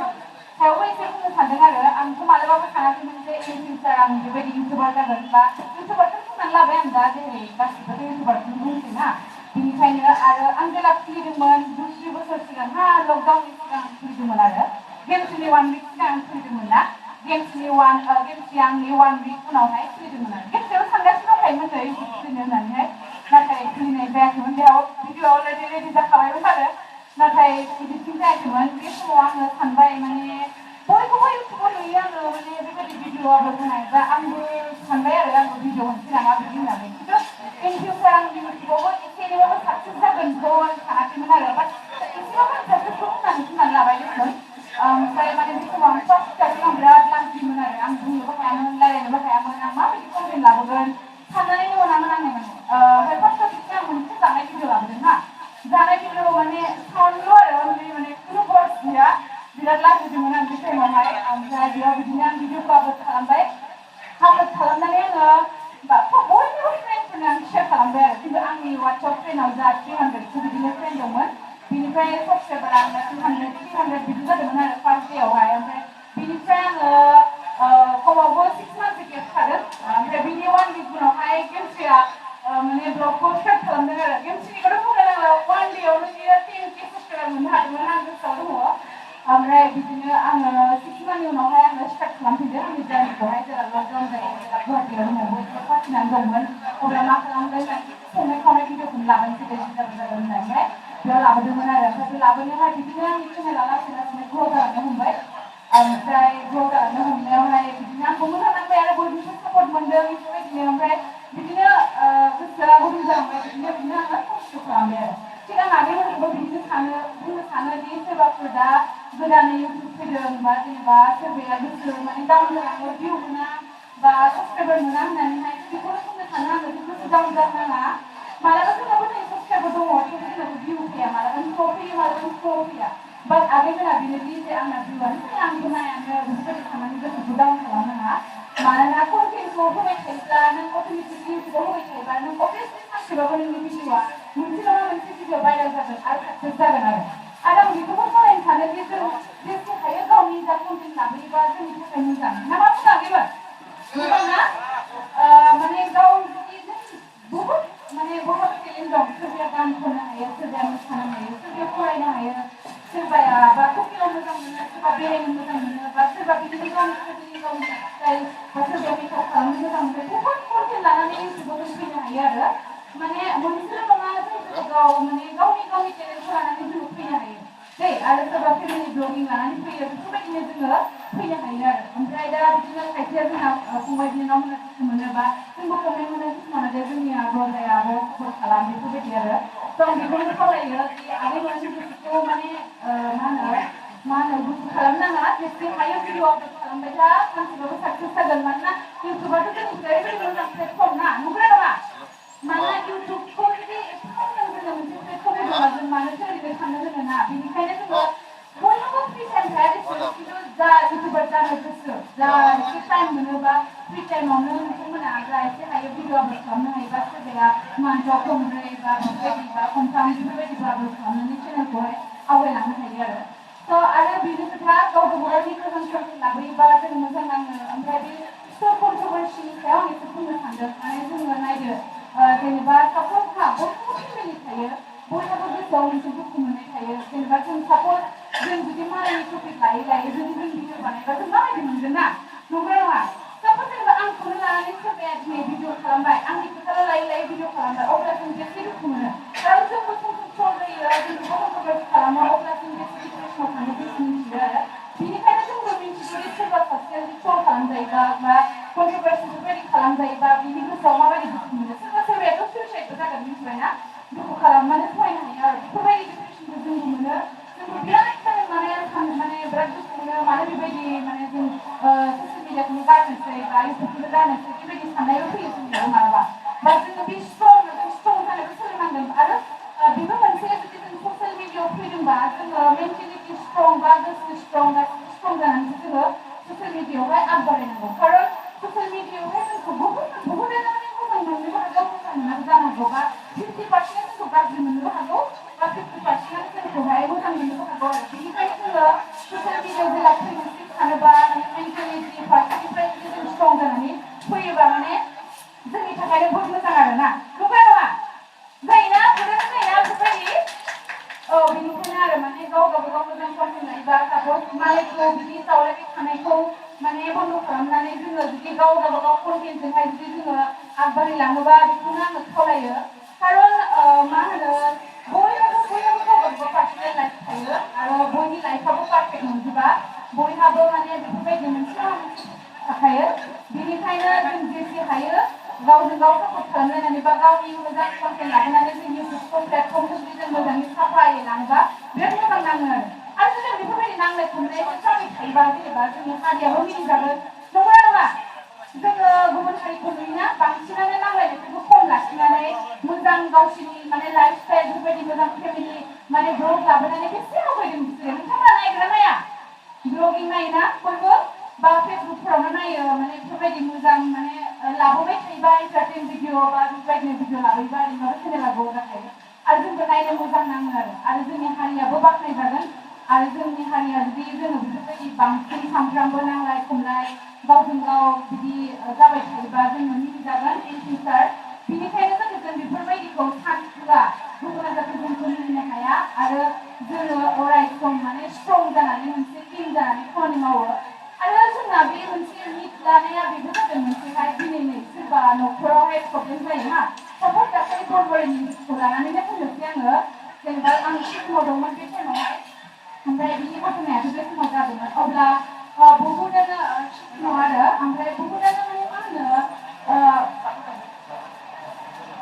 सायावबो एसे बुंनो सानदों आरो आंथ' मालाबाबो सानाखैमोन जे इन फिउचार आं बेबायदि इउटुबार जागोन बा इउटुबारखौनो बुंनानै लाबाय आं दा जेरै गासिबोथ' इउटुबारखौनो बुंसै ना बेनिखायनो आरो आं जेला खुलिदोंमोन 2-3 बोसोर सिगां लकडाउननि सिगां आं खुलिदोंमोन आरो गेमस्रिनि 1 विक सिगां आं खुलिदोंमोन ना गेमस्रि आंनि 1 विक उनावहाय खुलिदोंमोन आरो गेमस्रियाव सानगासिनो दंखायोमोन नै इउटुब खुलिनो होननानैहाय नाथाय खुलिनाय जायाखैमोन बेयाव भिडिअ अलरेडि रेडि जाखाबायमोन आरो नाथाय इडिटिं जायाखैमोन बे समाव आङो सानबाय माने बयखौबो इउटुबाव नुयो आङो माने बेबायदि भिडिअ आपल'ड होनाय दा आंबो सानबाय आरो आंबो भिडिअ होनोसै नामा बिदि होननानै खिन्थु इन फिउचार आं इउटुबावबो एसे एनैबाबो साक्सेस जागोनखौ आं सानाखैमोन आरो बाट एसेबाबो आं साक्सेसखौ बुंनानै लाबाय दंमोन ओमफ्राय माने बे समाव आं फार्स्ट स्टार्टिं आं बिराद लाजिमोन आरो आं बुंनोबो हायामोन रायलायनोबो हायामोन आं माबायदि कन्टेन्ट लाबोगोन साननानैनो मोनामोन आङो माने ओमफ्राय फार्स्ट स्टार्टिं आं मोनसे जानाय भिडिअ लाबोदों ना जानाय भिडिअ माने साउन्डल' आरो माने खुनु भइस गैया बिराद लाजिदोंमोन आं बे टाइमावहाय ओमफ्राय बेयाव बिदिनो आं भिडिअखौ आपल'ड खालामबाय आपल'ड खालामनानै आङो बयनिबो फ्रेन्डफोरनो आं शेयार खालामबाय आरो खिन्थु आंनि वाट्सएप फ्रेन्डआव जा 300 बिदिनो फ्रेन्ड दंमोन बिनिफ्राय साबस्क्राइबारा आंना 200 बिदि जादोंमोन आरो फार्स्ट डेआवहाय ओमफ्राय बिनिफ्राय आङो खमावबो 6 मान्थसो गेप थादों ओमफ्राय बिनि 1 विक उनावहाय गेमस्रिया माने ब्लगखौ स्टार्ट खालामदों आरो गेमस्रिनिखौथ' बुंनो नांला 1 डेआवनो बियो 10K साबस्क्राइबार मोननो हादोंमोन आं गोसोआव दङ ओमफ्राय बिदिनो आङो 6 मान्थनि उनावहाय आङो स्टार्ट खालामफिनदों आंनि जार्निखौहाय जेला लकडाउन जायो जेला गुवाहाटियाव न'आवबो एसे फासिनानै दंमोन अब्ला मा खालामदों संनाय खावनाय भिडिअखौनो लाबोनोसै दे जागोन होननानैहाय बेयाव लाबोदोंमोन आरो ओमफ्राय बे लाबोनायावहाय बिदिनो आंनि चेनेला लासै लासैनो ग्र' जालांनो हमबाय ओमफ्राय ग्र' जालांनो हमनायावहाय बिदिनो आंखौ मोजां नांबाय आरो बयनिबो सापर्ट मोनदों बेफोरबायदिनो ओमफ्राय बिदिनो गोसोआ गुदुं जालांबाय बिदिनो आङो खस्थ' खालामबाय आरो थिग आं आगैमोनखौबो बिदिनो बुंनो सानो दि सोरबाफोर दा गोदानै इउटुब फैदों बा जेनेबा सोरबाया गोसो माने डाउन जालाङो भिउ मोना बा साबस्क्राइबार मोना होननानैहाय बेखौनो बुंनो सानो आङो जे गोसो डाउन जानाङा मालाबा जोंनाबो नै साबस्क्राइबार दङ थेवबो जोंनाबो भिउ फैया मालाबा स्ल' फैयो मालाबा स्ल' फैया बाट आगैमोना बेनोदि जे आंना भिउआनो फैया आंखौ नायानो बेफोरबायदि साननानै गोसोखौ डाउन खालामनाङा मानोना कन्टेन्टखौ होबाय थायोब्ला नों अट'मेटिकलि इउटुबाव होबाय थायोब्ला नों अभियासलि सानसेबाबो नोंनि भिडिअआ मोनसे नङा मोनसे भिडिअ भाइरेल जागोन आरो साक्सेस जागोन आरो आं बेखौबो सावरायनो सानो जे जों जेसे हायो गावनि जा कन्टेन्ट लाबोयोबा जोंनि थाखाय मोजां ना मा बुङो आगैमोन मोजां ना माने गाव जुदि जों बहुद माने बहाबा टेलेन्ट दं सोरबाया गान खननो हायो सोरबाया मोसानो हायो सोरबाया फरायनो हायो सोरबाया बा कुकिंआव मोजां मोनो सोरबा बेरायनो मोजां मोनो बा सोरबा बिदिनो गावनि ट्रेभेलिं गावनि स्टाइल बा सोरबाया मेकआप खालामनो मोजां मोनो बहुद कन्टेन्ट लानानै इउटुबाव जों फैनो हायो आरो माने मोनसेल' नङा जों गाव माने गावनि टेलेन्टखौ लानानै जोङो फैनो हायो दै आरो सोरबा फेमिलि ब्लगिं लानानै फैयो बेफोरबायदिनो जोङो फैनो हायो आरो ओमफ्राय दा बिदिनो खायसेया जोंना फंबाय बिनानावमोना दुखु मोनोबा जोंबो कमेन्ट मोनो समाव जे जोंनिया रजाया आरो सापर्ट खालाम बेफोरबायदि आरो जों बेखौनो खावलायो कि आगैमोन गोसोखौ माने मा होनो गुसु खालामनाङा जेसे हायो भिडिअ आपल'ड खालामबाय था सानसेबाबो साक्सेस जागोन मानोना इउटुबाथ' जोंनि थाखाय ओरैबायदि मोजां प्लेटफर्म ना नंगौना नङा मानोना इउटुबखौ जुदि एफा मोजां जोङो मोनसे प्लेटफर्म होनोबा जों मानोथो ओरैनो थांनो होनो ना बेनिखायनो जोङो बयनावबो फ्रि टाइम थाया देसुन खिन्थु जा इउटुबार जानो गोसो जा एसे टाइम मोनोबा फ्रि टाइमावनो नोंथांमोना जा एसे हायो भिडिअ आपल'ड खालामनो हायोबा सोरबाया मान्थआव खनब्रै बा बेफोरबायदि बा खनथाम बेफोरबायदिबो आपल'ड खालामनानै चेनेलखौहाय आवगायलांनो हायो आरो स' आरो बेनो खोथा गाव गावनि मोजां कन्टेन्ट लाबोयोबा जों मोजां नाङो ओमफ्राय बे स्टप कन्ट्रभार्सिनि सायाव आं एसे बुंनो सानदों माने जोङो नायदो जेनेबा साप'ज बयहाबो फेमिलि थायो बयहाबो गोसोआव मोनसे दुखु मोननाय थायो जेनेबा जों साप'ज जों जुदि मालायनि टपिक लायै जुदि जों भिडिअ बानायबा जों माबायदि मोनगोन ना नंगौना नङा साप'ज जेनेबा आंखौनो लानानै सोरबाया दिनै भिडिअ खालामबाय आंनि खोथाल' लायै भिडिअ खालामबाय अब्ला जों बेसे दुखु मोनो आरो जोंबो सम सम ट्रल जायो जों गोबां कन्ट्रभार्सि खालामो अब्ला जों बेसे डिप्रेसनाव थाङो जों मिथियो आरो बेनिखायनो जोंबो मिथिगौ दि सोरबा सासेया जुदि ट्रल खालामजायोबा बा कन्ट्रभार्सि बेफोरबायदि खालामजायोबा बिनि गोसोआव माबायदि दुखु मोनो सोरबायाथ' सुइसाइडबो जागोन मिथिबायना दुखु खालामनानै फरायनो हायो आरो बेफोरबायदि डिप्रेसनखौ जोंबो मोनो जोंबो बिराद माने बिराद दुखु मोनो मानो बेबायदि माने जों ससियेल मिडियाखौनो गारनोसै बा इउटुबखौनो गारनोसै बेबायदि साननायबो फैयो जोंनियाव मालाबा बा जोङो बे स्ट्रं जानोबो सोलोंनांगोन आरो बेबो मोनसे जुदि जों ससियेल मिडियाआव फैदोंबा जोङो मेन्टेलिटि स्ट्रं बा गोसो स्ट्रं गासिबो स्ट्रं जानानैसो जोङो ससियेल मिडियाआवहाय आग बारायनांगौ खारन ससियेल मिडियाआवहाय जोंखौ बहुदानो माने मोजां मोननोबो हागौ मोजां मोनाबो जानो हागौ बा 50% जोंखौ गाज्रि मोननोबो हागौ बा 50% जोंखौहाय मोजां मोननोबो हागौ आरो बेनिखायनो जोङो ससियेल मिडियाआव जेला फैनोसै सानोबा माने मेन्टेलिटि फारसेनिफ्राय जुदि जों स्ट्रं जानानै फैयोबा माने जोंनि थाखायनो बहुत मोजां आरोना नंगौना नङा जायोना बुहुदानो जायोना बेफोरबायदि बेनिखायनो आरो माने गाव गावबागाव मोजां कन्टेन्ट लायोबा साप'ज मालायखौ बिदि सावरायबाय थानायखौ माने बन्द' खालामनानै जोङो जुदि गाव गावबागाव कन्टेन्टजोंहाय जुदि जोङो आगबारिलाङोबा बेखौनो आङो खावलायो खारन मा होनो बयहाबो गावबागाव पार्सनेल लाइफ थायो आरो बयनि लाइफआबो पारफेक्ट नंजोबा बयहाबो माने बेफोरबायदि मोनसे नङा मोनसे थाखायो बेनिखायनो जों जेसे हायो गावजों गाव सापर्ट खालामलायनानै बा गावनि मोजां कन्टेन्ट लाबोनानै जों इउटुबखौ प्लेटफर्मखौ जुदि जों मोजाङै साफायै लाङोबा बिराद मोजां नाङो आरो जुदि जों बेफोरबायदि नांलाय खमलायजों जाबाय थायोबा जेनेबा जोंनि हारियाबो मिनिजागोन नंगौना नङा जोङो गुबुन हारिखौ नुयोना बांसिनानो नांलायनायफोरखौ खम लाखिनानै मोजां गावसोरनि माने लाइफ स्टाइल बेफोरबायदि मोजां फेमिलि माने ब्लग लाबोनानै बेसे आवगायदों बिसोरो नोंथांमोना नायग्रा नाया ब्लगिं नायोना बयबो बा फेसबुकफोरावनो नायो माने बेफोरबायदि मोजां माने लाबोबाय थायोबा इन्टारटेन भिडिअ बा बेफोरबायदिनो भिडिअ लाबोयोबा ओरैनोबाबो चेनेला ग्र' जाखायो आरो जोंबो नायनो मोजां नाङो आरो जोंनि हारियाबो बाख्नायजागोन आरो जोंनि हारिया जुदि जोङो बेफोरबायदि बांसिन सानफ्रामबो नांलाय खमलाय गावजों गाव बिदि जाबाय थायोबा जोङो मिनिजागोन इन फिउचार बेनिखायनो जों बेफोरबायदिखौ सान्स होआ गुबुना जाहाथे जोंखौ मिनिनो हाया आरो जोङो अराय सम माने स्ट्रं जानानै मोनसे टिम जानानै खामानि मावो आरो जोंना बे मोनसे मिट लानाया बेबो जादों मोनसेहाय दिनै नै सोरबा न'खरावहाय प्रब्लेम जायो ना साप'ज दाखालि बरबरिनि निउसखौ लानानैनो बुंनोसै आङो जेनेबा आं सिक्किमाव दंमोन बे टाइमावहाय ओमफ्राय बिनि घटनायाथ' बे समाव जादोंमोन अब्ला बहुदानो सिक्किमाव आरो ओमफ्राय बहुदानो माने मा होनो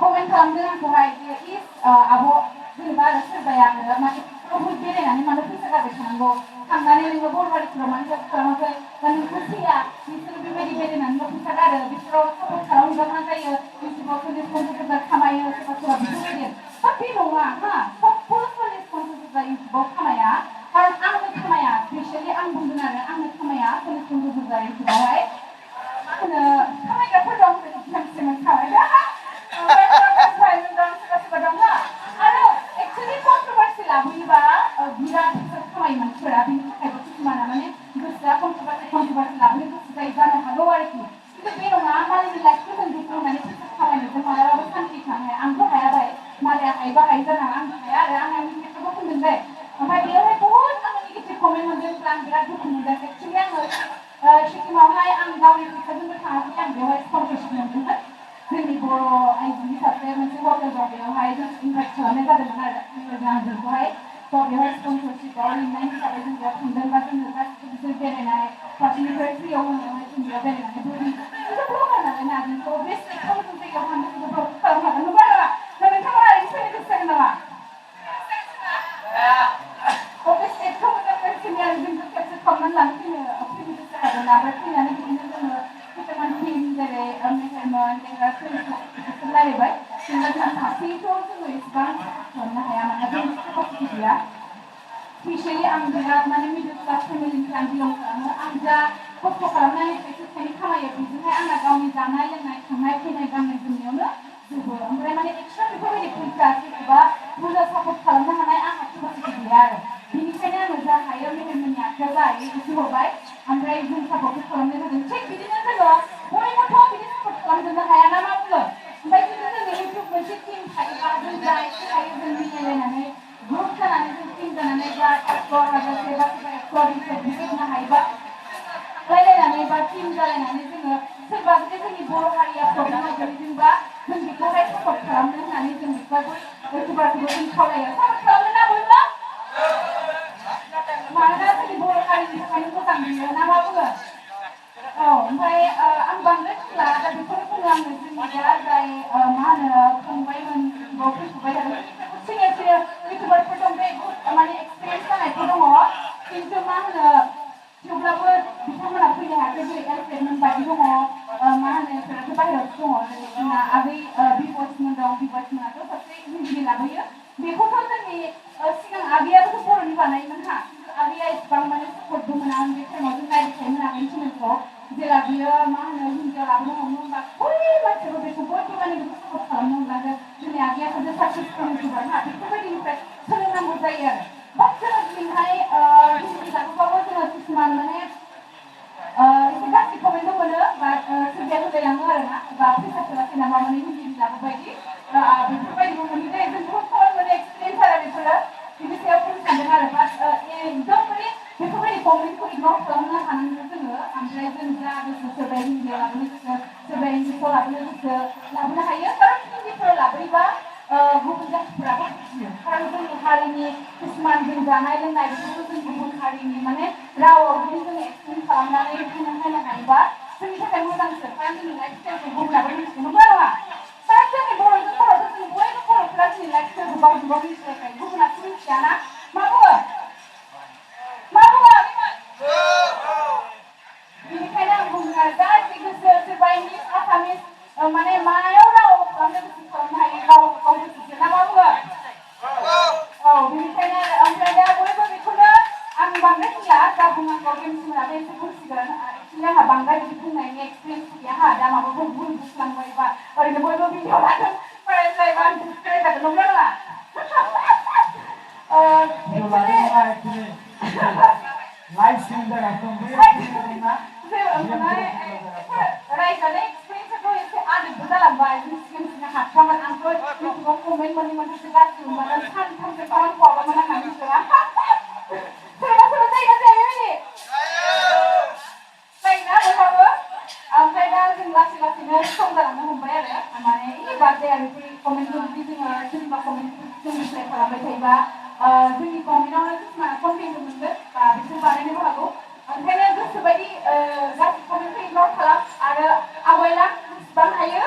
कमेन्ट खालामदों आंखौहाय जे इस आब' जेनेबा आरो सोरबाया आरो माने बहुद बेरायनानै मानो फैसा गारबाय थानांगौ थांनानै नोङो बरबारिफोराव मानो जब खालामाखै बा नोंखौ फैया बिसोरो बेबायदि बेरायनानैल' फैसा गारो बिसोराव सापर्ट खालामोबा मा जायो इउटुबाव 40-50 खामायो सोरबा सोरबा बेफोरबायदि बाट बे नङा हा सबबो 40-50 इउटुबाव खामाया खारन आंनो खामाया स्पेसियेलि आं बुंगोन आरो आंनो खामाया 40-50 इउटुबावहाय मा होनो खामायग्राफोर दं मानसिमोन खामायग्रा आरो एक्चुअलि कन्ट्रभार्सि लाबोयोबा बिराद खामायो मानसिफोरा बेनि थाखायबो किसुमाना माने गोसोआ कन्ट्रभार्सि लाबोनो गोसो जायो जानो हागौ आरोखि खिन्थु बे नङा मालायनि लाइफखौ जों दुखु होनानै फैसा खामायनोजों मालाबाबो सान्थि थानो हाया आंथ' हाया भाई मालाया हायोबा हायो जानो आंबो हाया आरो आं आंनि खेत्रखौ बुंदों दे ओमफ्राय बेयावहाय बहुद आङो नेगेटिभ कमेन्ट मोनदों आं बिराद दुखु मोनदों एक्चुअलि आङो सिक्किमावहाय आं गावनि फैसाजोंबो थाङाखै आं बेवहाय स्पन्सरशिप मोनदोंमोन जोंनि बर' आइजोनि सासे मोनसे हटेल दं बेयावहाय जों इनभाइट खालामनाय जादोंमोन आरो जोंखौहाय थ' बेवहाय स्पन्सरशिपआव लिंनाय हिसाबै जों बेयाव थांदों बा जोङो गासिबो बिसोर बेरायनाय फारसेनिफ्राय फ्रियाव होनायावहाय जों बेयाव बेरायनानै जोबोद मोजां नालाय ना जोंखौ बे स्टेटखौ जों जायगायाव थांनो जोबोद खालामनो हागोन नङा नङा नोंथाङा ओरैनो फैनो गोसो जागोन नामा? बबे स्टेटखौ मोजां मोनसिनो आरो जोंखौ खेबसे खालामनानै लानो फैनो गोसो जागोन ओमफ्राय फैनानै बिदिनो जोङो किसुमान टिम जेरै मेहेरमोन देग्रा बिसोर रायलायबाय जेनेबा जों सासेथ' जोङो इसेबां खालामनो हाया मानोना जोंनि केपासिटि गैया स्पेसियेलि आं बिराद माने मिडल क्लास फेमिलिनिफ्राय आं बिलं खालामो आं जा खस्थ' खालामनानै थाइसे थाइनै खामायो बेजोंहाय आंना गावनि जानाय लोंनाय थांनाय फैनाय गाननाय जोमनायावनो जोबो ओमफ्राय माने एक्सट्रा बेफोरबायदि फैसा सोरखौबा बुरजा सापर्ट खालामनो हानाय आंहा केपासिटि गैया आरो बेनिखायनो आङो जा हायो मेहेरमोननि आखायाव जा हायो एसे हरबाय ओमफ्राय जों सापर्टखौ खालामनाय जादों थिग बिदिनो जोङो बयबोथ' बिदि सापर्ट खालामजोबनो हाया ना मा बुङो ओमफ्राय जुदि जोङो इउटुब मोनसे टिम थायोबा जों जा एसे हायो जों मिलायलायनानै ग्रुप जानानै जों टिम जानानै जा 1,000,000 बा सोरबा 1,200,000 बिदि होनो हायोबा रायलायनानै बा टिम जालायनानै जोङो सोरबा जुदि जोंनि बर' हारिया प्रब्लेमाव गोलैदोंबा जों बेखौहाय सापर्ट खालामनो होननानै जों बेखौहाय इउटुबारखौबो जों खावलायो सापर्ट खालामनो ना बयबो मानोना जोंनि बर' हारिनि थाखायनो मोजां बियो ना मा बुङो औ ओमफ्राय आं बांद्राय बुंला दा बेखौनो बुङो आङो जोंनि दा जाय मा होनो फंबायमोन इउटुबाव फैफुबाय थादों सिनियर सिनियर इउटुबारफोर दं बे माने एक्सपिरियेन्स जानायफोर दङ खिन्थु मा होनो थेवब्लाबो बिथांमोना फैनो हायाखै जेरै एलफ्रेडमोन बायदि दङ मा होनो बिसोराथ' बाहेरायावसो दङ जेरै जोंना आगै बिब'समोन दं बिब'समोनाथ' सासे हिन्दी लाबोयो बेखौथ' जोंनि सिगां आगैयाबोथ' बर'नि बानायोमोन हा खिन्थु आगैया इसेबां माने सापर्टबो मोनामोन बे टाइमाव जों नायबाय थायोमोन आगैनि चेनेलखौ जेला बियो मा होनो हिन्दीयाव लाबोनो हमो होमबा बै मानसियाबो बेखौ बयबो माने बेखौ सापर्ट खालामनो हमलांदों जोंनि आगैया सासे साक्सेसफुल इउटुबार ना बेफोरबायदिनिफ्राय सोलोंनांगौ जायो आरो बाट जोङो दिनैहाय हिन्दी लाबोबाबो जोङो किसुमान माने एसे गाज्रि कमेन्टबो मोनो बा सोरबाया होलायलाङो आरो ना बा फैसा थोआखै नामा माने हिन्दी लाबोबायदि बेफोरबायदिबो मोनो दे जों बहुत खबर मोनो एक्सपिरियेन्स आरो बेफोरो बिनि सायाव बुंनो सानदों आरो बाट एकदम माने बेफोरबायदि कमेन्टखौ इगनर खालामनो हानांगौ जोङो ओमफ्राय जों जा गोसो सोरबाया हिन्दीयाव लाबोनो गोसो सोरबाया इंलिसाव लाबोनो गोसो लाबोनो हायो खारन हिन्दीफोराव लाबोयोबा गुबुन जाथिफोराबो बुजियो खारन जोंनि हारिनि किसुमान जों जानाय लोंनाय बेफोरखौ जों गुबुन हारिनि माने रावाव जुदि जों एक्सप्लेन खालामनानै होनो हायोबा जोंनि थाखाय मोजांसो खारन जोंनि लाइफ स्टाइलखौ गुबुनाबो मिथिगोन नंगौ नङा खारन जोंनि बर'जों बर'थ' जों बयबो बर'फोरा जोंनि लाइफ स्टाइलखौ गावजों गाव मिथिलायखायो गुबुनाथ' मिथियाना मा बुङो बेनिखायनो आं बुङो आरो गासै गोसो सोरबा इंलिस आसामिस माने मायाव राव खालामनो गोसो खालामनो हायो गाव गाव गोसोसो ना मा बुङो औ बेनिखायनो ओमफ्राय दा बयबो बेखौनो आं बांद्राय बुंला जा बुंनांगौ गेमसफोराबो एसे बुंसिगोन एक्सुवेलि आंहा बांद्राय बिदि बुंनायनि एक्सपिरियेन्स गैया हा दा माबाफोर भुल बुंफ्लांबायबा ओरैनो बयबो भिडिअ लादों फरायलायबा डिसप्ले जागोन नंगौ नङा लाइफ स्ट्रीम जागासिनो दं रायज्लायनाय एक्सपिरियेन्सआथ' एसे आदबबो जालांबाय जों सिगां सिगां हाथारामोन आंथ' इउटुबाव कमेन्ट मोननै मोनथामसो गाज्रि मोनबानो सानथामसो खामानि मावामोन आंना मिथिला सोरबा सोरबा जायगा जाया बेबायदि जायोना बयहाबो ओमफ्राय दा जों लासै लासैनो सम जालांनो हमबाय आरो माने बादे आरो बे कमेन्टखौ जुदि जोङो सोरनिबा कमेन्टखौ जों रिप्लाइ खालामबाय थायोबा जोंनि कमेन्टआवनो किसुमाना कन्टेन्टबो मोनगोन बा बिसोर बानायनोबो हागौ ओंखायनो गोसोबायदि गाज्रि कमेन्टखौ इगनर खालाम आरो आवगायलां जेसेबां हायो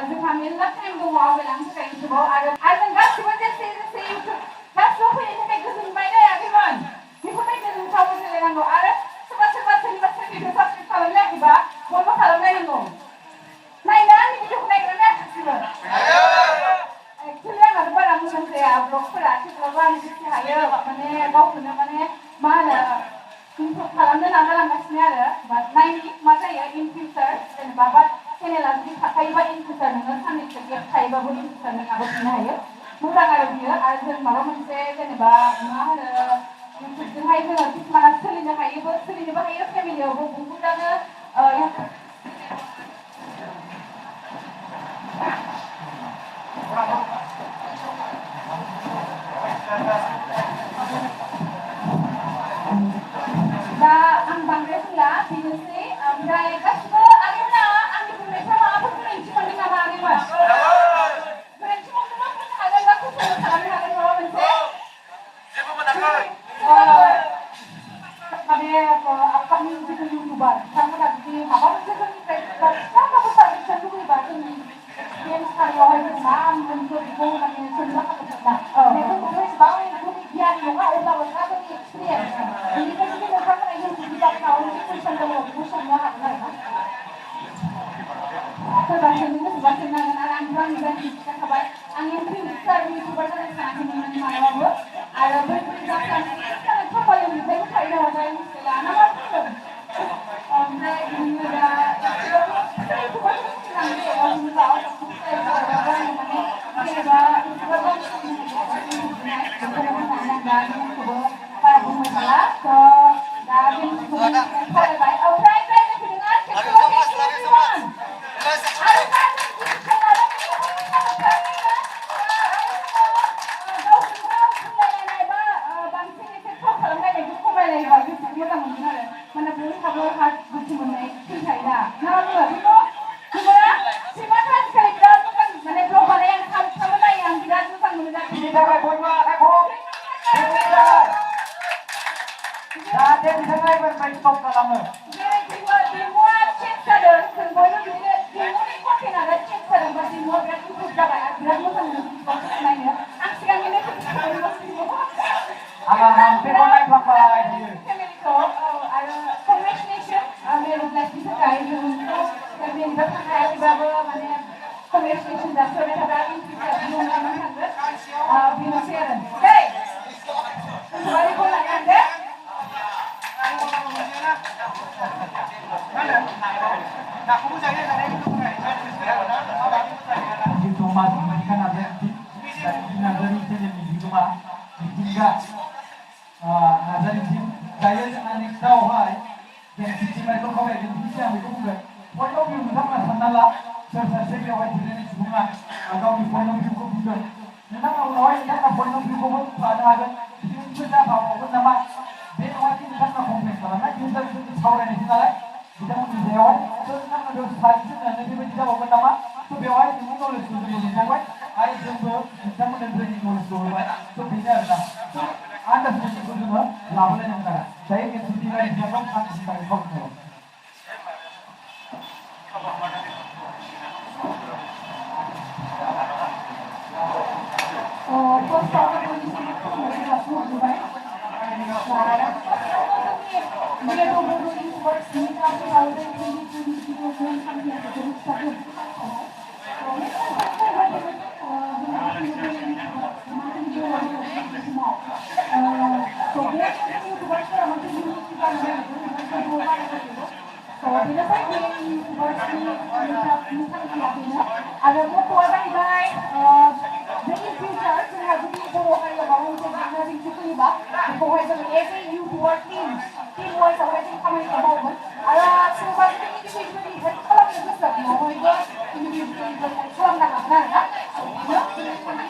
जोंहा मेरला टाइम दङ आवगायलांनो थाखाय इउटुबाव आरो जों गासिबो जेसे जेसे इउटुब गासिबो फैनायनि थाखाय गोजोनबाय नायाखैमोन बेफोरबायदिनो जों सापर्ट होलायनांगौ आरो सोरबा सोरबा सोरनिबा चेनेलखौ साबसक्राइब खालामलायाखैबा बयबो खालामलायनांगौ नायना आंनि भिडिअखौ नायग्रा नायाखैसिबो एक्सुवेलि आंहाथ' बारा मोजां जाया ब्लगफोरा थेवब्लाबो आं जेसे हायो माने गावखौनो माने मा होनो इमप्रुभ खालामनो नाजालांगासिनो आरो बाट नायनि मा जायो इन फिउचार जेनेबा बाट चेनेला जुदि थाखायोबा इन फिउचार नोङो साननैसो गेप थायोबाबो इन फिउचार नों लाबोफिननो हायो मोजां आरो बियो आरो जों माबा मोनसे जेनेबा मा होनो इउटुबजोंहाय जोङो किसुमाना सोलिनोबो हायो फेमिलियावबो बहुदानो दा आं बांद्राय बुंला बेनोसै ओमफ्राय गासिबो आगैमोना आंनि बुंनायफ्रा माबाफोर गोरोन्थि मोनदों नामा फरायबाय ओमफ्राय रायज्लायफैदों आरो जाहाथे बिथाङा एबारनिफ्राय स्टप खालामो आंहा हांखोखौ नायफ्लांबाय Bigguma dimakan Nazari Nazari channel Bigguma Biggga Nazari team saya anak tahu hai yang sisi mereka kau yang sisi yang mereka bukan point of view kita mana sanalla saya kira wajib ini semua atau di point of view kau bukan memang orang yang point of view kau pada ada itu dah bawa nama dia wajib kita nak komplain karena kita itu sahaja ini salah kita mau dijawab terus kan ada satu nanti kita bawa nama so बेवहाय नों knowledge मोनबाय आरो जोंबो नोंथांमोननो training knowledge होबाय so बेनो आरोना आन्दारस्टेन्डिंखौ जोङो लाबोलायनांगोन आरो दायो एनसिटि रायज्लायनायाव आं सिगां खालामो Ada buku baik-baik, jadi future saya jadi buku hari baru untuk nanti cukup ni bah, buku hari tu every YouTuber team wise apa yang kami bawa, ada sebab ini jadi kalau kita besar, mau itu kalau nak apa nak,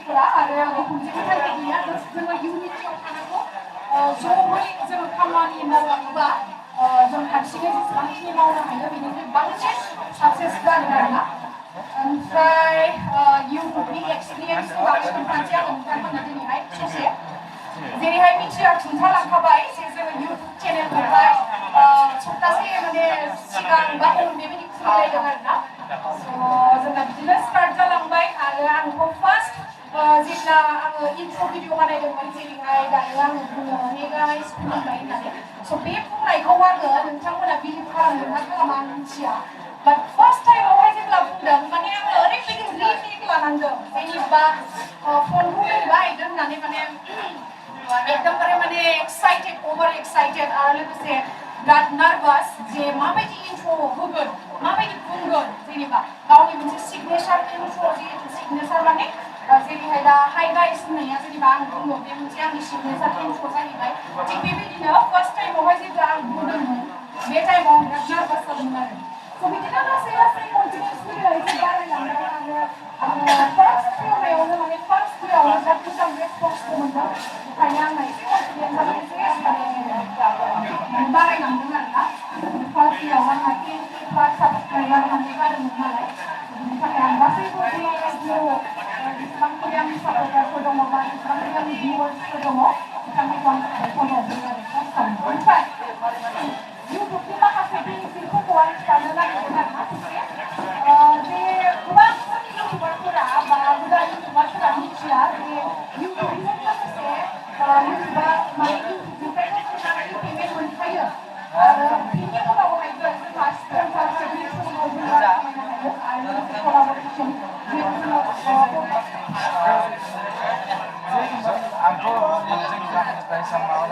kita ada yang kunci kita dia, terus semua unit yang aku, semua kamar ini nak जों हारसिङै जेसेबांखिनि मावनो हायो बेनिफ्राय बांसिन success जागोन आरोना ओमफ्राय इउटुबनि एक्सपिरियेन्सनि बागै खोन्थानोसै आङो नोंथांमोननो दिनैहाय ससे जेरैहाय मिथिया खिन्थालांखाबाय जे जोङो इउटुब चेनेलखौहाय सप्तासे माने सिगां बा उन बेबायदि खुलिलायदों आरोना जोंना बिदिनो स्टार्ट जालांबाय आरो आंखौ फार्स्ट जेब्ला आङो इन्ट्र' भिडिअ बानायदोंमोन जेरैहाय दायो आङो बुङो हे गाइस खुलुमबाय होननानै स' बे बुंनायखौ आङो नोंथांमोना बिलिभ खालामदों ना खालामा आं मिथिया बाट फार्स्ट टाइमावहाय जेब्ला बुंदों माने आङो ओरैबायदि रिटेक लानांदों जेनेबा फनखौ होबाय दोननानै माने एकदमबारे माने एक्साइटेड अभार एक्साइटेड आरो लोगोसे बिराद नार्भास जे माबायदि इन्ट्र' होगोन माबायदि बुंगोन जेनेबा गावनि मोनसे सिगनेचार इन्ट्र' जिहेतु सिगनेचार माने जेरैहाय दा हाइ गाइस होननाया जेनेबा आं बुङो बे मोनसे आंनि सिगनेचार इन्ट्र' जाहैबाय थिग बेबायदिनो फार्स्ट टाइमावहाय जेब्ला आं बुंदोंमोन बे टाइमाव आं बिराद नार्भास जादोंमोन आरो स' बिदिनो लासै लासै कन्टिनिउसलि एसे बारायलांदों आरो आङो फार्स्ट खेवनायावनो माने फार्स्ट खेवआवनो बिराद मोजां रेसपन्सखौ मोनदों ओंखायनो आंना एसे कनफिडेन्स जादों एसे माने बारायलांदों आरोना फार्स्ट खेवआव आंहा 10K प्लास साबस्क्राइबार माने जादोंमोन नालाय बिनि थाखाय आं गासैबो जेसेबांखि आंनि सापर्टारफोर दङ बा जेसेबांखि आंनि भिउवार्सफोर दङ बिथांमोनखौ आं साबायखर बावदों आरो फार्स्टआवनो ओमफ्राय इउटुबनि माखासे बेनिफिटफोरखौ आं खिन्थानो नागिरदों आरोना ससे जे गोबां जोंनि इउटुबारफोरा बा गोदान इउटुबारफोरा मिथिया जे इउटुबजों लोगोसे इउटुबा माने इउटुबनिफ्रायनो जोंहा पेमेन्ट मोनखायो आरो बिनि उनावहायबो जोंहा स्पन्सरशिपनि थ्रुआव जोङो खामायनो हायो आरो लोगोसे कलाबरेसन जेराव जोङो आंथ' जोंनि गामिनिफ्राय एसेबां माबा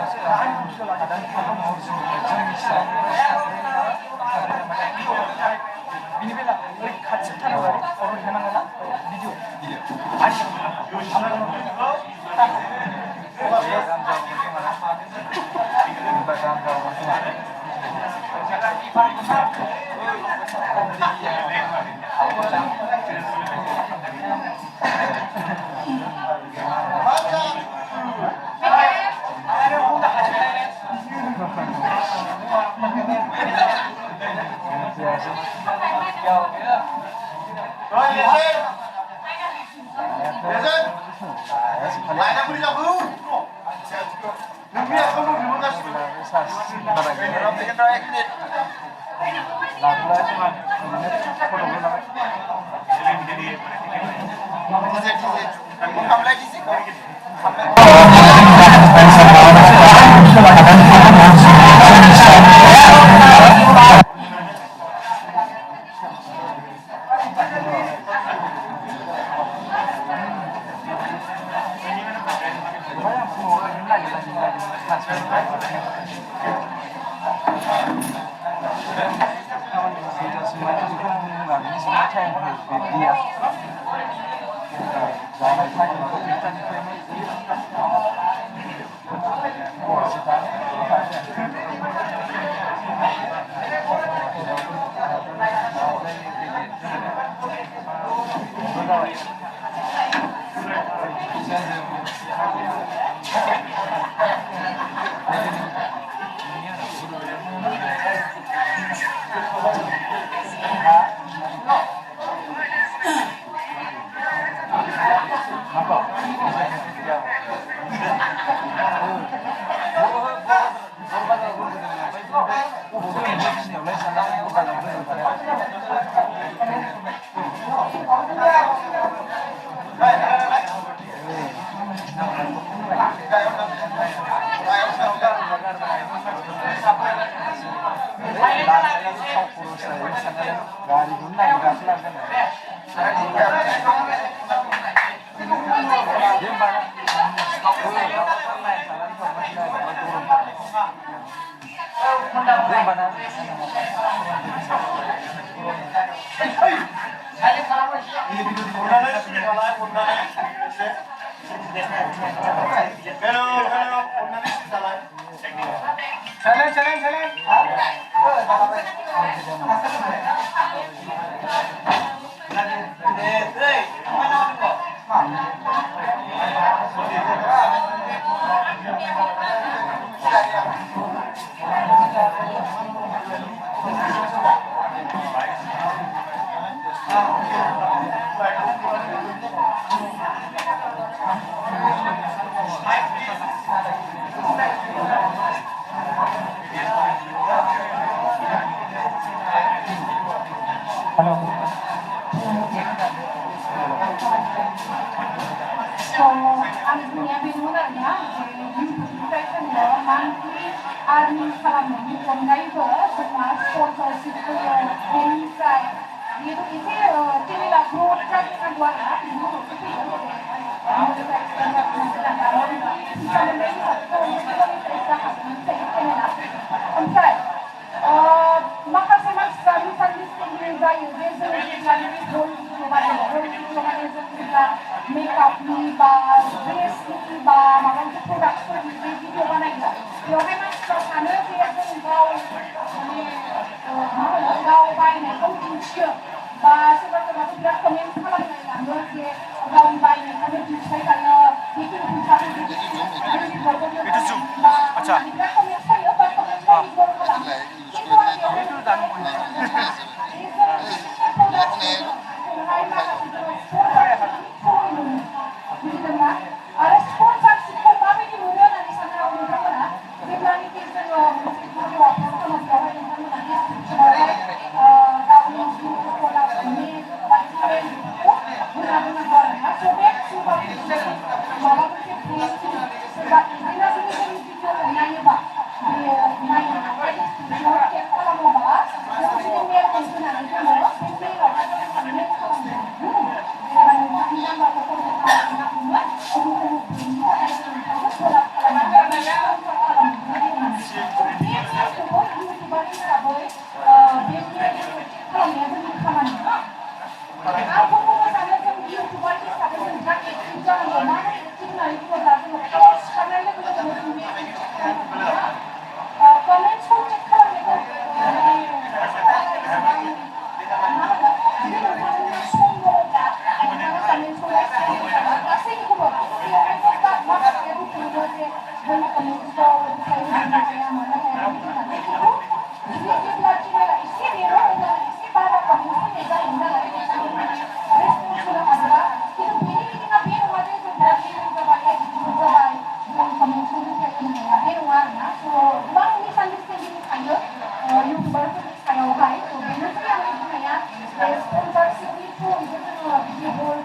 इउटुबारफोरनि सायावहाय बेनोसै आंनि बुंनाया बे स्पन्सरशिपनि थ्रुयैबो जोङो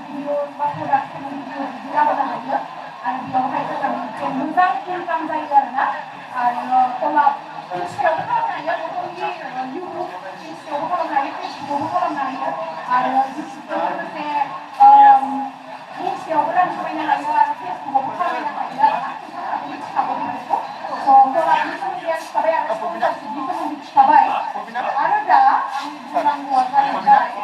भिडिअ बा प्रडाक्टफोरनि भिडिअ बिदि लाबोनो हायो आरो बेयावहाय जोंहा मोनसे मोजां इनकाम जायो आरोना आरो कलाब इन्स्टायावबो खालामनो हायो न'खरनि इउटुब इन्स्टायावबो खालामनो हायो फेसबुकआवबो खालामनो हायो आरो इउटुबजों लोगोसे इन्स्टायावबो रां खामायनो हायो आरो फेसबुकआवबो खामायनो हायो आरोना नोंथांमोनाबो मिथिखागौ बेफोरखौ कलाबनि सोमोन्दै आं खिथाबाय आरो स्पन्सरशिपनि सोमोन्दै खिथाबाय आरो दा आंनि बुंनांगौआ जाहैबाय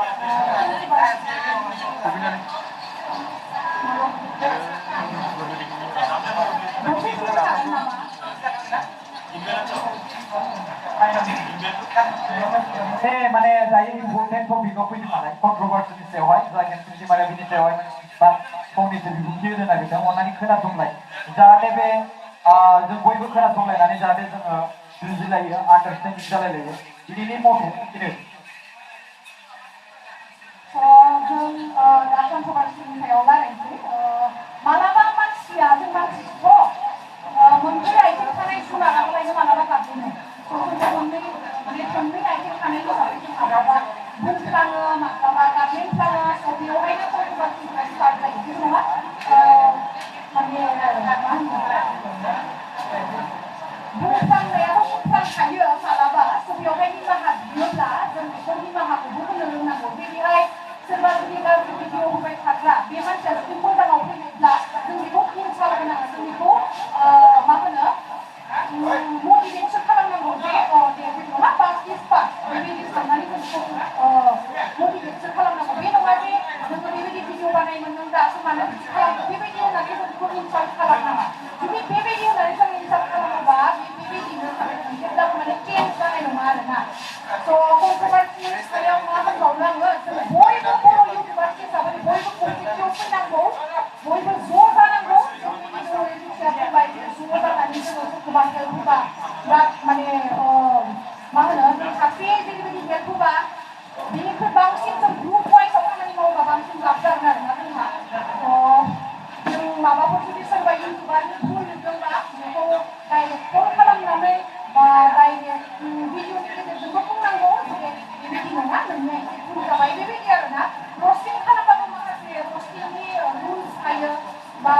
माने दायो इम्पर्टेन्ट टपिकआव फैदों नालाय कन्ट्रोभार्सिनि सायावहाय जायखि माने बिनि सायावहाय बा फंनैसो बिबुंथि होनो नागिरदों अननानै खोनासंलाय जाहाथे बे जों बयबो खोनासंलायनानै जाहाथे जोङो बुजिलायो आन्डारस्टेन्डिं जालायलायो बिनि मथे बेनो जों दा कन्ट्रोभार्सिनि सायाव रायलायनोसै मालाबा मानसिया जों मानसिखौथ' मोनब्रै आइथिं थानाय जुनारालायनो मालाबा गाबजेनो मोननै आइथिं थानाय हिसाबै जों माब्लाबा बुंफ्लाङो माब्लाबा गाबज्रिफ्लाङो बेवहायनो कन्ट्रोभार्सिफ्रा स्टार्ट जायो बे नङा माने मा होनो बुंफ्लांनायाथ' बुंफ्लांखायो मालाबा बेवहाय निमाहा बियोब्ला जों बेखौ निमाहाखौबो होनो रोंनांगौ बेनिहाय सोरबा जुदि गाज्रि भिडिअ होबाय थाग्रा बे मानसिया जुदि मोजाङाव फैनायब्ला जों बेखौ इनसाल्ट होनाङा जों बेखौ मा होनो मटिभेटसो खालामनांगौ जे दे जेबो नङा पास इज पास बेबायदि साननानै जों बेखौ मटिभेटसो खालामनांगौ बे नङा जे नोङो बेबायदि भिडिअ बानायमोन नों दासो मानो बिदि खालामो बेबायदि होननानै जों बेखौ इनसाल्ट खालामनाङा जुदि बेबायदि होननानै जों इनसाल्ट खालामोबा बेबायदिनो जेब्लाबो माने चेन्ज जानाय नङा आरोना स' कन्ट्रोभार्सिनि सायाव मा होनबावनो आङो जों बयबो बर' इउटुबार्स हिसाबै बयबो खौसेथियाव फैनांगौ बयबो ज' जानांगौ जोंनि लोगोसेया बुंबाय ज' जानानै जोङो सोरखौबा हेल्प होबा बिराद माने मा होनो सासे जेरैबायदि हेल्प होबा बेनिख्रुइ बांसिन जों ग्रुप वाइसआव खामानि मावोबा बांसिन लाब जागोन आरोना जोंहा जों माबाफोर जुदि सोरबा इउटुबारनि भुल नुदोंबा बेखौ डाइरेक्ट कल खालामनानै बा डाइरेक्ट भिडिअनि गेजेरजोंबो बुंनांगौ जे बेबायदि नङा नोंनिया एसे भुल जाबाय बेबायदि आरोना रस्टिं खालामबाबो माखासे रस्टिंनि रुल्स थायो बा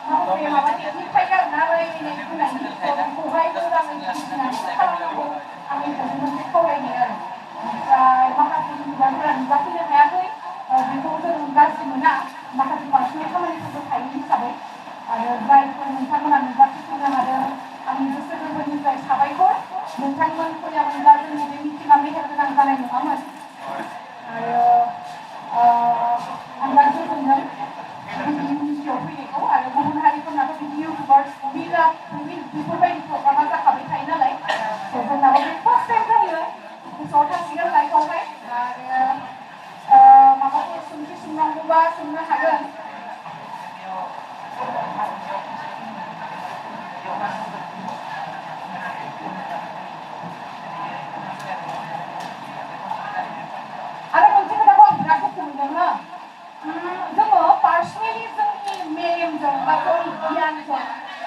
माखासे माबा टेकनिक थायो आरोना रायलायनाय बुंनायनि बेखौहाय मोजाङै बुजिनानै खालामनांगौ आंनि मोनसे खावलायनाय आरो ओमफ्राय माखासे इउटुबारफोरा नुजाफैनो हायाखै बेखौ जों गाज्रि मोना माखासे पार्सनेल खामानिफोरबो थायो हिसाबै आरो जायफोर नोंथांमोना नुजाफैनो हादों आंनि गोसो गोरबोनिफ्राय साबायखर नोंथांमोन फैयामोनब्ला जोंनि बे मिटिङा मेहेरगोनां जानाय नङामोन आरो आं दा गोजोनदों बिदि मिथियाव फैनायखौ आरो गुबुन हारिफोरनाथ' बिदि इउटुबार्स बेफोरबायदि प्रग्रामा जाखाबाय थायो नालाय जोंनाबो बे फार्स्ट टाइम जायो गोसोआव थासिगोन लाइफआवहाय आरो माबाफोर सोंथि सोंनांगौबा सोंनो हागोन आरो मोनसे खोथाखौ आं बिराद दुखु मोनदों हो जोङो पार्सनेलि जोंनि मेलेमजों बा जोंनि गियानजों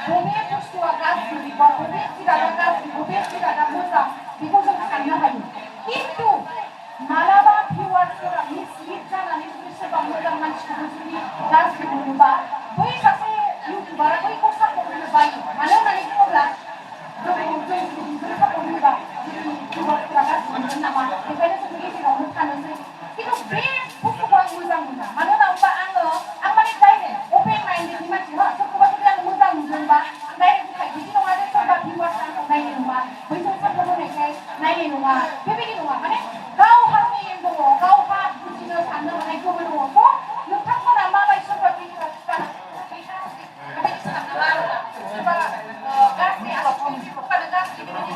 बबे बुस्थुआ गाज्रि बा बबे जिरादा गाज्रि बबे जिरादा मोजां बेखौ जों साननो हायो खिन्थु मालाबा भिउवार्सफोरा मिसलिड जानानै जुदि सोरबा मोजां मानसिखौबो जुदि गाज्रि मोनोबा बै सासे इउटुबारा बैखौ सापर्ट होनो बायो मानो होननानै बुङोब्ला जों जुदि बिजों सापर्ट होयोबा जोंनि भिउवार्सफोरा गाज्रि मोनगोन नामा बेखायनो जों गेजेरावनो थानोसै खिन्थु बे बुस्थुखौ आं मोजां मोना मानो होनना बुङोबा आं माने डाइरेक्ट अपेन माइन्डेडनि मानसि हो सोरखौबा जुदि आं मोजां नुदोंबा आं डाइरेक्ट बुंखायो बिदि नङा जे सोरबा भिउवार्सआ आंखौ नायनाय नङा बैसोर सापर्ट होनायखाय नायनाय नङा बेबायदि नङा माने गावहा मेलेम दङ गावहा बुजिनो साननो हानाय गोहो दङ थ' नोंथांमोना मालाय सोरबा भिउवार्सआ बेबायदि साननाङा आरोना सोरबा गाज्रि आखुनिफोरबानो गाज्रि बेबायदि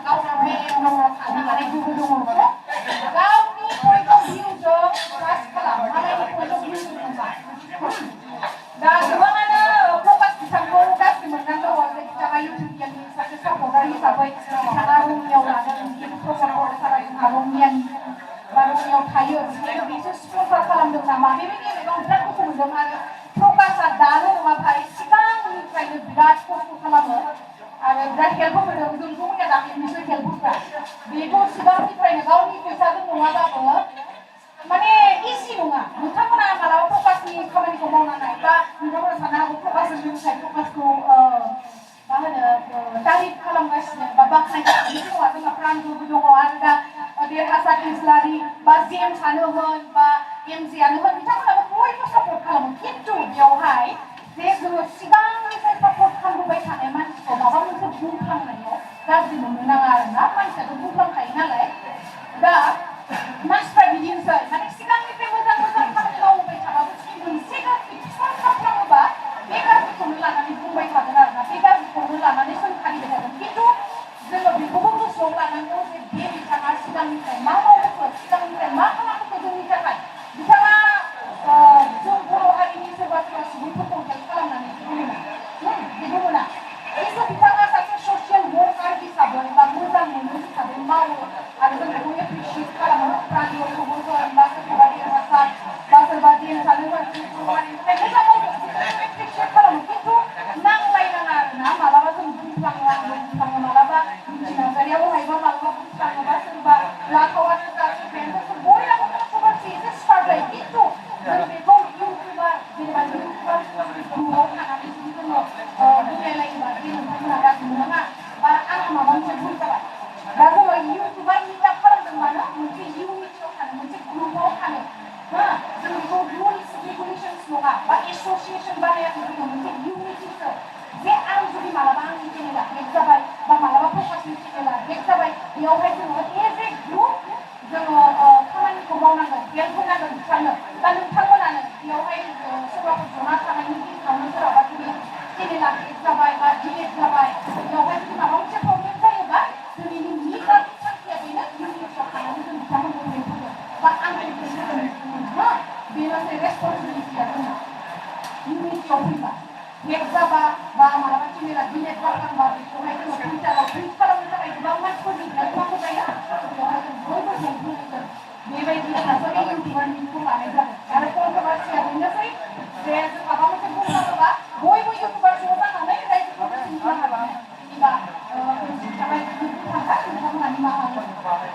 गावहा मेलेम दङ साननो हानाय गोहो दङ थ' गावनि पइन्ट अफ भिउजों ट्रास्ट खालाम मालायनि पइन्ट अफ भिउजों नङा दा गोबाङानो प्रकाश बिथांखौ गाज्रि मोननानै दङ जे बिथाङा इउटुबियाननि सासे सापर्टार हिसाबै बिथाङा रङियाव लादों जिहेतु प्रसाद बर'सारा जोंहा रङियानि बा रङियाव थायो बिनिखायनो बिसोर स्पन्सर खालामदों नामा बेबायदि होननायखौ आं बिराद दुखु मोनदों आरो प्रकाशआ दाल' नङा भाइ सिगांनिफ्रायनो बिराद खस्थ' खालामो आरो बिराद हेल्प होदों जोंथ' मैया दाख्लैनिसो हेल्प होग्रा बेथ' आरो दा देरहासार इस्लारि बा जेम्सआनो होन बा एमजेआनो होन बिथांमोनाबो बयबो सापर्ट खालामो खिन्थु बेवहाय जे जोङो सिगांनिफ्राय सापर्ट खालामबोबाय थानाय मानसिखौ माबा मोनसे बुंफ्लांनायाव गाज्रि मोननो नाङा आरोना मानसियाथ' बुंफ्लांखायो नालाय दा मानसिफ्रा बिदिनोसै माने सिगांनिफ्राय मोजां मोजां खामानि मावबोबाय थाबाबो जुदि मोनसे गाज्रि बिफां खालामफ्लाङोबा बे गाज्रिखौनो लानानै बुंबाय थागोन आरोना बे गाज्रिखौनो लानानै सोंखारिबाय थागोन खिन्थु जोङो बेखौबो गोसोआव लानांगौ जे बे बिथाङा सिगांनिफ्राय मा मावबोखो सिगांनिफ्राय मा खालामबोखो जोंनि थाखाय बिथाङा जों बर' हारिनि सोरबा सोरबा सुबुंफोरखौ हेल्प खालामनानै जेबो मोना खिन्थु बिथाङा सासे ससियेल वर्कार हिसाबै बा मोजां मोनो हिसाबै मावो आरो जों बेखौ एप्रिसियेट खालामो रानियावखौबो होन बा सोरखौबा देरहासार बा सोरबा जेन्सआनो होन हारिनि थाखाय मोजां मावो एप्रिसियेट खालामो खिन्थु नांलायनाङा आरोना मालाबा जों बुंफ्लाङो आंबो बुंफ्लाङो मालाबा मिथि नार्जारियाबो हायोबा मालाबा बुंफ्लाङोबा सोरबा लाथावानो जा सोरबायानो जा बयनाबो कन्ट्रभार्सि एसे स्टार्ट जायो खिन्थु जों बेखौ इउटुबार जेनेबा इउटुबार न'आव थानानै जुदि जोङो बुंलायलायोबा बे नोंथांमोना गाज्रि मोना बा आंहा माबा मोनसे भुल जाबाय दा जोङो इउटुबार मिटआप खालामदों मानो मोनसे इउनिटियाव थानो मोनसे ग्रुपआव थानो हा जों बेखौ रुल्स रेगुलेशन्स नङा बा एस'सिएसन बानायाखै जोङो मोनसे इउनिटिसो जे आं जुदि मालाबा आंनि चेनेला हेक जाबाय बा मालाबा प्रकाशनि चेनेला हेक जाबाय बेयावहाय जोङो एज ए ग्रुप जोङो खामानिखौ मावनांगोन हेल्प होनांगोन बिथांनो दा नोंथांमोनानो बेयावहाय सोरबाफोर जना थानायनि गेजेरावनो सोरहाबा जुदि चेनेला हेक जाबाय बा डिलेट जाबाय बेयावहाय जुदि माबा मोनसे प्रब्लेम जायोबा दिनैनि मिट आउटनि थांखिया बेनो इउनिटियाव थानानै जों बिथांमोनखौ हेल्प होगोन बा आंखौ हेल्प होगोन हा बेनोसै रेसपन्सिबिलिटिया जोंना इउनिटियाव फैबा हेक जाबा बा मालाबा चेनेला डिलेट जाफ्लांबा बेखौहाय जोङो टुइटाराव टुइट खालामनो थाखाय गोबां मानसिफोरनि हेल्प नांगौ जायो बेवहाय जों बयबो हेल्प होनांगोन बेबायदि थासारि इउटुबार मिटखौ लानाय जादों आरो कन्ट्रभार्सिया बेनोसै जे जों माबा मोनसे बुंनांगौबा बयबो इउटुबार ज' जानानै रायजोखौनो बुंफ्लाङालानो जेनेबा नोंथांमोना निमाहा हो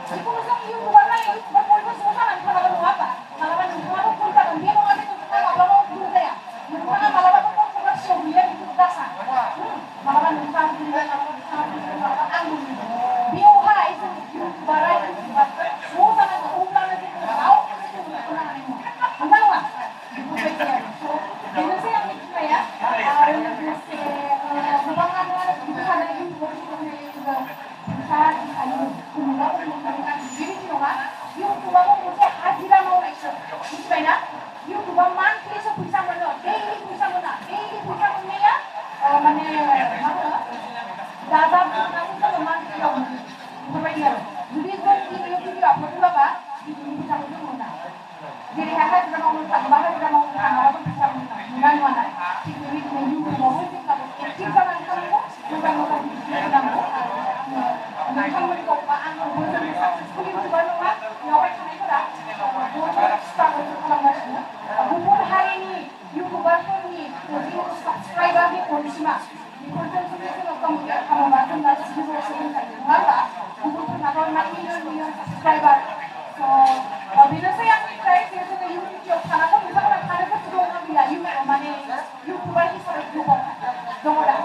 जिखुनु जों इउटुबार नालाय इउटुबार बयबो ज' जानानै थानांगौ नङा होमबा मालाबा नोंथाङाबो भुल जागोन बे नङा जे नोंथाङा माब्लाबाबो भुल जाया नोंथाङा मालाबाबो कन्ट्रभार्सियाव गैया बेखौ दासान मालाबा नोंथाङा बुंगोन मालाबा नोंथाङा बुंगोन मालाबा आं बुंगोन बेवहाय जों इउटुबारा इउटुबार ज' जानांगौ अब्लानो जोङो रावबो जेबो होनो हानाय नङा नङा नङा बेफोरबायदि आरो स' बेनोसै आंनि बुंनाया आरो लोगोसे गोबाङानो बिदिखायनो इउटुबारफोरखौ फैसा आरजिखायो उमुगा उमुग बेबायदि नङा इउटुबाबो मोनसे हाजिरा मावनायसो मिथिबायना इउटुबा मान्थलिसो फैसा मोनो दैलि फैसा मोना दैलि फैसा मोननाया माने मा होनो दाजाबनानै जोङो मान्थलियाव मोनो बेफोरबायदि आरो जुदि जों दिनैयाव भिडिअ आपल'ड होआबा दिनैनि फैसाखौ जों मोना जेरैहाय हाजिरा मावनो थाङोबा हाजिरा मावनो थाङाबाबो फैसा मोना नङा थिग बेबायदिनो इउटुबावबो जेब्लाबो एक्टिभ जानानै थानांगौ मोजां मोजां भिडिअ होनांगौ आरो आङो नोंथांमोनखौ बा आंखौबो जों साक्सेसफुल इउटुबार नङा बेवहाय थानायफोरा बयबो स्ट्रागल खालामगासिनो गुबुन हारिनि इउटुबारफोरनि जिहेतु साबस्क्राइबारनि अनजिमा बेफोरजों जुदि जोङो कम्पेयार खालामोबा जोंना जिर'सो दंखायो नङा होमबा गुबुनफोरनाथ' इमान मिलियन मिलियन साबस्क्राइबार स' बेनोसै आंनिफ्राय जे जोङो इउनिटियाव थानांगौ नोंथांमोना थानो गोसो दंना गैया माने इउटुबार हिसाबै ग्रुपआव दङ दा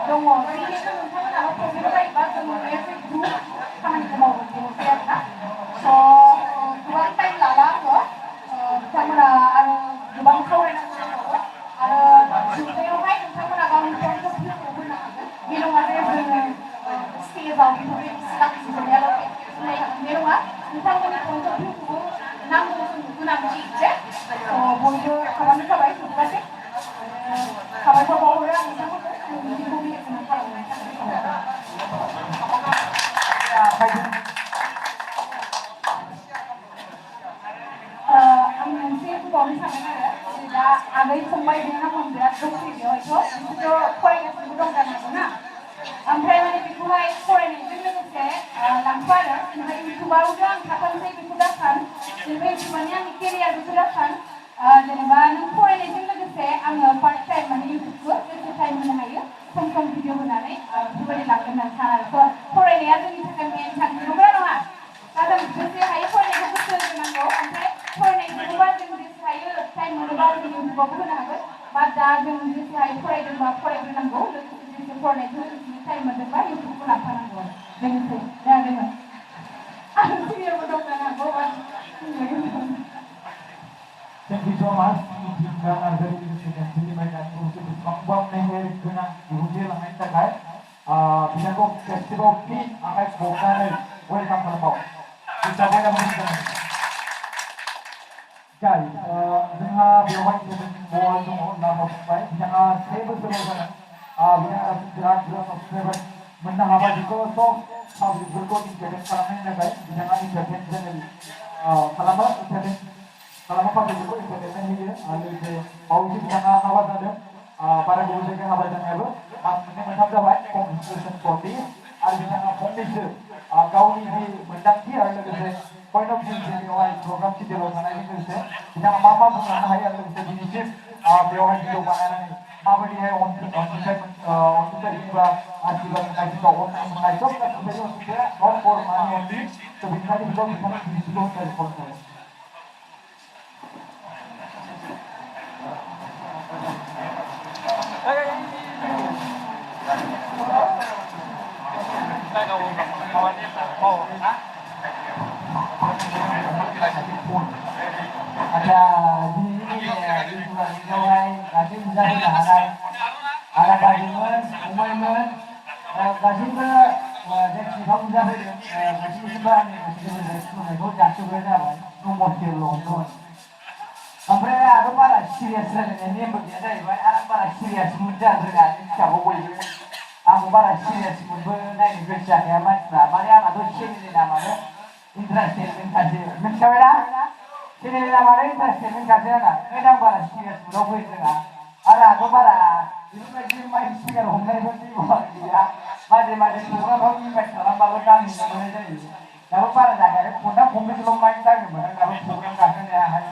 दङ जिहेतु नोंथांमोनाबो प्रब्लेम जायोबा जों एज ए ग्रुप खामानिखौ मावगोन बेनोसै आरोना स' गोबां टाइम लाला आङो बिथांमोना आरो गोबां सावरायनांगौ दंबावो आरो जोबनायावहाय नोंथांमोना गावनि पइन्ट अफ भिउखौ होनो हागोन बे नङा जे जोङो स्टेजाव बेफोरबायदि सिगां जिरायनायाल' बुंनाय हागोन बे नङा नोंथांमोननि पइन्ट अफ भिउखौबो नांगौ जोंनो गोनांथि जे बयबो खालामनो थाबाय जोबजासे साबायखर बावहरो आं नोंथांमोनखौ जोंनि भिडिअखौ बेखेवना खालामनायनि थाखाय आं मोनसे बुंबावनो सानदों आरो दा आगै फंबाय बिनानावमोन बिराद दंसै बेवहायथ' बिसोरथ' फरायगासिनो दं जानो हागौ ना ओमफ्राय माने बेखौहाय फरायनायजों लोगोसे लांफा आरो जेनेबा इउटुबावबो आं थाथारनोसै बेखौ दासान जेनेबा इउटुबारनि आंनि केरियार बेखौ दासान जेनेबा नों फरायनायजों लोगोसे आङो पार्ट टाइम माने इउटुबखौ एसे टाइम होनो हायो सम सम भिडिअ होनानै बेफोरबायदि लागोन होननानै सानो आरो फरायनाया जोंनि थाखाय मेन थांखि नंगौना नङा दा जों जेसे हायो फरायनायखौ गोसो होनांगौ ओमफ्राय फरायनाय जोबोबा जों जेसे हायो टाइम मोनोबा जों इउटुबावबो होनो हागोन बा दा जों जेसे हायो फरायदोंबा फरायग्रोनांगौ लोगोसे जेसे फरायनायजों लोगोसे टाइम मोनदोंबा इउटुबखौ लांफानांगौ बेनोसै दा जोङो Bukan dari itu sendiri mereka untuk berkembang dengan dengan diuji lain terkait bisa kok festival ini akan bukan welcome kelompok. Ucapan yang mengucapkan. Jadi, जोंहा बेवहाय बल दङ लामाफोरबाय बिथाङा 3 बोसोर जागोन बिथाङा बिराद बुरजा साबसक्राइबार मोननो हाबाय बेखौ सब पाब्लिकफोरखौ इन्टारटेन खालामनायनि थाखाय बिथाङा इन्टारटेन चेनेल खालामो इन्टारटेन खालामो पाब्लिकफोरखौ इन्टारटेनमेन्ट होयो आरो लोगोसे बावैसो बिथाङा हाबा जादों बारा गोबाव जायगायाव हाबा जानायाबो मास मोननै मोनथाम जाबाय कंग्रेचुलेसन फर दिस आरो बिथाङा फंनैसो गावनि जि मोन्दांथि आरो लोगोसे पइन्ट अफ भिउ बेवहाय प्रग्राम सिडिउलाव थानायजों लोगोसे बिथाङा मा बुंलांनो हायो आरो लोगोसे दिनैसिम बेवहाय भिडिअ बानायनानै माबायदिहाय अनसुंथाइ बा आशीर्बाद मोननाय बा अननाय मोननाय सब गासैबो अनसुंथाइया नट फर मानि अनलि स' बेनिखायनो बेखौ बिथाङा दिन्थिगौ होननानै खालामो ada di ini berawai kasih bisa dilakukan ada bagian umumnya kasih ke jadi kamu bisa kasih sebarang kasih itu jatuh berapa nomor kilo ओमफ्राय आरो बारा सिरियास रायलायनाय नेमबो गैया जाहैबाय आरो बारा सिरियास मुड जानो रोङा मिथिखागौ बयबो आंबो बारा सिरियास मुडबो नायनो गोसो जाखाया मानसिफ्रा माने आंहाथ' चेनेलनि नामानो इन्टारेस्टेडमेन्टखासो मिथिखाबायना चेनेलनि नामानो इन्टारेस्टेडमेन्टखासो आंना ओंखायनो आं बारा सिरियास मुडआव फैनो रोङा आरो आंहाथ' बारा बेफोरबायदि माइक स्पिकार हमनायबो गैया माजे माजे प्रग्रामफ्राव इनभाइट खालामबाबो गामिनो मोननाय जायो दाबो बारा जाखायाखै खनथाम खनब्रैसोल' माइक दांनो मोनदों दाबो प्रग्राम गाखोनायाहाय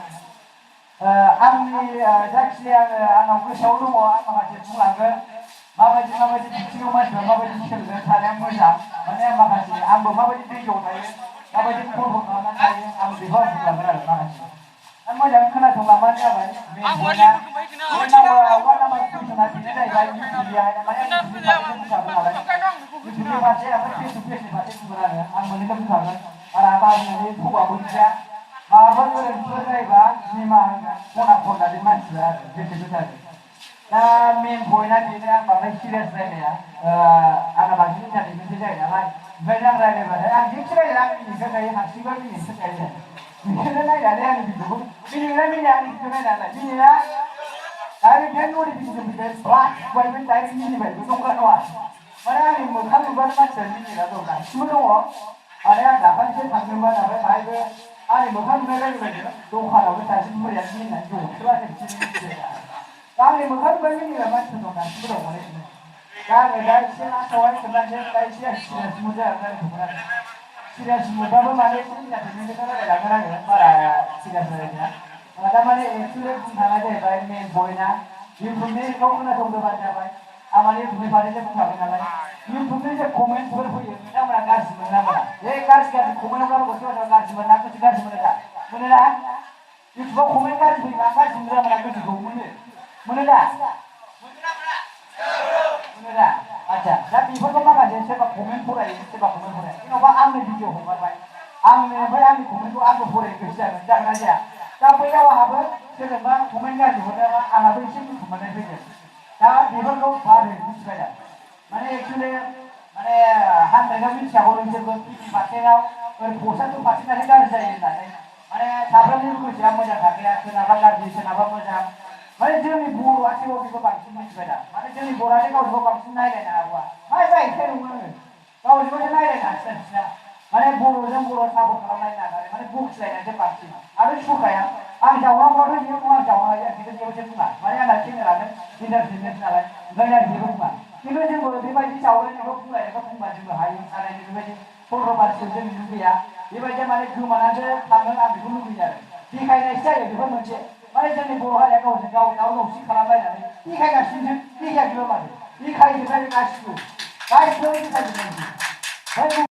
आंनि जाखिजाया आंनाव गोसोआव दङ आं माखासे बुंलांगोन माबायदि बिथिङाव मानसिफ्रा माबायदि सोलोंनानै थानाया मोजां माने माखासे आंबो माबायदि दैयाव थायो माबायदि फल' खालामनानै थायो आं बेखौ आं बुंलांगोन आरो माखासे आं मोजां खोनासंलांबानो जाबाय वान नाम्बार कुइसना बेनो जाहैबाय इउटुबनिया माने आं इउटुबनि फारसे बुंखागोन नालाय इउटुबनि फारसे ओमफ्राय फेसबुकनि फारसे बुंगोन आं मोननैखौ बुंखागोन आरो आं बाबुनि थगाबो गैया माबाफोर गोरोन्थिफोर जायोबा निमाहा होगोन खना खननानै मानसिफ्रा आरो गोसो गोथारै दा मेन पइन्टआ बेनो आं बांद्राय सिरियास रायलाया आंना बांसिन इन्टारटेनमेन्टसो जायो नालाय ओंखायनो आं रायलायबाथाय आं जेखि रायलाया आं मिनिनोसो गायो हारसिंबा मिनिनोसो गायो बेखौनो नायनानै आंनि भिडिअखौ मिनिगोना मिनिया आंनि भिडिअ नायनानै मिनिया डाइरेक्ट बे नटिफिकेसन फैबाय ब्लास फैबाय डाइरेक्ट मिनिबायबो नंगौना नङा माने आंनि मोखां नुबानो मानसिया मिनिग्रा दं दासिमबो दङ माने आं दाखालिसो थांदोंमोन ओमफ्राय बाहायबो आंनि मोखां नुनाय लोगो लोगो दखानावबो सासे बुरैया मिनिनानै ज'सोलासो बिसोरनि मिथिबाय दा आंनि मोखां नुबाय मिनिग्रा मानसिफोर दं दासिमबो दं माने दा आङो दा एसे लास्टआवहाय खोन्थानोसै दा एसे आं सिरियास मुड जानानै रायलायदोंमोन आरो सिरियास मुडबाबो माने एसे इन्टारटेनमेन्टजोंनो रायलायलांगोन आङो बारा सिरियास रायलायनाया दा माने एक्सुवेलि बुंनो थाङा जाहैबाय मेन पइन्टआ इउटुबनिखौ खोनासंदोंबानो जाबाय आं माने इउटुबनि फारसे बुंखाबाय नालाय इउटुबनि जे कमेन्टफोर फैयो बिथांमोना गाज्रि मोना मोना बे गाज्रि कमेन्टआव सोरबा सोरबा गाज्रि मोना गोसो गाज्रि मोनो दा मोनोना इउटुबाव कमेन्ट गाज्रि फैयोबा गाज्रि मोना मोना गोसोखौ मोनो दा मोनो दा आच्छा दा बेफोरखौ माखासे सोरबा कमेन्ट फरायो सोरबा कमेन्ट फराया जेन'बा आंनो भिडिअ हगारबाय आंनो ओमफ्राय आंनि कमेन्टखौ आंबो फरायनो गोसो जागोन ना जाया दा बैयाव आंहाबो सोरजोंबा कमेन्ट गाज्रि हरनायाबा आंहाबो एसे दुखु मोननाय फैगोन दा बेफोरखौ बारो मिथिबाय दा माने एक्सुवेलि माने 100आव मिथिखागौ नोंसोरबो 50%आव पसासो पारसेन्टआसो गाज्रि जायो होननानै माने साफ्रोमनिबो गोसोआ मोजां थाखाया सोरनाबा गाज्रि सोरनाबा मोजां माने जोंनि बर'आसो बेखौ बांसिन मिथिबाय दा माने जोंनि बर'आसो गावजों गाव बांसिन नायलायनो हागौआ मा जाहैखाय नङा आङो गावजों गावसो नायलायनो हासिना माने बर'जों बर' सापर्ट खालामलायनो नागारै माने बखिलायनायसो बांसिन आरो सुखाया आं जावनांगौआथ' जेबो नङा आं जावनो हायो आं खिन्थु जेबो बुङा माने आंना चेनेलानो इन्टारटेनमेन्ट नालाय ओंखायनो आं जेबो बुङा खिन्थु जोंबो बेबायदि जावलायनायखौ बुंलायनायखौ बुंबा जोंबो हायो आरो बेबायदि कन्ट्रभार्सिखौ जों लुबैया बेबायदिया माने गोमानासो थाङो आं बेखौ लुबैयो आरो देखायनायसो जायो बेफोर मोनसे माने जोंनि बर' हारिया गावजों गाव दाव दावसि खालामलायनानै देखायगासिनो देखायाखैबा माथो देखायजोबनाय गासिबो देखायजोबनाय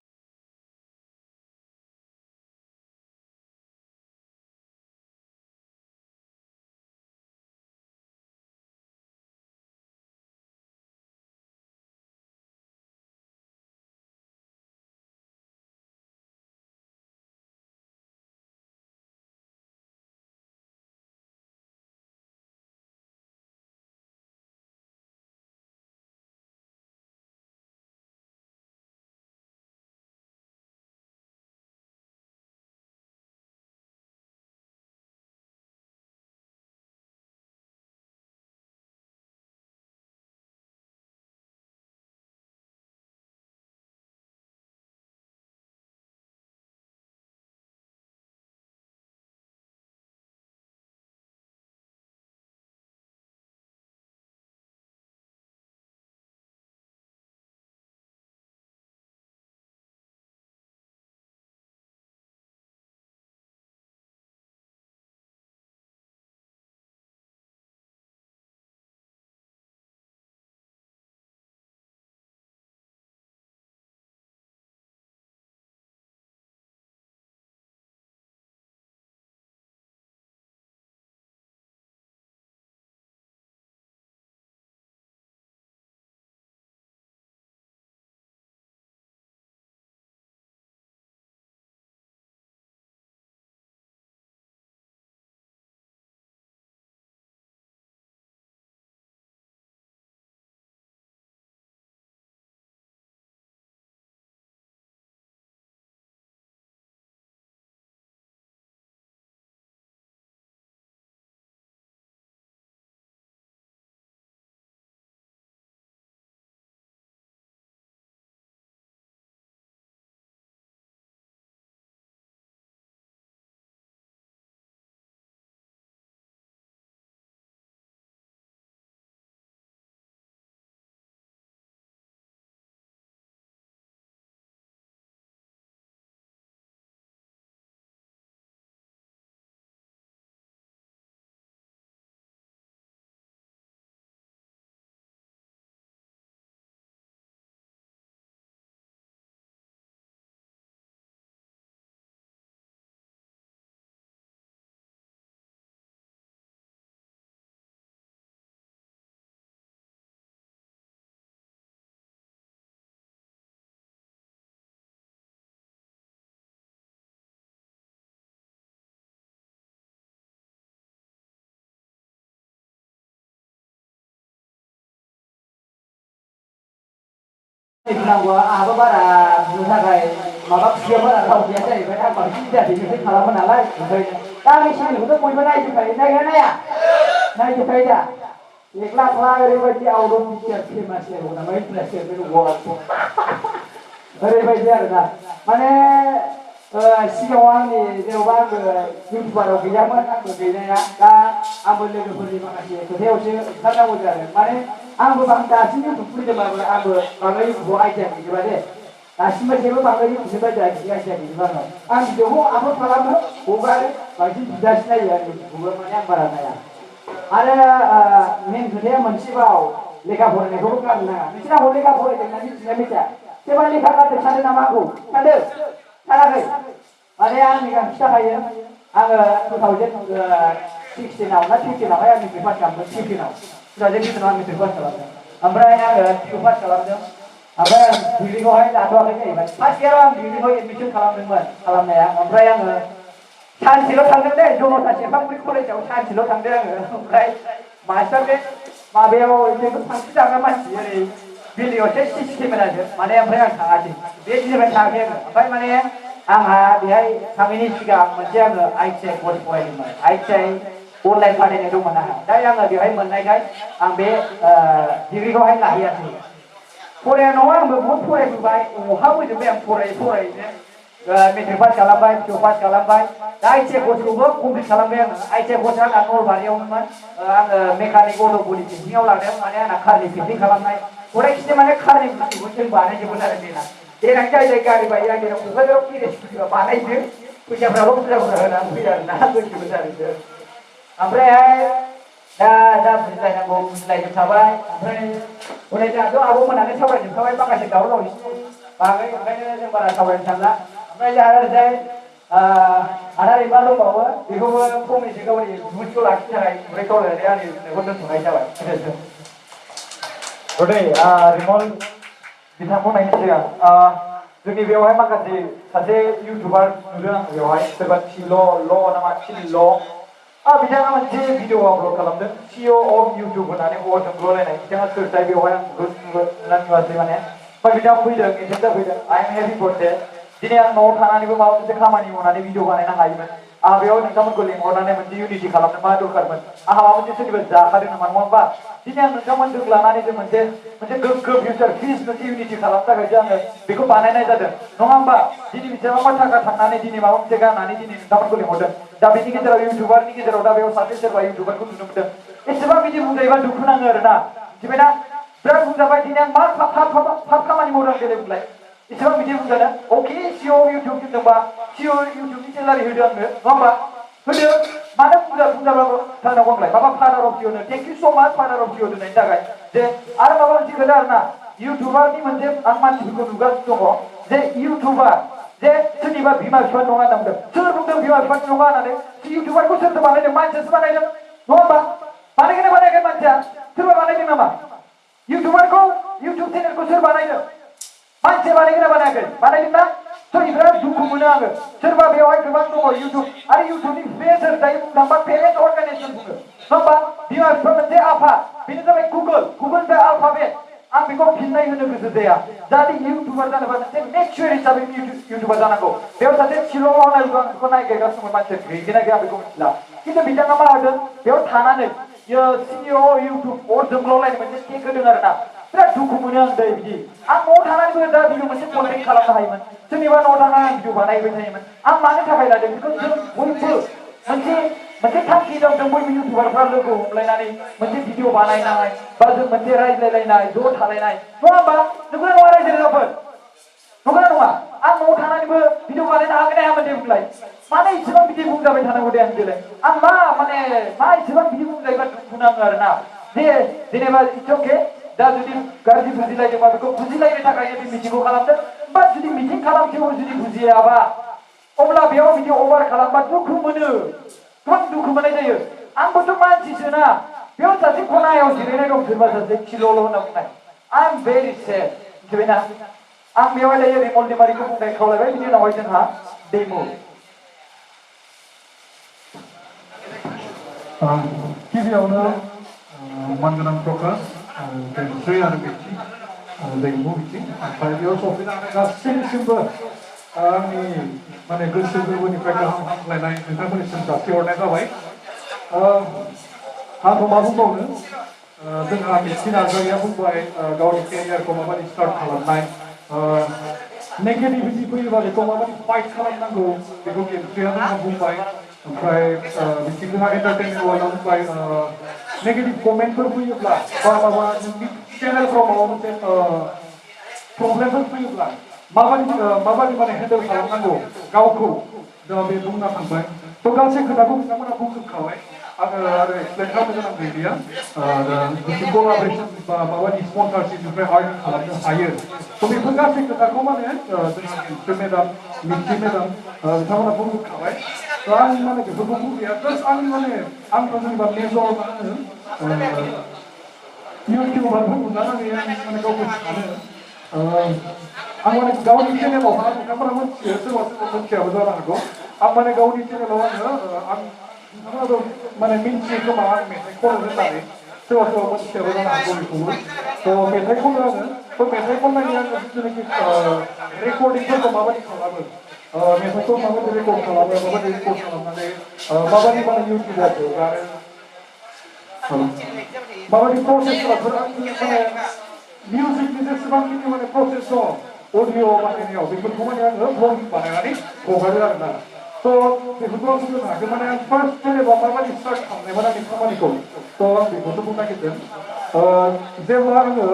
नांगौआ आहाबो बारा बुंनो थाखाय माबा खुसिया बारा राव गैया जाहैबाय आं बांसिन जाहाथे खालामो नालाय ओंखायनो दा आंनि चेनेलखौथ' बयबो नायजोबखायो नाया नायजोबखायो दा एक लाख ओरैबायदि आउट अफ पिक्चार फेमास जायो नामा इन्टारेस्ट ओरैबायदि आरोना माने सिगाङाव आंनि जेनेबा आंबो इउटुबाराव गैयामोन आंबो गैनाया दा आंबो लोगोफोरनि माखासे खोथायावसो ओंखारनांगौ जादों माने आंबो दासिम इउटुब खुलिदोंबाबो आंबो बांद्राय इउटुबाव आइडिया गैजोबा दे दासिमबो जेबो बांद्राय इउटुबनि आइडिया गैजोबा आं भिडिअखौ आपल'ड खालामो हगारो बांसिन बिदासो नायो आरो इउटुबखौबो माने आं बारा नाया आरो मेन खोथाया मोनसेबाव लेखा फरायनायखौबो गारनो नाङा नोंसिना लेखा फरायदोंना मिथिना मिथिया सोरबा लेखा गारदों सानो नामा आंखौ सानदों सानाखै माने आंनि गां खिथाखायो आङो 2016 ना 15आवहाय आं मेट्रिक पास खालामदों 2015आव आं मेट्रिक पास खालामदों ओमफ्राय आङो पिअ पास खालामदों ओमफ्राय आं डिग्रिखौहाय लाथ'वाखै जाहैबाय फार्स्ट इयाराव आं डिग्रिखौ एडमिसन खालामदोंमोन खालामनाया ओमफ्राय आङो सानसेल' थांदों दे जनता सेरफांगुरि कलेजाव सानसेल' थांदों आङो ओमफ्राय मास्टार बे माबायाव जेबो थांखि जाग्रा मानसि ओरै बिल्डिंआवसो सिस्टेमेनासो माने ओमफ्राय आं थाङासै बे दिननिफ्राय थाङाखै आङो ओमफ्राय माने आंहा बेहाय थाङैनि सिगां मोनसे आङो ITI कर्स फरायदोंमोन ITI अनलाइन फाथायनाय दंमोन आंहा दा आङो बेवहाय मोननायखाय आं बे डिग्रिखौहाय लाहैयासै फराया नङा आंबो बहुद फरायबोबाय अहाबोजोबबाय आं फरायैनो मेट्रिक पास खालामबाय पिअ पास खालामबाय दा ITI कर्सखौबो कमप्लिट खालामबाय आङो ITI कर्सआ आंना नलबारियावमोन आङो मेकानिक अट' बडि टेस्टिंआव लादों माने आंना कारनि फिटिं खालामनाय गरायखिनि माने कारनि बुस्थुखौ जों बानायजोबोन आरो देनां जाय जाय गारि बायो आं देनां क'क्राझाराव गेरेज खुलिबा बानायदो फैसाफ्राल' बुरजा बुरजा होनानै फैयो आरोना गोसोबो जादों ओमफ्रायहाय दा बुजिलायनांगौ बुजिलायजोबखाबाय ओमफ्राय हनै जोंहाथ' आब'मोनानो सावरायजोबखाबाय माखासे दावराव दावसिनि बागै ओंखायनो जों बारा सावरायनो सानला ओमफ्राय जोंहा ओरैजाय आदा रैमा दंबावो बेखौबो फंनैसो गावनि बिबुंथिखौ लाखिनो थाखाय ओमफ्राय खावलायनानै आंनि बुंनायखौ दोनथ'नाय जाबाय रिमल बिथांखौ नायनो सिगां जोंनि बेवहाय माखासे सासे इउटुबार नुदों आं बेवहाय सोरबा ल' नामा ल' बिथाङा मोनसे भिडिअ आपल'ड खालामदों CEO अफ इउटुब होननानै जोंग्ल'लायनाय बिथाङा सोरथाय बेवहाय आं नुवासै माने ओमफ्राय बिथाङा फैदों एटेन्ड जाफैदों I am happy for that दिनै आं न'आव थानानैबो माबा मोनसे खामानि मावनानै भिडिअ बानायनो हायोमोन आं बेयाव नोंथांमोनखौ लिंहरनानै मोनसे इउनिटि खालामनो मा दरकारमोन आंहा माबा मोनसे सोरनिबा जाखादों नामा नङा होमबा दिनै आं नोंथांमोनजों लानानै जों मोनसे गोग्गो फिउचार पिस मोनसे इउनिटि खालामनो थाखायसो आङो बेखौ बानायनाय जादों नङा होमबा दिनै बेसेबांबा थाखा थांनानै दिनै माबा मोनसे गारनानै दिनै नोंथांमोनखौ लिंहरदों दा बेनि गेजेराव इउटुबारनि गेजेराव दा बेयाव सासे सोरबा इउटुबारखौ नुनो मोनदों एसेबां बिदि बुंजायोबा दुखु नाङो आरोना मिथिबायना बिराद बुंजाबाय दिनै आं मा थाब खामानि मावदों देलाय बुंलाय एसेबां बिदि बुंजानो अके CEO इउटुब होनदोंबा CEO इउटुबनि सेलारि होदो आंनो नङा होमबा होदो मानो बुंजाब्लाबो थांनांगौ आंलाय माबा फादार अफ जिअ'नो थेंक इउ स' माच फादार अफ जिअ दोननायनि थाखाय जे आरो माबा मोनसे खोथा आरोना इउटुबारनि मोनसे आं मानसिफोरखौ नुगासिनो दङ जे इउटुबार जे सोरनिबा बिमा बिफा नङा होनना बुंदों सोर बुंदों बिमा बिफानि नङा होननानै इउटुबारखौ सोरथो बानायदों मानसियासो बानायदों नङा होमबा बानायगोन ना बानायाखै मानसिया सोरबा बानायदों नामा इउटुबारखौ इउटुब चेनेलखौ सोर बानायदों मानसिया बानायगोन ना बानायाखै बानायदोंना थ' बिराद दुखु मोनो आङो सोरबा बेवहाय गोबां दङ इउटुब आरो इउटुबनि फेसर जायो बुंनो थांबा पेरेन्ट अर्गानाइजेसन बुङो नङा होमबा बिमा बिफा मोनसे आफाद बेनो जाबाय गुगोल बाय आल्फाबेट आं बेखौ फिननाय होनो गोसो जाया जाहाथे इउटुबार जानोबा मोनसे मेच्युर हिसाबै इउटुबार जानांगौ बेयाव सासे सिल' मावनाय दं बेखौ नायगासिनो मानसिया गैगोना गैया बेखौ मिथिला खिन्थु बिथाङा मा होदों बेयाव थानानै CEO इउटुब जोंग्लावलायनो मोनसे टेग होदों आरोना बिराद दुखु मोनो आं दै बिदि आं न'आव थानानैबो दा भिडिअ मोनसे कन्टेक्ट खालामनो हायोमोन सोरनिबा न'आव थानानै आं भिडिअ बानायबाय थायोमोन आं मानो थाखाय लादों बेखौ जों बयबो मोनसे थांखि दं जों बयबो इउटुबारफ्रा लोगो हमलायनानै मोनसे भिडिअ बानायनाय बा जों मोनसे रायज्लायलायनाय ज' थालायनाय नङा होमबा नंगौना नङा रायजो राजाफोर नंगौना नङा आं न'आव थानानैबो भिडिअ बानायनो हागोन ना हायामोन दे बुंलाय मानो इसेबां बिदि बुंजाबाय थानांगौ दे आं देलाय आं मा इसेबां बिदि बुंजायोबा दुखु नाङो आरोना जेनेबा इट्स अके दा जुदि गाज्रि बुजिलायदोंबा बेखौ बुजिलायनो थाखायनो बे मिटिंखौ खालामदों बा जुदि मिटिं खालामसेयाव जुदि बुजियाबा अब्ला बेयाव बिदि अभार खालामबा दुखु मोनो गोबां दुखु मोननाय जायो आंबोथ' मानसिसोना बेयाव सासे खनायाव जिरायनाय दं सोरबा सासे खिल'ल' होनना बुंनाय आइ एम भेरि सेड मिथिबायना आं बेवहाय दायो रिमल दैमारिखौ बुंनाय खावलायबाय बिनि उनावहाय जोंहा डेमो गिबियावनो मानगोनां प्रकाश बेनस्रि आरो बेथि दैमु बिथिं ओमफ्राय बेयाव सफैनानै गासैनिसिमबो आंनि माने गोसो गोरबोनिफ्राय गाहाम हामलायनाय नोंथांमोननिसिम जासिहरनाय जाबाय आंथ' मा बुंबावनो जोंहा मिथि नार्जारिया बुंबाय गावनि केरियारखौ माबायदि स्टार्ट खालामनाय नेगेटिभिटि फैयोबा बेखौ माबायदि फाइट खालामनांगौ बेखौ गेमस्रिया जोंहा बुंबाय ओमफ्राय बिथिं जोंहा एन्टारटेनमेन्ट वार्ल्डआव बुंबाय नेगेटिभ कमेन्टफोर फैयोब्ला बा माबा नोंनि चेनेलफ्राव माबा मोनसे प्रब्लेमफोर फैयोब्ला माबायदि माने हेन्डेल खालामनांगौ गावखौ दा बे बुंना थांबाय थ' गासै खोथाखौ बिथांमोना बुंजोबखाबाय आङो आरो एक्सप्लेन खालामनो गोनां गैलिया बिदि कलाबरेसन बा माबायदि स्पन्सारशिपनिफ्राय आर्निं खालामनो हायो थ' बेफोर गासै खोथाखौ माने जोंहा गेमस्रि मेडाम मिथि मेडाम बिथांमोना बुंजोबखाबाय थ' आं माने बेफोरखौ बुंलिया जास्ट आं माने आंथ' जेनेबा मेजर मा होनो इउटिउबारफोरखौ लानानै आं माने गावखौ सानो आं माने गावनि चेनेलावहा नोंथांमोना मोनथियो सोरबा सोरबा मोनथियाबो जानो हागौ आं माने गावनि चेनेलाव आङो आं नोंथांमोनाबो माने मिन्थियो खोमा आं मेथाइ खनो होननानै सोरबा सोरबा मोनथियाबो जानो हागौ बेखौबो थ' मेथाइ खनो आङो थ' मेथाइ खननायनि आङो जिथुनाखि रेकर्डिंफोरखौ माबायदि खालामो मेथाइखौ माबायदि रेकर्ड खालामो माबायदि रेकर्ड खालामनानै माबायदि माने इउटिउबाव हगारो माबायदि प्रसेस खालामो आंनि माने मिउजिकनि जेसेबांखिनि माने प्रसेस दं अडिअ बानायनायाव बेफोरखौ माने आङो ब्लग बानायनानै हगारो आरोना थ' बेफोरखौ आं बुंनो थाङाखै माने आं फार्स्ट जेनेबा माबायदि स्टार्ट खालामनायमोन आंनि खामानिखौ थ' आं बेखौसो बुंनो नागिरदों जेब्ला आङो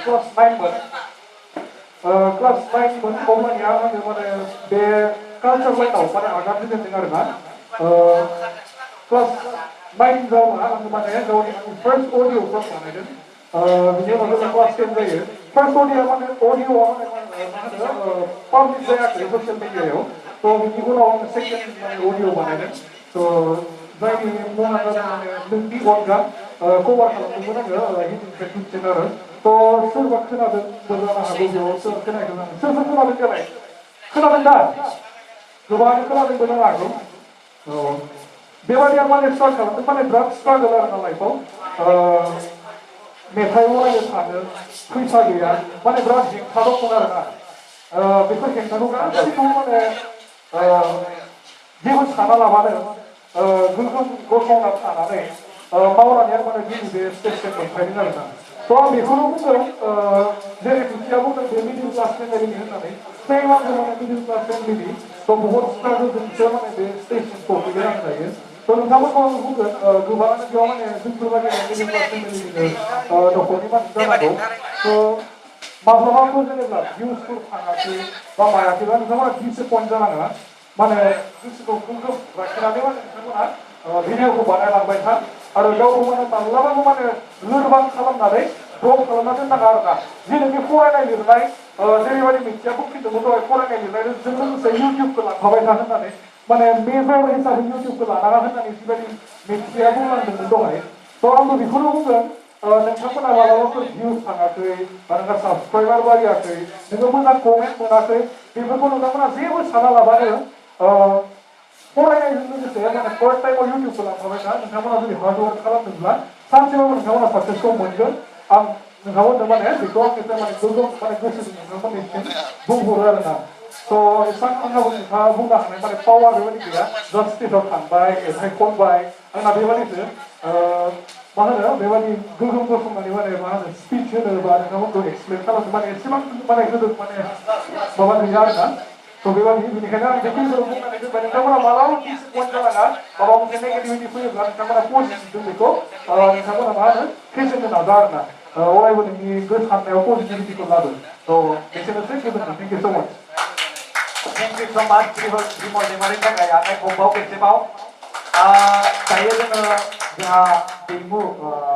क्लास 9मोन क्लास 9मोन अब्लानिया आङो माने बे कालचार लाइनाव माने आगान होजेनदों आरोना क्लास 9 जाब्ला आङो माने गावनि फार्स्ट अडिअफोर बानायदों बिनि उनाव जेब्ला क्लास 10 जायो फार्स्ट अडिअ माने अडिअआ माने मा होनो पाब्लिक जायाखै ससियेल मिडियायाव थ' बिनि उनाव आङो सेकेन्ड माने अडिअ बानायदों थ' जायनि मुङा जादों माने नोंनि अनगा कभार खालामदोंमोन आङो हिन्दीनिफ्राय फिनसिन आरो थ' सोरबा खोनादोंबो जानो हागौ बेयाव सोर खोनायाखै जानो सोर खोनादों देलाय खोनादों दा गोबाङानो खोनादोंबो जानो हागौ औ बेबायदि आं माने स्टार्ट खालामदों माने बिराद स्ट्रागल आरोना लाइफआव मेथाइ बनायनो सानो फैसा गैया माने बिराद हेंथा दंमोन आरोना बेफोर हेंथाखौ गासैखौबो माने जेबो साना लाबानो गोगोम गसंना थानानै मावनानै आं माने दिनै बे स्टेजसिम मोनफैदों आरोना थ' आं बेखौनो बुंदों जेरै बिथिया बुंदों बे मिडिल क्लास फेमिलिनि होननानै सेम आंबो माने मिडिल क्लास फेमिलिनि थ' बहुत स्ट्रागलजोंसो माने बे स्टेजसिम सौफैदों आं दायो थ' नोंथांमोनखौ आं बुंगोन गोबाङानो बेयाव माने जोंफोरबायदिनो मिडिल क्लास फेमिलिनिनो न'खरनि मानसि जानांगौ थ' माब्लाबाबो जेनेबा भिउसफोर थाङाखै बा मायाखैबा नोंथांमोना डिसएपइन्ट जानाङा माने गोसोखौ गोग्गोम लाखिनानै माने नोंथांमोना भिडिअखौ बानायलांबाय था आरो गावखौ माने माब्लाबाबो माने लोरबां खालामनानै द्रप खालामना दोननाङा आरोना जेनोखि फरायनाय लिरनाय जेरैबायदि मिथिया बुंफिनदोंमोन दहाय फरायनाय लिरनायजों लोगोसे इउटिउबखौ लांफाबाय था होननानै माने मेजर हिसाबै इउटिउबखौ लानाङा होननानै जिबायदि मिथिया बुंलांदोंमोन दहाय थ' आंबो बेखौनो बुंगोन नोंथांमोना मालाबाफोर भिउस थाङाखै बा नोंहा साबसक्राइबार बारियाखै नोङो मोजां कमेन्ट मोनाखै बेफोरखौ नोंथांमोना जेबो साना लाबानो फरायनायजों लोगोसे माने फार्स्ट टाइमाव इउटिउबखौ लांफाबाय था नोंथांमोना जुदि हार्डवर्क खालामदोंब्ला सानसेबाबो नोंथांमोना साक्सेसखौ मोनगोन आं नोंथांमोननो माने बेखौ आंनिफ्राय माने गोगोम माने गोसोजों नोंथांमोननिसिम बुंहरो आरोना थ' एसेबां आंनाबो नोंथाङा बुंनो हानाय माने पावार बेबायदि गैया जास्ट स्टेजाव थांबाय मेथाइ खनबाय आंना बेबादिसो मा होनो बेबादि गोगोम गसंनानै माने मा होनो स्पिच होनो बा नोंथांमोनखौ एक्सप्लेन खालामनो माने एसेबां माने गोदो माने माबा गैया आरोना थ' बेबादि बेनिखायनो आं बेखिनिखौ बुंनानै दोनबाय नोंथांमोना मालाबा डिसएपइन्ट जानाङा माबा मोनसे नेगेटिभिटि फैयोब्ला नोंथांमोना पजिटिभजों बेखौ नोंथांमोना मा होनो फेजेननो नाजा आरोना अरायबो नोंनि साननायाव पजिटिभिटिखौ लाबो थ' एसेनोसै गोजोन्थों थेंक इउ स' माच Thank you so much Bimol Demarनि थाखाय आखाइ खबाव खेबसेबाव दायो जोंहा दैमु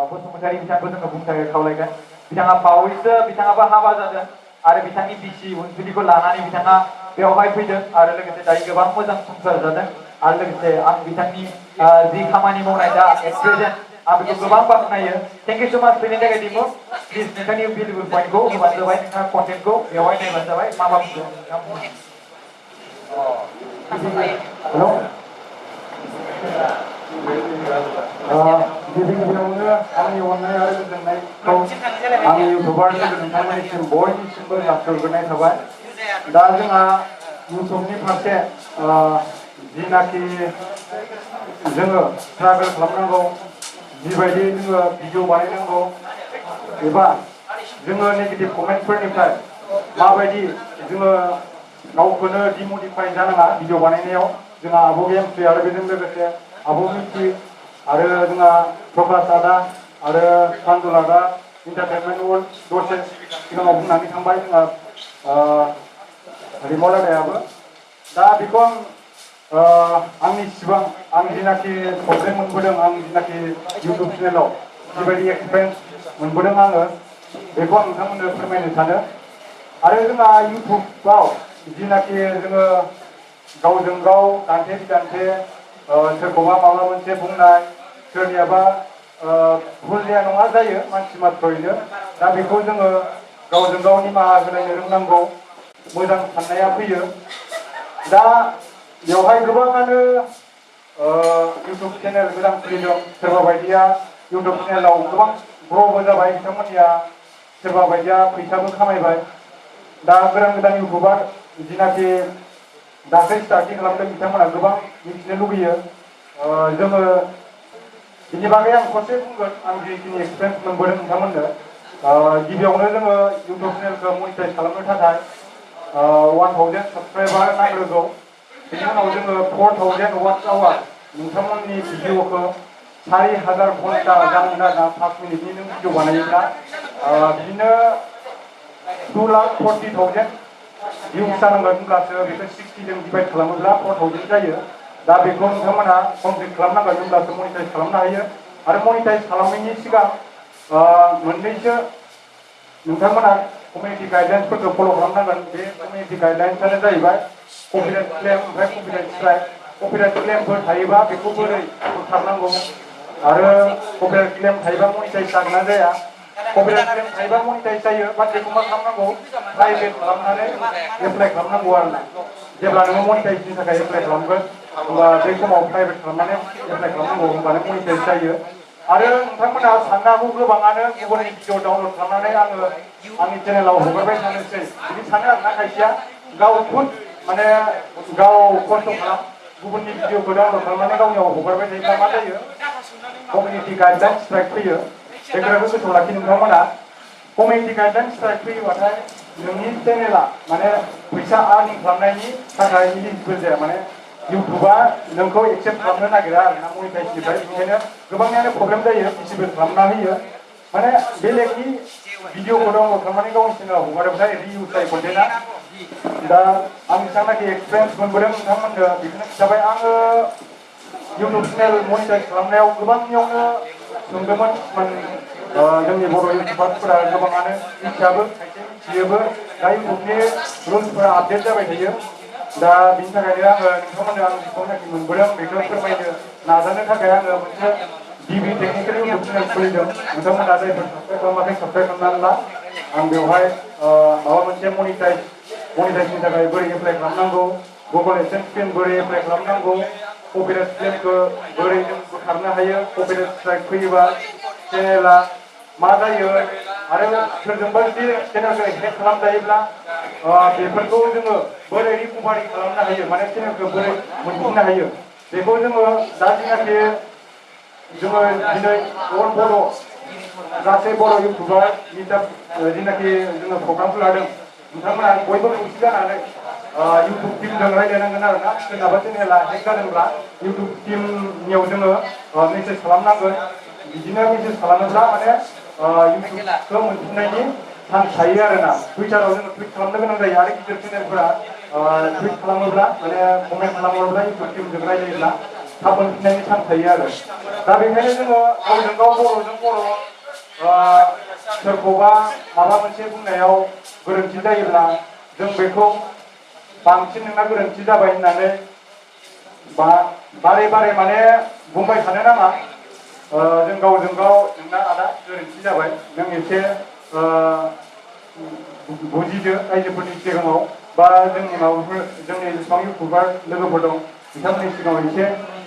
बसुमतारी बिथांखौ जोङो बुंनो थाखाय खावलायगोन बिथाङा बावैसो बिथाङाबो हाबा जादों आरो बिथांनि बिसि उनसुलिखौ लानानै बिथाङा बेवहाय फैदों आरो लोगोसे दायो गोबां मोजां संसार जादों आरो लोगोसे आं बिथांनि जि खामानि मावनाय दा एट प्रेजेन्ट आं बेखौ गोबां बाख्नायो थेंक इउ स' माच फैनायनि थाखाय दैमु प्लिज नोंथांनि भेलुबल पइन्टखौ होबानो जाबाय नोंथाङा कन्टेन्टखौ बेवहाय नायबानो जाबाय मा बुंदों नोंथाङा बुंनो हेलौ गिबि गिबियावनो आंनि अननाय आरो गोजोननायखौ आंनि इउटुबार लोगो नोंथांमोननिसिम बयनिसिमबो जासिहरग्रोनाय थाबाय दा जोंहा इउटुबनि फारसे जिनाखि जोङो ट्राभेल खालामनांगौ जिबायदि जोङो भिडिअ बानायनांगौ एबा जोङो नेगेटिभ कमेन्टफोरनिफ्राय माबायदि जोङो गावखौनो डिमटिफाइ जानाङा भिडिअ बानायनायाव जोंहा आब' गेमस्रि आरो बेजों लोगोसे आब' मिथि आरो जोंहा प्रकाश आदा आरो सानदुल आदा इन्टारटेनमेन्ट वर्ल्ड दसे सिगाङाव बुंनानै थांबाय जोंहा रिमल आदायाबो दा बेखौ आंनि सिबां आं जिनाखि प्रब्लेम मोनबोदों आं जिनाखि इउटुब चेनेलाव जिबायदि एक्सपिरियेन्स मोनबोदों आङो बेखौ आं नोंथांमोननो फोरमायनो सानो आरो जोंहा इउटुबाव जिनाखि जोङो गावजों गाव दान्थे बिदान्थे सोरखौबा माबा मोनसे बुंनाय सोरनियाबा भुल जाया नङा जायो मानसि मात्रयैनो दा बेखौ जोङो गावजों गाव निमाहा होलायनो रोंनांगौ मोजां साननाया फैयो दा बेवहाय गोबाङानो इउटुब चेनेल गोदान खुलिदों सोरबा बायदिया इउटुब चेनेलाव गोबां ग्र'बो जाबाय बिथांमोननिया सोरबा बायदिया फैसाबो खामायबाय दा गोदान इउटुबार जिनाखि दाख्लै स्टार्टिं खालामदों बिथांमोना गोबां मिथिनो लुबैयो जोङो बिनि बागै आं ससे बुंगोन आं जिखिनि एक्सपिरियेन्स मोनबोदों नोंथांमोननो गिबियावनो जोङो इउटुब चेनेलखौ मनिटाइज खालामनो थाखाय 1000 साबस्क्राइबार नांग्रोगौ बिनि उनाव जोङो 4000 वाट्स आवार नोंथांमोननि भिडिअखौ 4000 घन्टा जानांगोन आरोना 5 मिनिटनि नों भिडिअ बानायोब्ला बिदिनो 2,40,000 भिउस जानांगोन होनब्लासो बेखौ 60 जों डिभाइड खालामोब्ला 4000 जायो दा बेखौ नोंथांमोना कमप्लिट खालामनांगोन होनब्लासो मनिटाइज खालामनो हायो आरो मनिटाइज खालामनायनि सिगां मोननैसो नोंथांमोना कमिउनिटि गाइडलाइन्सफोरखौ फल' खालामनांगोन बे कमिउनिटि गाइडलाइन्सआनो जाहैबाय कपिराइट क्लेम ओमफ्राय कपिराइट स्ट्राइक कपिराइट क्लेमफोर थायोबा बेखौ बोरै बोखारनांगौ आरो कपिराइट क्लेम थायोबा मनिटाइज जागोन ना जाया कपिराइट क्लेम थायोबा मनिटाइज जायो बाट बेखौ मा खालामनांगौ प्राइभेट खालामनानै एप्लाइ खालामनांगौ आरोना जेब्ला नोङो मनिटाइजनि थाखाय एप्लाइ खालामगोन होमबा बे समाव प्राइभेट खालामनानै एप्लाइ खालामनांगौ होमबानो मनिटाइज जायो आरो नोंथांमोना साननो हागौ गोबाङानो गुबुननि भिडिअ डाउनलड खालामनानै आङो आंनि चेनेलाव हगारबाय थानोसै बिदि सानो आरोना खायसेया गाव खुद माने गाव खस्थ' खालाम गुबुननि भिडिअखौ डाउनलड खालामनानै गावनियाव हगारबाय थायोब्ला मा जायो कमिउनिटि गाइडलाइन स्ट्राइक फैयो बे खोथाखौ गोसोआव लाखि नोंथांमोना कमिउनिटि गाइडलाइन स्ट्राइक फैयोबाथाय नोंनि चेनेला माने फैसा आर्निं खालामनायनि थाखाय इलिजिबोल जाया माने इउटुबा नोंखौ एक्सेप्ट खालामनो नागिरा आरोना मनिटाइजनिफ्राय बेनिखायनो गोबांनियानो प्रब्लेम जायो डिसेबल खालामना होयो माने बेलेगनि भिडिअखौ डाउनलड खालामनानै गावनि चेनेलाव हगारोब्लाथाय रिउज जायो कन्टेन्टआ दा आं जेसेबांनाखि एक्सपिरियेन्स मोनबोदों नोंथांमोननो बेखौनो खिन्थाबाय आङो इउटुब चेनेल मनिटाइज खालामनायाव गोबांनियावनो सोंदोंमोन जोंनि बर' इउटुबारफोरा गोबाङानो मिथियाबो खायसे मिथियोबो दा इउटुबनि रुल्सफोरा आपडेट जाबाय थायो दा बिनि थाखायनो आङो नोंथांमोननो आं जेसेबांनाखि मोनबोदों बेखौ फोरमायनो नाजानो थाखाय आङो मोनसे गिबि टेकनिकेल इउटुब चेनेल खुलिदों नोंथांमोना जायफोर साबस्क्राइब खालामाखै साबस्क्राइब खालामनानै ला आं बेवहाय माबा मोनसे मनिटाइजनि थाखाय बोरै एप्लाइ खालामनांगौ गुगल एडसेन्स पिन बोरै एप्लाइ खालामनांगौ कपिराइट क्लेमखौ बोरै जों बोखारनो हायो कपिराइट स्ट्राइक फैयोबा चेनेला मा जायो आरो सोरजोंबा जुदि चेनेलखौ हेक खालामजायोब्ला बेफोरखौ जोङो बोरै रिकभारि खालामनो हायो माने चेनेलखौ बोरै मोनफिननो हायो बेखौ जोङो दा जेनाखि जोङो दिनै अल बड' गासै बर' इउटुबार मिटाप जेनाखि जोङो प्रग्रामखौ लादों नोंथांमोना बयबो खौसे जानानै इउटुब टिमजों रायज्लायनांगोन आरोना सोरनाबा चेनेला हेक जादोंब्ला इउटुब टिमनियाव जोङो मेसेज खालामनांगोन बिदिनो मेसेज खालामोब्ला माने इउटुबखौ मोनफिननायनि चान्स थायो आरोना टुइटाराव जोङो टुइट खालामनो गोनां जायो आरो गिदिर चेनेलफोरा टुइट खालामोब्ला माने कमेन्ट खालामोब्ला इउटुब टिमजों रायज्लायोब्ला थाब मोनफिननायनि चान्स थायो आरो दा बेखायनो जोङो गावजों गाव बर'जों बर' सोरखौबा माबा मोनसे बुंनायाव गोरोन्थि जायोब्ला जों बेखौ बांसिन नोंना गोरोन्थि जाबाय होननानै बारे बारे माने बुंबाय थानो नाङा जों गावजों गाव नोंना आदा गोरोन्थि जाबाय नों एसे बुजिदो रायजोफोरनि सिगाङाव बा जोंनि माबाफोर जोंनि जेसेबां इउटुबार लोगोफोर दं बिथांमोननि सिगाङाव एसे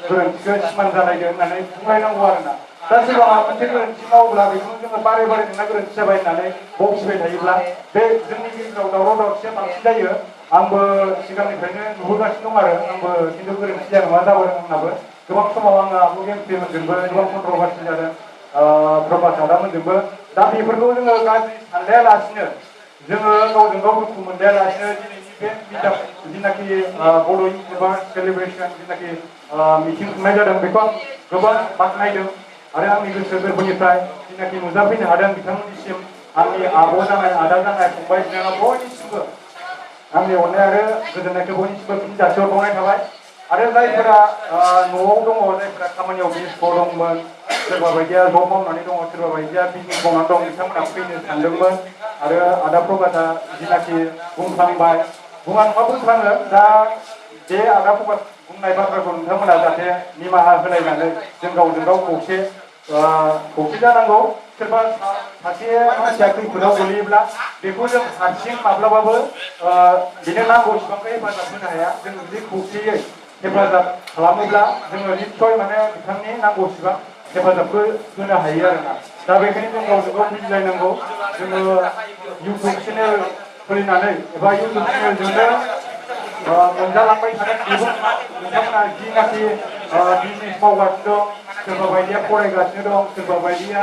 गोरोन्थिखौ सिमान जालायदो होननानै बुंलायनांगौ आरोना दा सोरबा मोनसे गोरोन्थि मावोब्ला बेखौनो जोङो बारे बारे नोंना गोरोन्थि जाबाय होननानै बखिबाय थायोब्ला बे जोंनि गेजेराव दावराव दावसिया बांसिन जायो। आंबो सिगांनिफ्रायनो नुबोगासिनो दं आरो आंबो खिन्थु गोरोन्थि जाया नङा जाबोदों आंनाबो गोबां समाव आङो आब' गेमस्रिमोनजोंबो गोबां कन्ट्रभारसि जादों प्रभास आदामोनजोंबो दा बेफोरखौ जोङो गाज्रि सानलायालासिनो जोङो गावजों गाव दुखु मोनलायालासिनो दिनैनि बे मिटाप जिनाखि बड' इउनिभार्स सेलिब्रेसन जिनाखि मिटिं खुंनाय जादों बेखौ आं गोबां बाख्नायदों आरो आंनि गोसो गोरबोनिफ्राय जिनाखि नुजाफैनो हादों बिथांमोननिसिम आंनि आब' जानाय आदा जानाय फंबाय बिनानाव बयनिसिमबो आंनि अननाय आरो गोजोननायखौ बयनिसिमबो फिन जासिहरबावनाय थाबाय आरो जायफोरा न'आव दङ जायफोरा खामानियाव बेस्थ' दंमोन सोरबा बायदिया जब मावनानै दङ सोरबा बायदिया बिजनेस मावनानै दं बिथांमोना फैनो सानदोंमोन आरो आदा प्रभासआ जिनाखि बुंफ्लांबाय बुङा नङा बुंफ्लाङो दा बे आदा प्रभास बुंनाय बाथ्राखौ नोंथांमोना जाहाथे निमाहा होलायनानै जों गावजों गाव खौसे जानांगौ सोरबा सासे मानसिया खैफोदाव गोलैयोब्ला बेखौ जों हारसिं माब्लाबाबो बिनो नांगौ सिबांखौ हेफाजाब होनो हाया जों जुदि खौसेयै हेफाजाब खालामोब्ला जोङो निस्सय माने बिथांनि नांगौ सिबां हेफाजाबखौ होनो हायो आरोना दा बेखायनो जों गावजों गाव बुजिलायनांगौ जोङो इउटुब चेनेल खुलिनानै एबा इउटुब चेनेलजोंनो मोनजालांबाय थागोन बेबो नङा नोंथांमोना जिनाखि बिजनेस मावगासिनो दं सोरबा बायदिया फरायगासिनो दं सोरबा बायदिया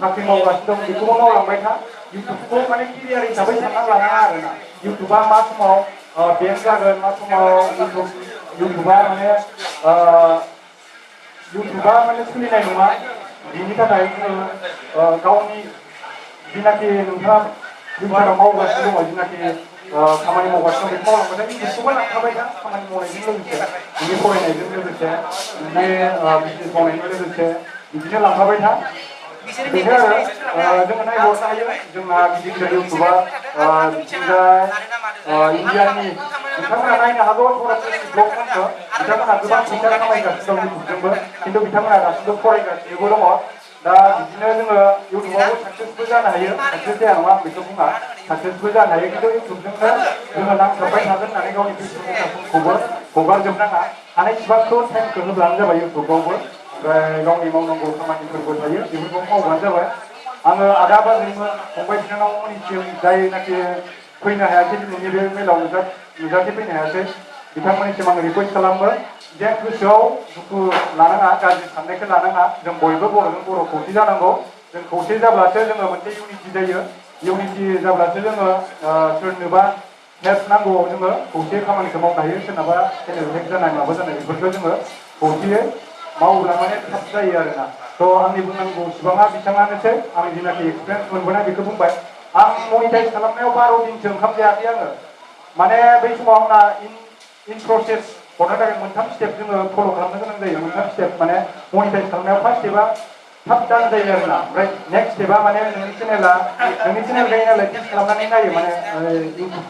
साख्रि मावगासिनो दं बेखौबो मावलांबाय था इउटुबखौ माने केरियार हिसाबै सानना लानाङा आरोना इउटुबा मा समाव बेन जागोन मा समाव इउटुबा माने सोलिनाय नङा बिनि थाखाय जोङो गावनि जिनाखि नोंथाङा फिउचाराव मावगासिनो दङ जिनाखि खामानि मावगासिनो दं बेखौ मावलांबाय था इउटुबखौबो लांफाबाय था खामानि मावनायजों लोगोसे नोंनि फरायनायजों लोगोसे नोंनि बिजनेस मावनायजों लोगोसे बिदिनो लांफाबाय था बेनो आरो जोङो नायहरनो हायो जोंना गिदिर गिदिर इउटुबा बिथिंजाय इण्डियानि बिथांमोना नायनो हागौ सरासनस्रा ब्लगफोरखौ बिथांमोना गोबां फैसा खामायगासिनो दं इउटुबजोंबो खिन्थु बिथांमोना दासिमबो फरायगासिनोबो दङ दा बिदिनो जोङो इउटुबावबो साक्सेसबो जानो हायो साक्सेस जाया नङा आं बेखौ बुङा साक्सेसबो जानो हायो खिन्थु इउटुबजोंनो जोङो नांथाबबाय थागोन होननानै गावनि बेसेन गोसा समखौबो हगारजोबनाङा हानायसिबांखौ टाइमखौ होब्लानो जाबाय इउटुबावबो ओमफ्राय गावनि मावनांगौ खामानिफोरबो थायो बेफोरखौ मावबानो जाबाय आङो आदा बाजैमोन फंबाय बिनानावमोननिसिम जायनाखि फैनो हायाखै दिनैनि बे मेलाव नुजाथि फैनो हायाखै बिथांमोननिसिम आङो रिकुवेस्ट खालामो जे गोसोआव दुखु लानाङा गाज्रि साननायखौ लानाङा जों बयबो बर'जों बर' खौसे जानांगौ जों खौसे जाब्लासो जोङो मोनसे इउनिटि जायो इउनिटि जाब्लासो जोङो सोरनोबा हेल्प नांगौआव जोङो खौसे खामानिखौ मावनो हायो सोरनाबा चेनेल हेक जानाय माबा जानाय बेफोरखौ जोङो खौसेयै मावोब्ला माने थाब जायो आरोना थ' आंनि बुंनांगौ सिबाङा बिथाङानोसै आं जिनाखि एक्सपिरियेन्स मोनबोनाय बेखौ बुंबाय आं मनिटाइज खालामनायाव 12 दिनसो ओंखाम जायाखै आङो माने बै समाव आंना इन प्रसेस हरनो थाखाय मोनथाम स्टेप जोङो फल' खालामनो गोनां जायो मोनथाम स्टेप माने मनिटाइज खालामनायाव फार्स्ट स्टेपआ थाब दान जायो आरोना ओमफ्राय नेक्स्ट स्टेपआ माने नोंनि चेनेल गायो नालाय टेस्ट खालामनानै नायो माने इउटुब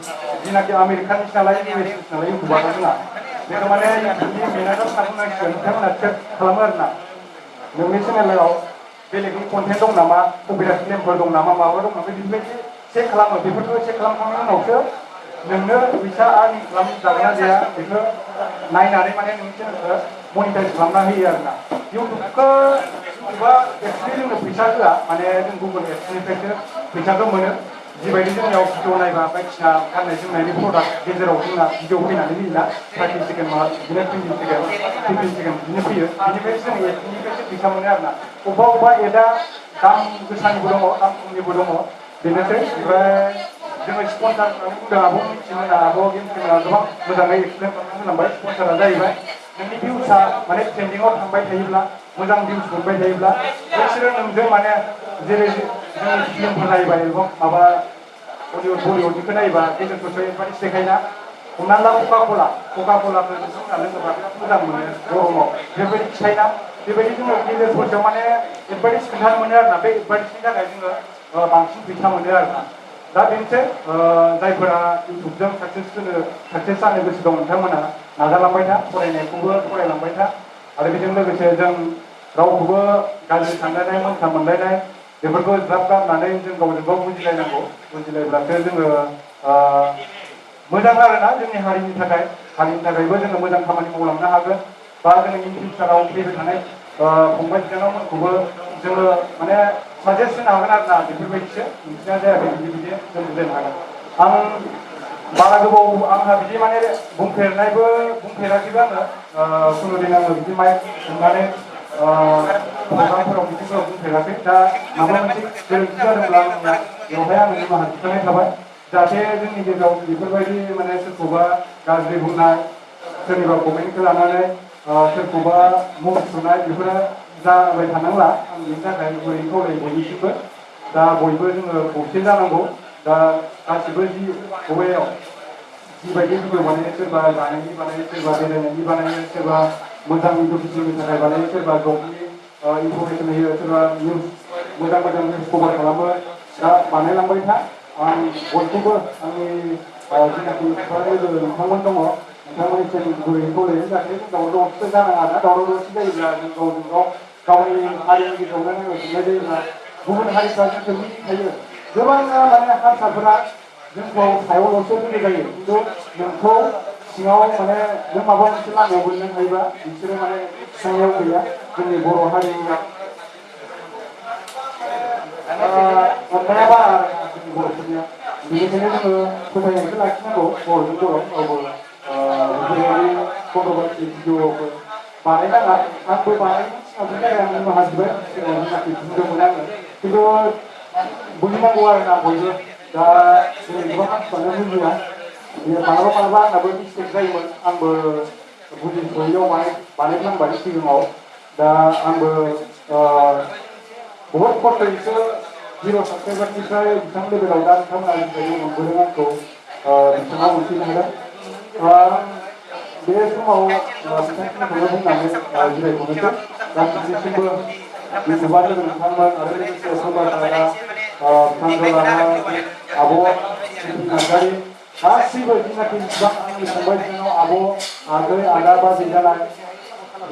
जिनाखि आमेरिकानिस नालाय इउएसनिस नालाय इउटुबाथ' जोंहा बेखौ माने इउटुबनि मेनेजार होनना बुंनांसिगोन बिथांमोना चेक खालामो आरोना नोंनि चेनेलाव बेलेगनि कन्टेन्ट दं नामा कपिराइट क्लेमफोर दं नामा माबा दं नामा बेफोरबायदि चेक खालामो बेफोरखौ चेक खालामखांनायनि उनावसो नोंनो फैसा आर्निं खालामजागोन ना जाया बेखौ नायनानै माने नोंनि चेनेलखौ मनिटाइज खालामना होयो आरोना इउटुबा एक्सुवेलि जोंनो फैसा होआ माने जों गुगोल एप्सनिफ्रायसो फैसाखौ मोनो जिबायदि जोंनियाव भिडिअ नायबा बायदिसिना गाननाय जोमनायनि प्रडाक्ट गेजेराव जोंना भिडिअ फैनानै होयोना 30 सेकेन्ड माबा बिदिनो 20 सेकेन्ड 15 सेकेन्ड बिदिनो फैयो बिनिफ्रायसो जों एप्सनिफ्रायसो फैसा मोनो आरोना अबेबा एडआ दाम गोसानिबो दङ दाम खमनिबो दङ बेनोसै ओमफ्राय जोङो स्पन्सार होननानै बुंदों आब' मिथिमोना आब' गेमसिमोना गोबां मोजाङै एक्सप्लेन खालामना होलांबाय स्पन्सारा जाहैबाय नोंनि भिउसआ माने ट्रेन्डिङाव थांबाय थायोब्ला मोजां भिउस मोनबाय थायोब्ला बिसोरो नोंजों माने जेरै जोंनि फिल्मफोर नायोबा एलबाम माबा बलिउड बलिउडनिखौ नायोबा गेजेर ससेयाव एडभार्टाइज देखायोना हमना ला कका कलाखौ नोंथांमोना लोङोबा बिराद मोजां मोनो गरमाव बेबायदि खिथायोना बेबायदि जोङो गेजेर ससेयाव माने एडभार्टाइज खोन्थानो मोनो आरोना बे एडभार्टाइजनि थाखाय जोङो बांसिन फैसा मोनो आरोना दा बेनोसै जायफोरा इउटुबजों साक्सेस जानो गोसो दं नोंथांमोना नाजालांबाय था फरायनायखौबो फरायलांबाय था आरो बेजों लोगोसे जों रावखौबो गाज्रि सानलायनाय मोनसा मोनलायनाय बेफोरखौ ज्राब गारनानै जों गावजों गाव बुजिलायनांगौ बुजिलायब्लासो जोङो मोजां आरोना जोंनि हारिनि थाखायबो जोङो मोजां खामानि मावलांनो हागोन बा जोङो इन फिउचाराव फैबाय थानाय फंबाय बिनानावमोनखौबो जोङो माने साजेस्ट होनो हागोन आरोना बेफोरबायदिसो नोंसिना जायाखै बिदि जों बुजायनो हागोन आं बारा गोबाव आंहा बिदि माने बुंफेराखैबो आङो खुनुदिन आङो बिदि माइक हमनानै प्रग्रामफोराव मिटिंफोराव बुंफेराखै दा माबा मोनसे गोरोन्थि जादोंब्ला आंनिया बेवहाय आङो निमाहा बिनाय थाबाय जाहाथे जोंनि गेजेराव बेफोरबायदि माने सोरखौबा गाज्रि बुंनाय सोरनिबा कमेन्टखौ लानानै सोरखौबा मुं सुनाय बेफोरो जाबाय थानांला आं बेनि थाखाय गुरै खावलायो बयनिसिमबो दा बयबो जोङो खौसे जानांगौ दा गासिबो जि बबेयाव जिबायदि भिडिअ बानायो सोरबा जानायनि बानायो सोरबा बेरायनायनि बानायो सोरबा मोजां इडुकेसननि थाखाय बानायो सोरबा जबनि इनफरमेसन होयो सोरबा निउस मोजां निउस कभार खालामो दा बानायलांबाय था आं बयखौबो आंनि जिनाखि लोगो नोंथांमोन दङ नोंथांमोननिसिम गुरै खावलायो जाहाथे जों दावराव दावसिबो जानाङा ना दावराव दावसि जायोब्ला जों गावजों गाव गावनि हारिनि गेजेरावनो नांलायफिननाय जायोब्ला गुबुन हारिफ्रा जोंखौ मिनिखायो गोबां माने हारसाफोरा जोंखौ सायावल'सो लोगो जायो खिन्थु नोंखौ सिङाव माने नों माबा मोनसे लामायाव मोननो हायोबा बिसोरो माने सायाव गैया जोंनि बर' हारिया अननाया बारा आरोना जोंनि बर'फोरनिया बेनिखायनो जोङो फोथायनायखौ लाखिनांगौ बर'जों बर' रावबो बेफोरबायदि कन्ट्रभार्सि भिडिअफोर बानायनाङा आंबो बानायनो सिगांनि थाखाय आं निमाहा बिबाय सिगाङाव जेनाखि बुंदोंमोन आङो खिन्थु बुजिनांगौ आरोना बयबो दा जोंनि गोबां मानसिफ्रानो बुजिया बे मालाबा आंनाबो मिस्टेक जायोमोन आंबो बुजिस'यैयाव बानायफ्लांबाय सिगाङाव दा आंबो बहुत खस्थ'यैसो जिर' साबसक्राइबारनिफ्राय बिथां लेभेलाव दा नोंथांमोना जिबायदि मोनबोदों आंखौ बिथाङाव मोनफैनो हादों बे समाव बिथांखिनिखौनो बुंनानै जिरायथ'नोसै दा नोंथांनिसिमबो इउटुबार लोगो नोंथांमोन आरो लोगोसे समबार आदा प्रान्जल आदा आब' नार्जारि गासैबो जिनाखि बिसिबां आंनि फंबाय बिनानाव आब' आगै आदा बाजै जानाय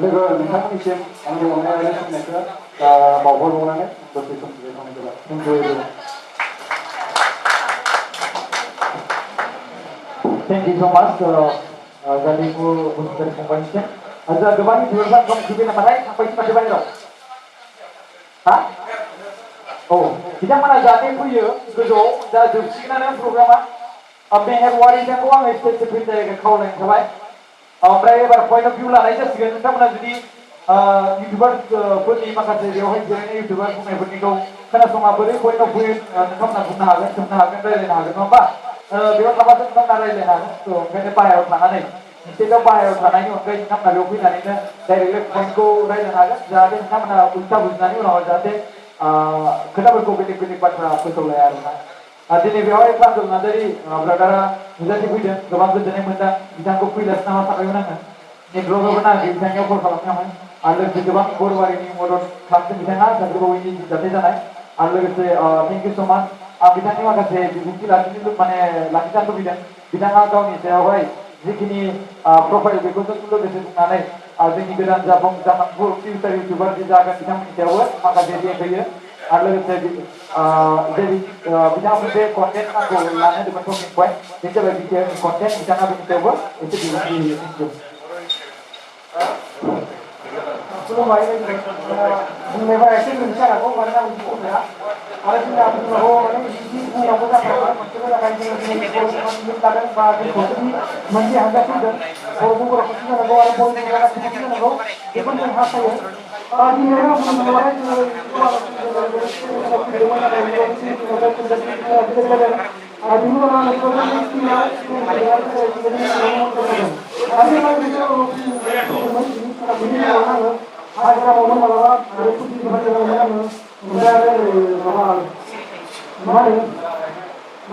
लोगो नोंथांमोननिसिम आंनि अननाय आरो सिबिनायखौ बावहरबावनानै दसे सम जिरायथ'नाय जाबाय thank you everyone Thank you so much dari Ibu dari Pembangunan. Ada kembali di luar kamu juga nama lain sampai masih banyak. Hah? Oh, kita mana jadi punya gedung dah jumpa programnya. Meherwari dan uang spesifik dari kau lain sampai. Mereka berpoin of view lah aja sih kan kita mana jadi YouTuber pun ini makanya dia orang jadi YouTuber pun yang pun itu karena semua beri poin of view kita mana pun nahagan dari nahagan apa. बेयाव थाबासो नोंथां रायज्लायनो हागोन थ' ओंखायनो बाहेरायाव थानानै स्टेजआव बाहेरायाव थानायनि अनगायै नोंथांमोना बेयाव फैनानैनो डाइरेक्टलि पइन्टखौ रायज्लायनो हागोन जाहाथे नोंथांमोना उल्था बुजिनानै उनाव जाहाथे खोथाफोरखौ बेलेग बाथ्रा फोसावलाया आरोना दिनै बेवहाय प्रान्जल नार्जारि ब्रादारा नुजाथि फैदों गोबां गोजोननाय मोनदों बिथांखौ फैलासो नामा सानबायमोन आङो नेटवर्कआवबो नाङाखै बिथांनियाव कल खालामनायावहाय आरो लोगोसे गोबां बर' हारिनि मदद खालामदों बिथाङा गोबावैनि जाथाय जानाय आरो लोगोसे थेंक इउ स' माच बिथांनि माखासे बिबुंथि लाखिनो लुबैदों बिथाङा गावनि सायावहाय जिखिनि प्रफाइल बेखौसो लोगोसे बुंनानै जोंनि गोदान जाखांफु फिउचार इउटुबार जि जागोन बिथांमोननि सायावबो माखासे रियेक्ट होयो आरो लोगोसे बिथाङा मोनसे कन्टेन्ट नांगौ लानो होदोंमोन टकिं पइन्ट बेनि जाबाय बिटिआरनि कन्टेन्ट बिथाङा बेनि सायावबो एसे बिबुंथि होयो थेंक इउ खुलुमबाय बुंनायफोरा एसे गोरोन्थि जानांगौ मानोना आं बिदि बुंनाया आरो जोंना बुंनांगौ माने बिदि बुंनांगौ जाखायो मोनसेबो जाखायो जोङो दिनै बर' समाजनि लादों बा जों खौसेथि मोनसे हानजा फैदों बर'जों बर' खौसे जानांगौ आरो बर'जों बर' खौसे जानांगौ बेखौ जों हास्थायो दिनै आं बुंनो थाङोब्लाथाय जोङो फैदोंमोन नाथाय बिनि उनाव आङो हाजिरा मावनो मालाबा आरो फुजिनो मावनो आङो ओमफ्राय आरो माबा मा होनो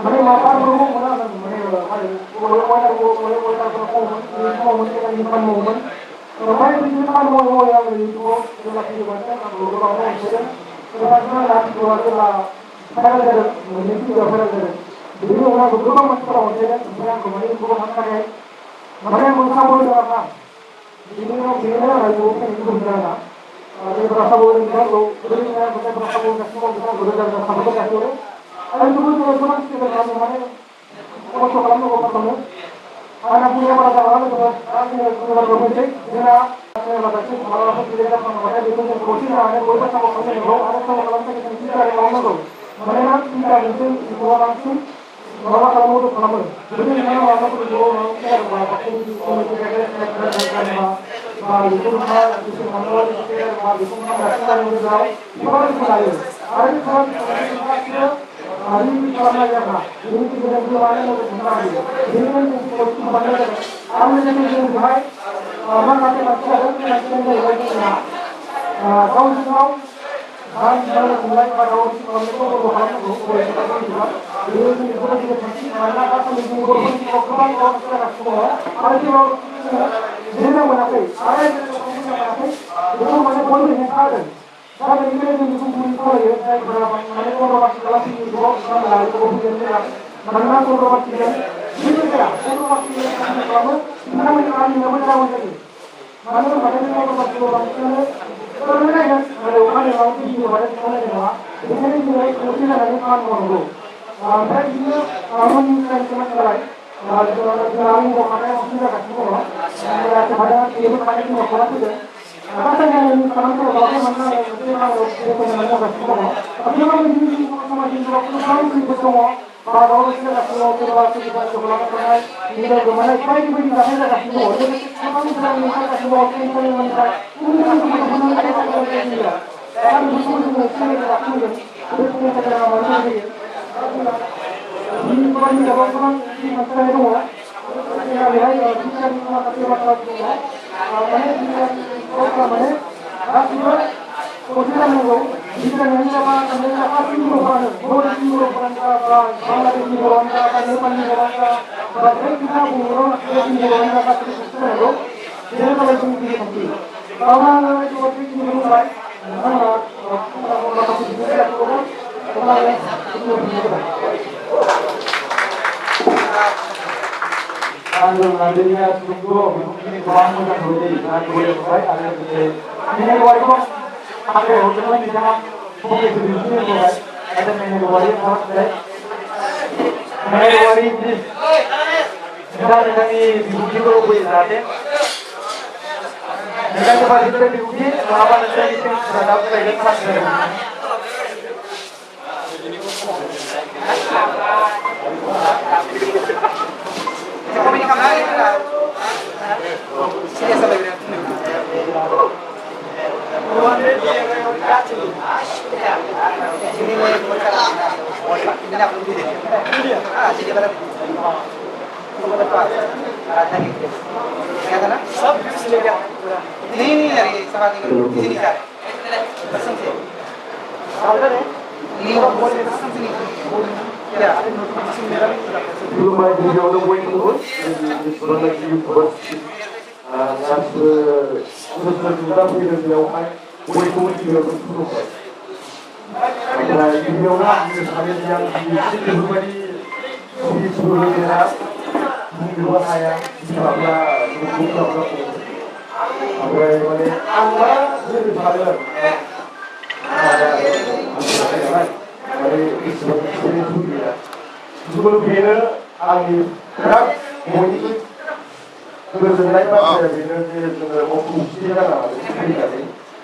माने माबाफोरखौ मावोमोन आरो माने मा होनो वाइटारफोर मावोमोन मावोमोन खामानि मावोमोन ओमफ्राय बिदिनो खामानि मावै आङो इउटुबाव जेब्ला फैदोंमोन आंखौ गोबाङानो अनसायदों बेबायदिनो आंना भिडिअआ जेब्ला भाइरेल जादों मोननै भिडिअआ भाइरेल जादों बेनि उनाव आंखौ गोबां मानसिफोरा अनसायदों ओमफ्राय आंखौ माने इउटुबाव हाबनो थाखाय माने आंबो खाबु होदों आरोना बेनो आंहा इउटुबाव फैनायनि गुबुन जाहोना जायफोरा खाबु होदों बिथांमोनखौ गोदोनिफ्राय आंखौ जायफोरा खाबु होगासिनो दं बिथांमोनखौ रोजा रोजा साबायखर जासिहरो आरो इउटुबाव जोङो गोबां स्ट्रागोल खालामदों माने खस्थ' खालामनांगौ फार्स्टआवनो आंना बुंनाया बारा जाबाङा लोगोफोर दा जोङो गुबुन बाथ्रायाव फैनोसै जोंना आङो माखासे माबाफोर गेलेग्रा खालामबाथाय बेखौ जों खौसे जानानै बयबो सापर्ट खालामनांगौ आरो सापर्ट खालामनो थाखाय जों फिल्टार खालामनांगौ मानोना फिल्टार मोनसे इउटुबा बांसिन माबा खालामो मदद खालामो जुदि नोंथाङा माबाफोर इउटुबाव माबा मोनसे जादोंबा बा बेखौ नोंथाङा गोसो खालामोबा बेखौ नोंथाङा फिल्टारनि गेजेराव गोबां रोखोम लायो आरो बे गोबां रोखोमनि गासिबो रिभिउ खालामनाय आरोना बेनि गेजेरजों गोबाङानो मदद मोननो हायो बेनिखायनो जों पजिटिभ खालामनाय जादों आरो लोगोसे जों बेहाय माखासे मानसि जादों बे मानसियानो जाहैबाय जोंना गावजों गाव नांलाय खमलाय बा दावराव खालामनायखौ बन्द' खालामनांगौ बर'फोरा मिथिबा बेयो जोंनि जोबोद गिदिर थांखि मानोना दासान्दि जोंनि बर'फोरनि गेजेराव गोबां दावराव जागासिनो दङ आरो बे दावरावखौ जोङो जिरायनो मोनाखै आरो जिरायनायखौ बुंनो मोनाखै बेखौ माने बयबो हेंथा होदों दा बेनिखायनो जों बेखौ बुंनो खावलायो जायफोरा माने कन्ट्रभार्सि खालामफैयो इउटुबाव बिथांमोना इउटुबाव फैनानै मोजां मानोना कन्ट्रभार्सिजों जेबो जाया कन्ट्रभार्सि खालामो बिथांमोननि आर्निंआबो डाउन जायो मानो होनबाथाय बे कन्ट्रभार्सिखौ बांसिनानो सोरनो नायगोन आरो अखानायै माबा मोनसे भिडिअ बानाय बिथां नायनाय नङा बेनिखायनो जोङो खौसे जानानै खामानि मावनांगौ ओमफ्राय बिदिनो मोननि टाइमसो नालाय जोंहा आंनियाव खानाया बांसिन जागासिनो दङ मैया खानाया बेबो खानाय जोंनाव खौरां फैदों नाथाय आङो निउस खालामनो खालामाखै मानोना आङो मोनसे आङो बेरायनानै मावगासिनो दङ थेवब्लाबो जोंनि समाजनि गेजेराव गोबां खैफोद दङ बा दावराव दावसि जागासिनो दङ सोरबा सोरनिबा जिउ खालामनाय हिनजाव गोमानाय बायदि बायदि जाथाय जागासिनो दङ लोगोसे गोबां गोदान ओंखारगासिनो दङ केन्सारनिफ्राय उन्दै उन्दै गथ'फोरनाव केन्सार जानाय जोंनियाव दा बेफोरखौबो जोङो एसे नोजोर लाखिनांगोन बे केन्सार बेरामा मानि थाखाय जायो दा जोंहा गोबां बिजाबाव गोबां ट्रिटमेन्ट होनाय दङ लोगोसे जोंहा बेहाय टिचारनि माखासे बाथ्रा दङ माने जोङो बर'फ्रा माने गासिबो खौसे जानांगौ बिगियानानो जा बा आसामानो जा गासैबो बर'फोरानो नर्थ इस्टनि बर'फोरानो जा बा बांलादेशनि बर'आनो जा बा नेपालनि बर'आनो जा बा जायखिजाया बर'आव रायजोनि बर'आनो जा गासैबो खौसे जानांगौ बेनो जाबाय जोंनि गिदिर थांखि दाउना आङो एथ'बां बेखिनिखौ बुंबाय नोंथांमोना माखासे बिबुंथि लाखिबावगोन अब्ला आङो बेखिनियाव बुंनाय जाबाय Langsung nantinya tunggu ini kurang mudah beli nanti boleh mulai ada di ini luar itu ada hotel lagi di sana boleh beli sini mulai ada menu luar yang harus deh menu luar ini kita ini diuji dulu boleh saatnya dengan cepat itu diuji selama nanti itu sudah dapat lagi kelas Kami kemarin sini sampai berapa? Sini mulai berkata, ini nak belum dia. Jadi berapa? Tadi. Kata nak? Sab sini dia. Ini dari sangat ini di sini kan. Pasang sini. Ada ni? Ini boleh pasang sini. Ya, ada notifikasi merah ni. Belum ada video untuk buat itu, sebelum lagi YouTuber, dan sudah kita video video kan, buat itu video untuk YouTube. Video lah, yang di sebelum era, video saya siapa YouTube apa ini, anda jadi sahaja. Dari sebelum dia. Sebelum bener, angin kerak, bunyi गोजोननाय बाथ्राया बेनो जे जोङो खौसेथि जानानै फैनानै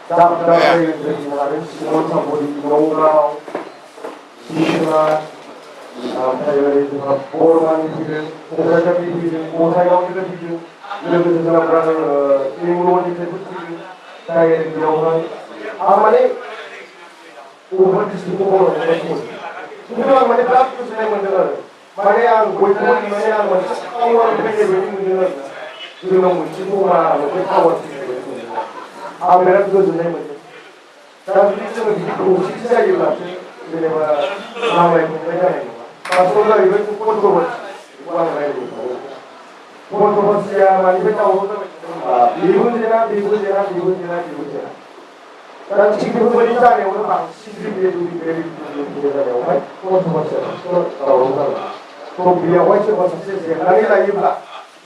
दाब दाब जायगानिफ्राय आरो सिमन सापरि नगाव सिसुना ओमफ्राय ओरै जोंहा बरमानि फैदों क'क्राझारनि फैदों गसाइगावनिफ्राय फैदों लोगोसे जोंहा बेंगलरनिफ्रायबो फैदों जायगानि बेयावहाय आं माने बबेबा डिस्ट्रिक्टखौ बर'निफ्राय खिन्थु आं माने बिराद गोजोननाय मोन्दों आरो माने आं बयखौबो नुनानै आं मोनसे टावार फैनाय बायदि मोन्दों आरो जोंनाव मोनसे जमा मोनसे टावार फैनाय बायदि मोन्दों आं बिराद गोजोननाय मोन्दों दा जुदि जोङो बिदि खौसेथि जायोब्लासो जेनेबा नांलाय खमलाय जानाय नङा फार्स्टआव जाहैबाय कन्ट्रभार्सि बेखौ आं रायज्लायनो सानो कन्ट्रभार्सिया मानिफ्राय दावराव जाबाय होनबा बेबो जेना बेबो जेना बेबो जेना बेबो जेना दा थिग बेफोरबायदि जानायावनो बांसिन बे जानायावहाय कन्ट्रभार्सिया दावराव जाबाय थ' बेयावहाय सोरबा सासे जेननानै लायोब्ला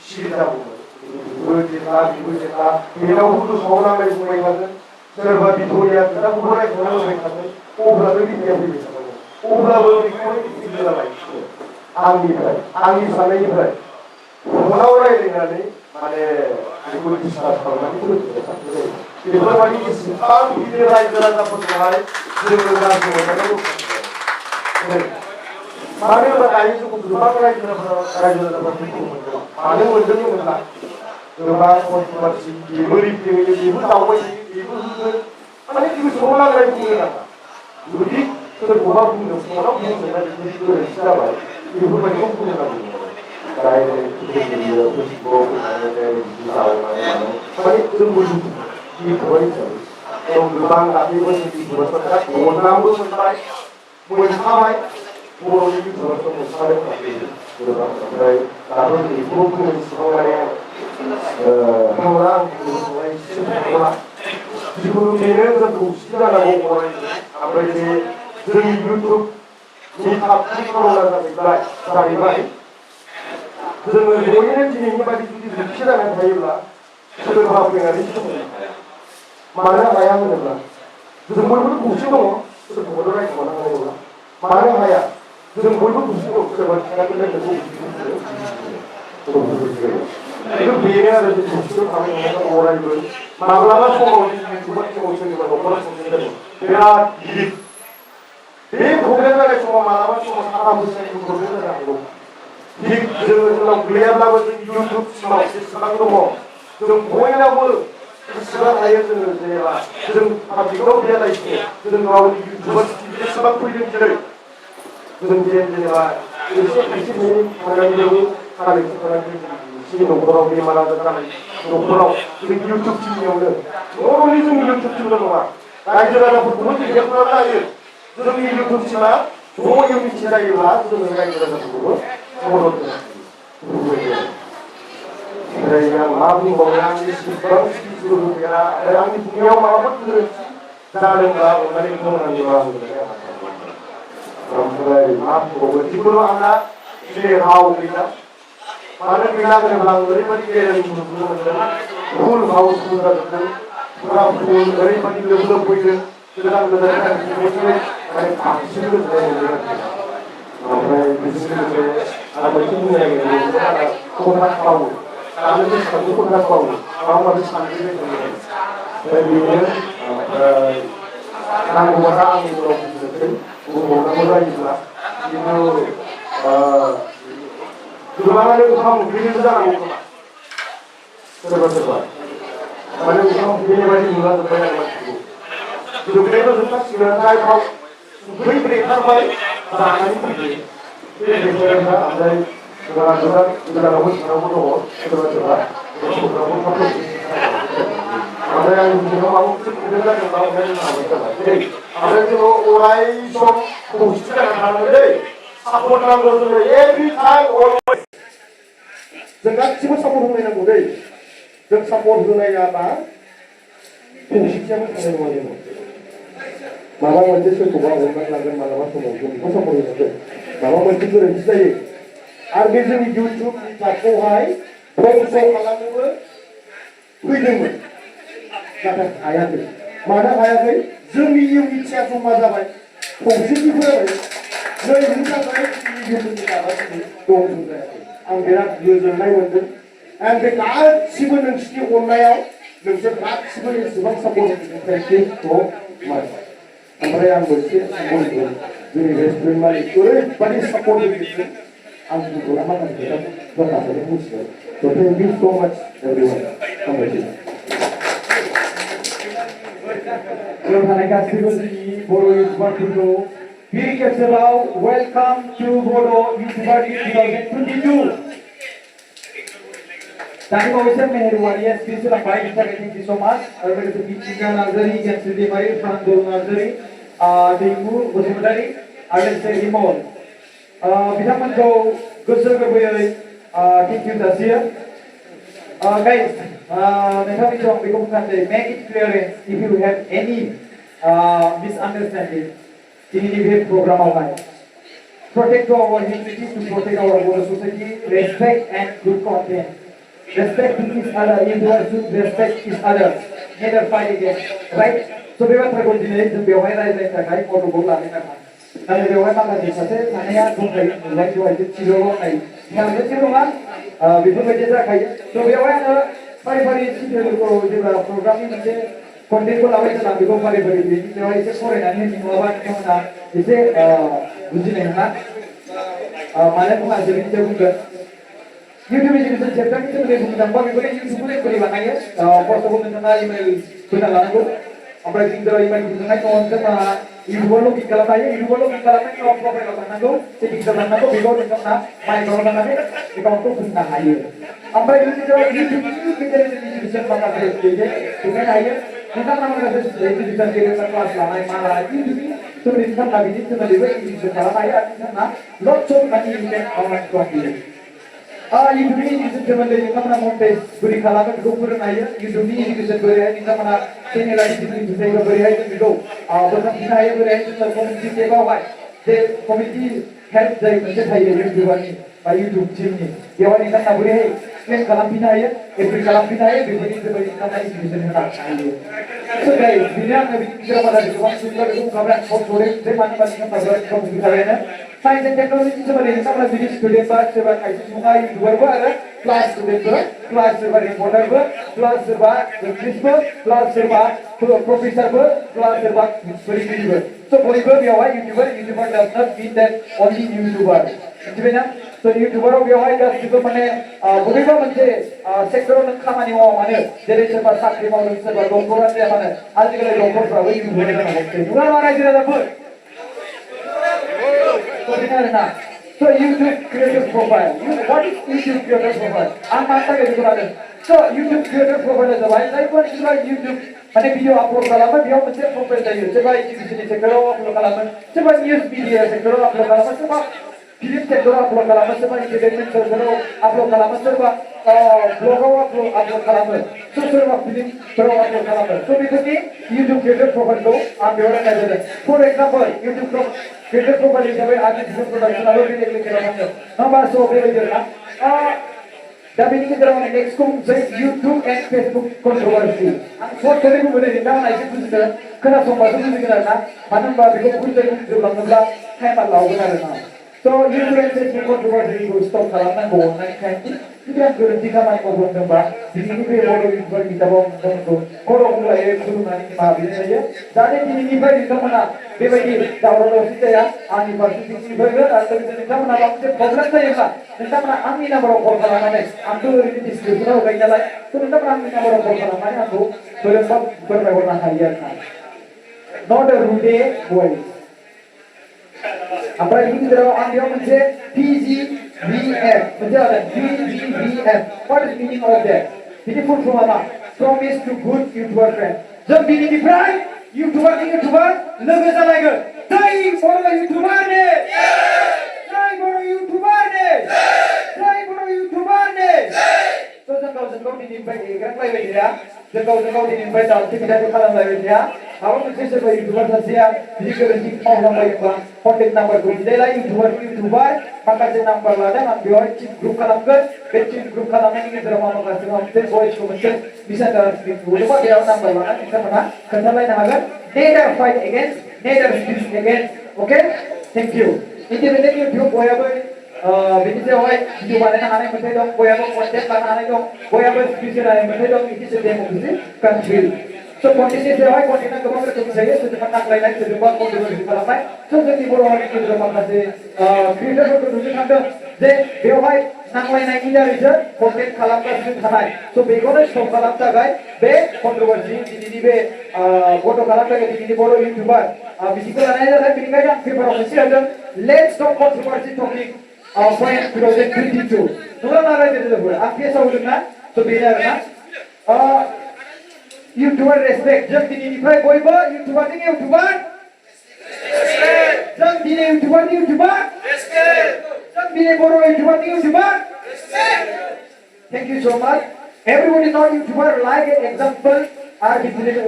सिरि जागौमोन बेबो जेनला बेबो जेनला बेनावबो गोसोआव नांलाय बुंबाय थागोन सोरबा बिथ'रिया खोथाखौबो रायखांना होबाय थागोन अब्लाबो बिथाया फैबाय थागोन अब्लाबो बेखौहाय गिदिर जालायसिगोन आंनिफ्राय आंनि साननायनिफ्राय फनाव रायज्लायनानै माने बेखौ डिसकास खालामनानै फोजोबनो साबसिन जायो बेफोरबायदि इसिबां गिदिर रायजो राजाफोरखौहाय जोङो गाज्रि मोननानै मानो होनबा दायो जोंखौ गोबां रायजो राजाफोरा दुखु मोनदों मानो मोनदों होनोब्ला गोबां कन्ट्रभारसि बेबो रिभिउ होयो बेबो दावबाय होयो बेबो होगोन माने गोसोआव लागाय बुंनो नाङा जुदि सोरखौबा बुंदों फनाव बुंदोंना बिदि गोरोन्थि जाबाय बेफोरबायदिखौ बुंनो नांगौ डाइरेक्ट ससियेल मिडिया फेसबुक होनानै डाइरेक्ट बिदि जावनानै मानानै माने जोंबो इउटुबार हिसाबै जों गोबां दाख्लैबो जों इउटुबारफोरा बिराद बदनामबो मोनबाय मोनखाबाय बर'नि इउटुबारफोर मोनखादों दाख्लैबो गोबां ओमफ्राय दाथ' जों बेखौबो बुंनो इसेबां माने थांला आं बुंनो थांला एसे थांला जिखुनु बेनो जों खौसेथि जानांगौ अरायबो ओमफ्राय बे जोंनि इउटुबनि खार'ना जाहैबाय जोङो बयनो दिनैनि बायदि जुदि जुक्ति जानानै थायोब्ला सोरबा फैनानै सोलोंनो हाया मानो हाया होनोब्ला जों बयबो खौसे दङ सोरखौबो रायखोमानो हानाय नङा मानो हाया जों बयबो खौसे दं सोरबा खिन्थागोन नोंखौ खिन्थु बेनो आरो जों खौसेयाव थाबाय थानांगौ अरायबो माब्लाबा समाव जोंनि इउटुबार समाव सोरनिबा न'खरा प्रब्लेम जादों बिराद गिदिर बे प्रब्लेम जानाय समाव मालाबा समाव थाखा फैसानिबो प्रब्लेम जानो हागौ थिग जोंनाव गैयाब्लाबो जों इउटुब सिमाव जेसेबां दङ जों बयनावबो जेसेबां हायो जोङो जेनेबा जों पाब्लिकआव गैयालासिनो जों गावनि इउटुबार जेसेबां फैदों जेरै जों जेनेबा एसे थाइसे थाइनै थांनानैबाबो कालेक्सन खालामनानै एसे न'खराव बेमार आजार जानाय न'खराव जों इउटुब टिभियावनो नट अनलि जोंनि इउटुब टिभिल' नङा रायजो राजाफोरखौबो जों हेल्प खालामनो हायो जोंनि इउटुब टिमा ज' इउनिटि जायोब्ला जोङो रायजो राजाफोरखौबो मदद होनो हायो ओमफ्राय आं मा बुंबावनो आं एसेबां स्पिचबो होफेरा ओमफ्राय आंनि बुंनायाव माबाफोर गोरोन्थि जादोंब्ला अननानै बिथांमोना निमाहा होगोन होननानै आं आसा खालामो ओमफ्राय मा बुंबावगोन जिखुनु आंना दिनै राव गैला मानो गैला होनोब्ला आं ओरैबायदि बेरायनो नुनो मोनदों फुल हाउसफुल जाजोबदों फुरा फुल ओरैबायदि लोब लोब फैदों गोदान गोदान फैदों माने बांसिन गोजोननाय मोनदों आरोखि ओमफ्राय बेजों लोगोसे आं मोनसे बुंनो नागिरदों आंना कन्ट्राक्ट मावो दानो बेसेबांनि कन्ट्राक्ट मावो माबा माबि सानफैबाय थायो ओमफ्राय बेनो ओमफ्राय नांगौबा दा आंनि उनाव बुंनोसै बुंबावनांगौ जायोब्ला खिन्थु गोबाङानो ओंखाम उखैदोंबो जानांगौ खोमा सोरबा सोरबा माने ओंखाम उखैनाय बायदि नुला जोब्बाय आरो मानसिखौ जोबनायथ' जोबखासिगोन जायफ्राव उखै ब्रेखारबाय जानानै फैदो बे ब्रेखारफ्रा ओमफ्राय गोदानावबो थांनांगौ दङ सोरबा सोरबा गथ'फ्राबो थाब ओमफ्राय आंनि बुंनायाव माबा मोनसे प्रब्लेम जादोंबा अननानै हाबाय जाबाय दै ओमफ्राय जोङो अराय सम खौसेथि जानानै थानांगोन दै सापर्ट नांगौ जोंनो एभरि टाइम अलवेज जों गासिबो सापर्ट होलायनांगौ दै जों सापर्ट होलायाबा खौसेथियाबो थानाय नङा जोङो माबा मोनसे सोरखौबा अननानै लागोन मालाबा समाव जों बेखौ सापर्ट होनांगोन माबा मोनसे गोरोन्थि जायो आरो बे जोंनि इउटुबनि प्लेटफर्मखौहाय धंस' खालामनोबो फैदोंमोन नाथाय हायाखै मानो हायाखै जोंनि इउनिटिया जमा जाबाय खौसेथि फैबाय नै बिनि थाखाय जोंनि इउटुबनि माबासिनो दंस' जायाखै आं बिराद गोजोननाय मोनदों आं बे गासिबो नोंसिनि अननायाव नोंसोर गासिबो एसेबां सापर्ट होनायनिफ्राय ओमफ्राय आं मोनसे बुंगोन जोंनि रेस्टुरेन्ट मालिक ओरैबादि सापर्ट होगिरदों आं बुंथ'ला माखासे खोथा जाखानानै बुंसिगोन स' थेंक इउ स' माच एभरिवान हामबायसै बेयाव थानाय गासैबो जोंनि बर' इउटुबारफोरखौ फिन खेबसेबाव वेलकाम टु बड' इउटुबार 2022 दानि बावैसो मेहेरवारिया स्पिच होलांबाय बिनि थाखाय थेंक इउ स' माच आरो लोगोसे मिथिंगा नार्जारि गेमस्रि दैमारि प्रान्जल नार्जारि दैमु बसुमतारि आरो लोगोसे रिमल बिथांमोनखौ गोसो गोरबोयै थेंक इउ जासियो guys नोंथांनि सिगाङाव बेखौ बुंनांगौ make it clearance if you have any misunderstanding दिनैनि बे प्रग्रामावहाय protect our unity to protect our Bodo society respect and good content respect each other individuals should respect each other never fight against right so बे बाथ्राखौ दिनै जों बेवहाय रायज्लायनो थाखाय बड'खौ लादों आरो नाथाय बेवहाय माखासे सासे सानैया दंखायो नुलाय बेवहाय थिल' होननाय नङा बेफोरबायदि जाखायो स' बेवहाय आङो फारि सिरियेलखौ जेब्ला प्रग्रामनि मोनसे कन्टेन्टखौ लाबाय जेला बेखौ फारि बेनि सायाव एसे फरायनानै होनि नङाबा नोंथांमोना एसे बुजिनाय नङा मानो बुङा जों बिदियाव बुंगोन YouTube एजुकेशन चैप्टरनि सोमोन्दै बुंनो थाङोबा बेखौनो इउटुबखौनो बोरै बानायो फर्स्टआव नोंथाङा इमेल होना लानांगौ ओमफ्राय जों इमेल होखांनायनि उनाव जोंहा इउटुबाव लगिन खालामनो हायो इउटुबाव लगिन खालामनायनि उनाव प्रफाइलाव थांनांगौ सेटिंसआव थांनांगौ बेखौ नोंथांमोना माइक्रआव थांनानै एकाउन्टखौ खुलिनो हायो ओमफ्राय इउटुबनि गेजेरजों इजुकेशन माखासे देखायनो हायो नोंथांमोना माखासे इजुकेशन गेजेरजों क्लास लानाय मा लानाय इउटुबनि सोमोन्दै नोंथांमोना बिनि सोमोन्दैबो इजुकेशन खालामनो हायो आरो नोंथांमोना lots of money you can earn from here इउटुबनि इजुकेशन सोमोन्दै नोंथांमोना मन्टेज बोरै खालामो बेखौ फोरोंनो हायो इउटुबनि इजुकेशन बोरैहाय नोंथांमोना चेनेला डिसिप्लिन जायगा बोरैहाय जों बेखौ बोखांफिननो हायो बोरैहाय जोङो कमिउनिटि टेबावहाय जे कमिउनिटि हेल्प जाय मोनसे थायो इउटुबारनि बा इउटुब टीमनि बेवहाय नोंथांमोना बोरैहाय एक्सप्लेन खालामफिननो हायो एप्रि खालामफिननो हायो बेफोरनि सोमोन्दै नोंथांमोना इजुकेशन होनो हायो So guys, बिनो आङो बिनि गेजेराव बारा गोबां सुबुंफोरा बेखौ बुंखाबाय आं खम थोरै जे मानो होनबा नोंथांमोना खम बुंखाबायानो साइन्स एन्ड टेक्न'लजिनि सोमोन्दै नोंथांमोना बिदि स्टुडेन्ट बा सोरबा खायसे सुबुङा इउटुबारबो आरो प्लास स्टुडेन्टबो प्लास सोरबा रिपर्टारबो प्लास सोरबा एक्ट्रिसबो प्लास सोरबा प्रफेसारबो प्लास सोरबा फोरोंगिरिबो स' बयबो बेवहाय इउटुबार डाज नट मिन देट अनलि इउटुबार मिथिबायना स' इउटुबाराव बेवहाय गासिबो माने बबेबा मोनसे सेक्टराव नों खामानि मावा मानो जेरै सोरबा साख्रि मावदों सोरबा डक्टरानो जाया मानो आजिखालि डक्टरफ्राबो इउटुबार जानो हमसै नङा मा रायजो राजाफोर So YouTube creator profile. What is YouTube creator profile? I'm master educator. So YouTube creator profile is why जायफोर सोरबा YouTube माने भिडिअ आपलोड खालामो बेयाव मोनसे प्रफाइल थायो सोरबा एजुकेशन सेक्टराव आपलोड खालामो सोरबा निउज मिडिया सेक्टराव आपलोड खालामो सोरबा फिल्म सेक्टराव आपलोड खालामो सोरबा एन्टारटेनमेन्ट सेक्टराव आपलोड खालामो सोरबा ब्लगाव आपलोड खालामो सोरबा फिल्मफोराव आपलोड खालामो स' बेफोरनि YouTube क्रिएटर प्रफाइलखौ आं बेयाव रायज्लाय जादों for example YouTube creator profile हिसाबै आंनि भिडिअ प्रडाक्सनाबो बे लेभेलाव थांगोन होमबा स' बेबायदि आरोना दा बेनि गेजेराव आं नेक्स्टखौ बुंसै इउटुब एन्ड फेसबुक कन्ट्रभार्सि आं सर्टयै बुंगोन नोंथांमोना एसे बुजिदो खोनासंबासो बुजिगोन आरोना मानो होनबा बेखौ बुजियै बुजिजोबलाङोब्ला टाइमा लावगोन आरोना स' इउटुब एन्ड फेसबुक कन्ट्रभार्सिखौ स्टप खालामनांगौ अननायखाय जुदि आं गोरोन्थि खामानि मावदोंबा दिनैनि बे बड' इउटुबार बिजाबाव नोंथांमोनखौ खर' बुंलायो खुलुमनानै निमाहा बिनाय जायो जाहाथे दिनैनिफ्राय नोंथांमोना बेबायदि दावराव दावसि जाया आंनि फारसेथिंनिफ्रायबो आरो लोगोसे नोंथांमोना माबा मोनसे प्रब्लेम जायोब्ला नोंथांमोना आंनि नाम्बाराव कल खालामनानै आंथ' ओरैनो डिसक्रिपसनाव होखायो नालाय थ' नोंथांमोना आंनि नाम्बाराव कल खालामनानै आंखौ फोरमायहरनो हायो आरोना नट अ रुडे भइस ओमफ्राय बिनि गेजेराव आं बेयाव मोनसे PGVF मोनसे आरो PGVF what is meaning of that बिनि फुल फर्मआ मा promise to good YouTuber friend जों दिनैनिफ्राय इउटुबारनि इउटुबार लोगो जालायगोन जै बर' इउटुबारनि जै बर' इउटुबारनि जै बर' इउटुबारनि थ' जों गावजों गाव दिनैनिफ्राय एग्रांलायबाय थाया जों गावजों गाव दिनैनिफ्राय दावथि बिदाथि खालामलायबाय थाया माबा मोनसे सोरबा इउटुबार सासेया बिदि गोरोन्थि मावलांबायोब्ला कन्टेक्ट नाम्बारखौ बिलायलाय इउटुबार माखासे नाम्बार लादों आं बेवहाय टिम ग्रुप खालामगोन बे टिम ग्रुप खालामनायनि गेजेराव माखासे मोनसे भइसखौ मोनसे मिसआन्डारस्टेन्डिं नुदोंबा बेयाव नाम्बार लानानै नोंथांमोना खोन्थालायनो हागोन नेदार फाइट एगेन्स्ट नेदार speech against okay thank you independent YouTube बयहाबो बिनि सायावहाय भिडिअ बानायनो हानाय मोनथाय दं बयहाबो कन्टेन्ट लानो हानाय दं बयहाबो स्पिच होनो हानाय मोनथाय दं it is a democracy country स' कन्टेन्टनि सायावहाय कन्टेन्टआ गोबां रोखोमनि थायो सोरजोंबा नांलायनाय सोरजोंबा कन्ट्रभार्सि खालामनाय स' जोंनि बर' हारिनि गेजेराव माखासे क्रिएटरफोरखौ नुनो थांदों जे बेवहाय नांलायनायनि दारैसो कन्टेन्ट खालामगासिनो थानाय स' बेखौनो स्टप खालामनो थाखाय बे कन्ट्रभार्सि दिनैनि बे बड' खालामनो थाखाय दिनैनि बर' इउटुबार बिदिखौ लानाय जादों बेनिखायनो आं पेपाराव मोनसे होदों लेट्स स्टप कन्ट्रभार्सि टपिक पइन्ट 2022 नंगौना मा रायजो राजाफोर आं पेजआव होदोंना स' बेनो आरोना इउटुबार रेसपेक्ट जों दिनैनिफ्राय बयबो इउटुबारनि इउटुबार जों दिनै इउटुबारनि इउटुबार जों दिनै बर' इउटुबारनि इउटुबार थेंक इउ सो माच एभरिबडी नट इउटुबार लाइक एग्जाम्पल आर बिलिभ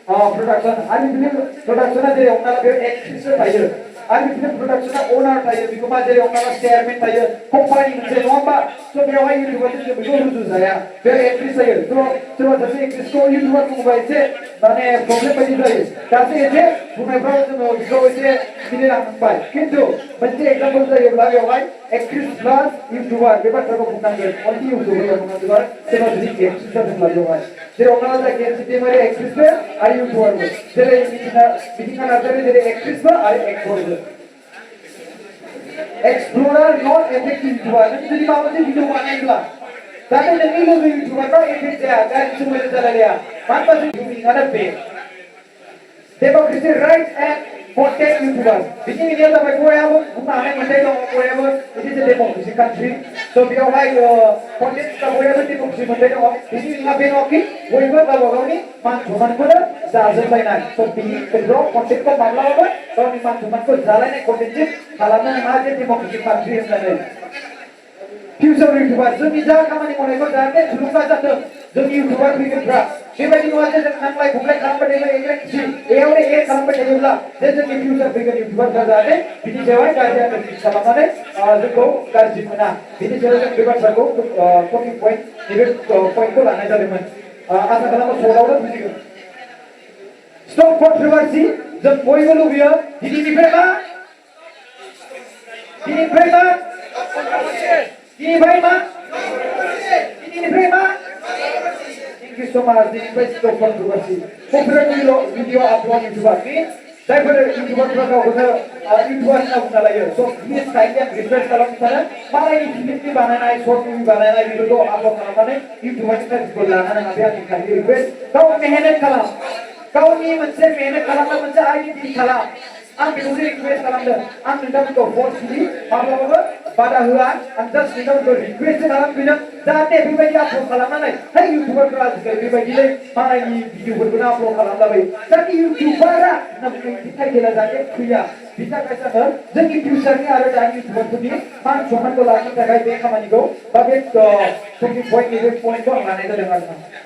प्रडाक्शन आर बिलिभ प्रडाक्शना जेरै हमना ला बेयाव एक्ट्रिसफोर थायो आर बिलिभ प्रडाक्शना अनार थायो बिगोमा जेरै हमना ला चेयारमेन थायो कम्पानि मोनसे नङा होमबा स' बेवहाय इउटुबारजों जों बेखौ रुजु जाया बेयाव एक्ट्रिस थायो स' सोरबा सासे एक्ट्रिसखौ इउटुबार बुङोबा एसे माने प्रब्लेम बायदि जायो दासो एसे बुंनायफ्राव जोङो बेखौ एसे मिलायलांबाय खिन्थु मोनसे एग्जाम्पल जायोब्ला बेवहाय एक्ट्रिस प्लास इउटुबार बे बाथ्राखौ बुंनांगोन अनलि इउटुबार बुंनांगोन सोरबा जुदि एक्ट्रिस जादोंब्ला बेवहाय जेराव मा जायो सिटेमारि एक्ट्रिसबो आरो इउटुबारबो जेरै बिदिखा नार्जारि जेरै एक्ट्रिसबो आरो एक्टरबो एक्सप्लोरार नट एफेक्ट इउटुबार नों जुदि माबा मोनसे भिडिअ बानायोब्ला जाहाथे नोंनि लोगो इउटुबारनाव एफेक्ट जाया गाज्रि सोमोन्दो जालाया मानो होनबा जों इउटुबारा बे डेमोक्रेसि राइट एन्ड कन्टेन्ट इउटुबार बिदि मिडिया जाबाय बयहाबो बुंनो हानाय मोनथाय दङ बयहाबो इट इज ए डेमोक्रेसि कान्ट्रि स' बेयावहाय कन्टेन्टफ्रा बयहाबो डेमोक्रेसि मोनथाय दङ बिदि नङा बे नङाखि बयबो गावबा गावनि मान सन्मानखौनो जाजोबलायनाय स' बिनि गेजेराव कन्टेन्टखौ माब्लाबाबो गावनि मान सन्मानखौ जालायनाय कन्टेन्टसिम खालामनो नाङा जे डेमोक्रेसि कान्ट्रि होननानै फिउचार इउटुबार जोंनि जा खामानि मावनायखौ जाहाथे थुलुंगा जाथों जोंनि इउटुबार फैगोनफ्रा बेबायदि नङा जे जों नांलाय खमलाय खालामबाय थायोब्ला एयावनो ए खालामबाय थायोब्ला जे जोंनि फिउचार फैगोन इउटुबारफ्रा जाहाथे बिनि सायावहाय गाज्रि आन्दाज खालामनानै जोंखौ गाज्रि मोना बिनि सायाव जों बे बाथ्राखौ टकिं पइन्ट नैबे पइन्टखौ लानाय जादोंमोन आसा खालामो सर्टआवनो बुजिगोन स्टप कन्ट्रोभार्सि जों बयबो लुबैयो दिनैनिफ्राय मा दिनैनिफ्राय मा दिनैनिफ्राय मा दिनैनिफ्राय मा Thank you so much. The best of controversy. Popular video upload YouTuber means जायफोर इउटुबारफ्रा गावखौनो इउटुबार होनना बुंना लायो स' प्लिज काइन्डलि आं रिक्वेस्ट खालामनो सानो मालायनि फिल्मनि बानायनाय सर्ट मुभि बानायनाय बेफोरखौ आपल'ड खालामनानै इउटुबारनि सार्टिफिकेट लानो नाङा बे आंनि काइन्डलि रिक्वेस्ट गाव मेहनत खालाम गावनि मोनसे मेहनत खालामनो मोनसे आइडेन्टिटि खालाम आं बेखौसो रिक्वेस्ट खालामदों आं नोंथांमोनखौ फर्सलि माब्लाबाबो बादा होआ आं जास्ट नोंथांमोनखौ रिक्वेस्ट खालामफैदों जाहाथे बेबायदि आपल'ड खालामनानै है इउटुबारफ्रा आजिखालि बेबायदिनो मालायनि भिडिअफोरखौनो आपल'ड खालामलाबायो जाहाथे इउटुबारा होनना बुंनाय टाइटेला जाहाथे फैया बिनि थाखाय जोङो जोंनि फिउचारनि आरो दानि इउटुबारफोरनि मान सन्मानखौ लाखिनो थाखाय बे खामानिखौ बा बे टकिं पइन्ट नैबे पइन्टखौ आं लानाय जादों आरो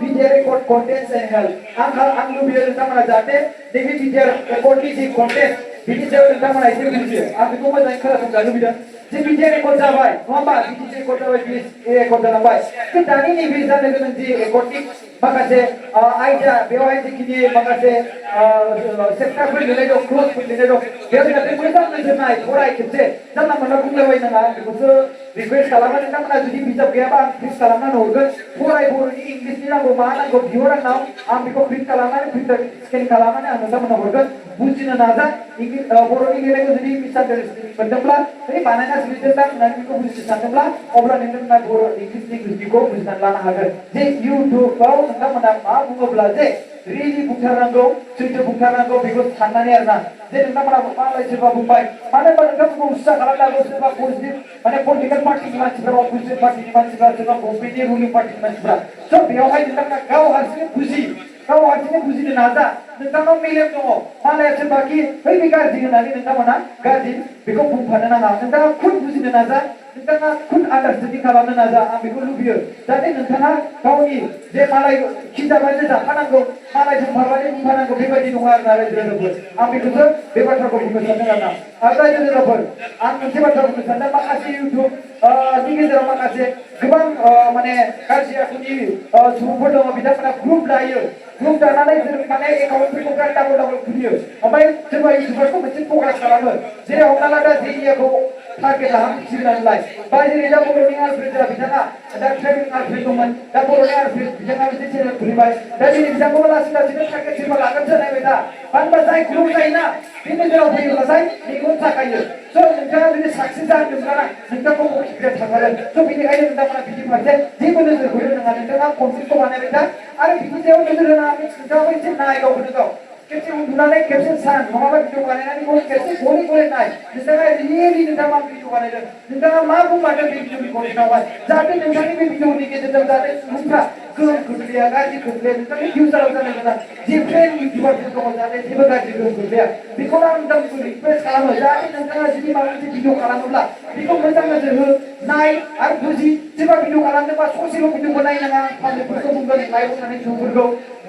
video record contents and help आं लुबैयो नोंथांमोना जाहाथे नैबे video recordनि जि content बिनि सायाव नोंथांमोना एसे बुजियो आं बेखौ मोजाङै खोनासंनो लुबैदों जे video record जाबाय नङा होमबा video record जाबाय record जालांबाय बे दानि नैबे जानो गोनां जि recordनि माखासे आयदा बेवहाय जिखिनि माखासे सेप्टारफोर लिरनाय दं क्ल'जफोर लिरनाय दं बेयाव जाहाथे मोजां नोजोर नाय फराय खेबसे जानला मोनला बुंलायबाय नाङा आं बेखौसो रिक्वेस्ट खालामो नोंथांमोना जुदि बिजाब गैयाबा आं प्रिन्ट खालामनानै हरगोन फराय बर'नि इंलिसनि नांगौ मा नांगौ बिहर आंनाव आं बेखौ प्रिन्ट खालामनानै प्रिन्टार स्केन खालामनानै आं नोंथांमोननो हरगोन बुजिनो नाजा बर'नि लिरनायखौ जुदि मिसआन्डारस्टेन्डिं मोनदोंब्ला बै बानायना लिरदोंदां होननानै बेखौ बुजिनो सानदोंब्ला अब्ला नोंथांमोना बर' इंलिसखौ बुजिनानै लानो हागोन जे इउटुबाव नोंथांमोना मा बुङोब्ला जे रिलि बुंथारनांगौ सैथो बुंथारनांगौ बेखौ साननानै आरोना जे नोंथांमोना मालाय सोरबा बुंबाय मानो होनबा नोंथांमोनखौ उत्साह खालामनांगौ सोरबा पजिटिभ माने पलिटिकेल पार्टिनि मानसिफ्रा अपोजिसन पार्टिनि मानसिफ्रा सोरबा गभर्नमेन्टनि रुलिं पार्टिनि मानसिफ्रा स' बेयावहाय नोंथांमोना गाव हारसिङै बुजिनो नाजा नोंथांनाव मेलेम दङ मालाया सोरबाखि बै बे गाज्रि होननानै नोंथांमोना गाज्रि बेखौ बुंफानो नाङा नोंथाङा खुद बुजिनो नाजा नोंथाङा खुद आन्डारस्टेन्डिं खालामनो नाजा आं बेखौ लुबैयो जाहाथे नोंथाङा गावनि जे मालाय खिजाबानो जाफानांगौ मालायजों माबानो बुंफानांगौ बेबायदि नङा आरोना रायजो राजाफोर आं बेखौसो बे बाथ्राखौ बुंनो सानदों आरोना आरो रायजो राजाफोर आं मोनसे बाथ्रा बुंनो सानदों माखासे इउटुबनि गेजेराव माखासे गोबां माने गाज्रि आखुनि सुबुंफोर दङ बिथांमोना ग्रुप लायो ग्रुप दानानै माने एकाउन्टफोरखौ डाबल खुलियो ओमफ्राय सोरबा इउटुबारखौ मोनसे फकास खालामो जेरै हमना ला दा जेरियाखौ टारगेट लानानै बा जेरै दा बर'नि आलफ्रेडआ बिथाङा दा ट्रेनिं आलफ्रेड दंमोन दा बर'नि आलफ्रेड बिथाङा मोनसे चेनेल खुलिबाय दा दिनै बिथांखौबो लासै लासैनो टारगेट सोरबा लागोनसो नायबाय दा मानो होनबा जाय ग्रुप जायोना बे नोजोराव फैयोब्लाथाय मेगन थाखायो स' नोंथाङा जुदि साक्सेस जादोंब्ला नोंथांखौ मोनथिग्रा थांगोन स' बेनिखायनो नोंथांमोना बिदि फारसे जेबो नोजोर होनो नाङा नोंथाङा कन्टेन्टखौ बानायबाय था आरो बिनि सायाव नोजोर होनाङा नोंथाङाबो एसे नाय गावखौनो गाव खेबसे उन्दुनानै खेबसे सान नङाबा भिडिअ बानायनानै खेबसे गले नाय नोंथाङा रियेलि नोंथाङा मा भिडिअ बानायदों नोंथाङा मा बुंमारदों बे भिडिअनि कन्टेन्टआवहाय जाहाथे नोंथांनि बे भिडिअनि गेजेरजों जाहाथे सुबुंफ्रा गोहोम खोख्लैया गाज्रि खोख्लैया नोंथांनि फिउचाराव जानो गोनां जे फ्रेन्ड इउटुबारफोर दङ जाहाथे जेबो गाज्रि गोहोम खोख्लैया बेखौनो आं नोंथांखौ रिक्वेस्ट खालामो जाहाथे नोंथाङा जुदि माबा मोनसे भिडिअ खालामोब्ला बेखौ मोजां नोजोर हो नाय आरो बुजि सोरबा भिडिअ खालामदोंबा ससेल' भिडिअखौ नायनाङा पाब्लिकफोरखौ बुंगोन लाइभआव थानाय सुबुंफोरखौ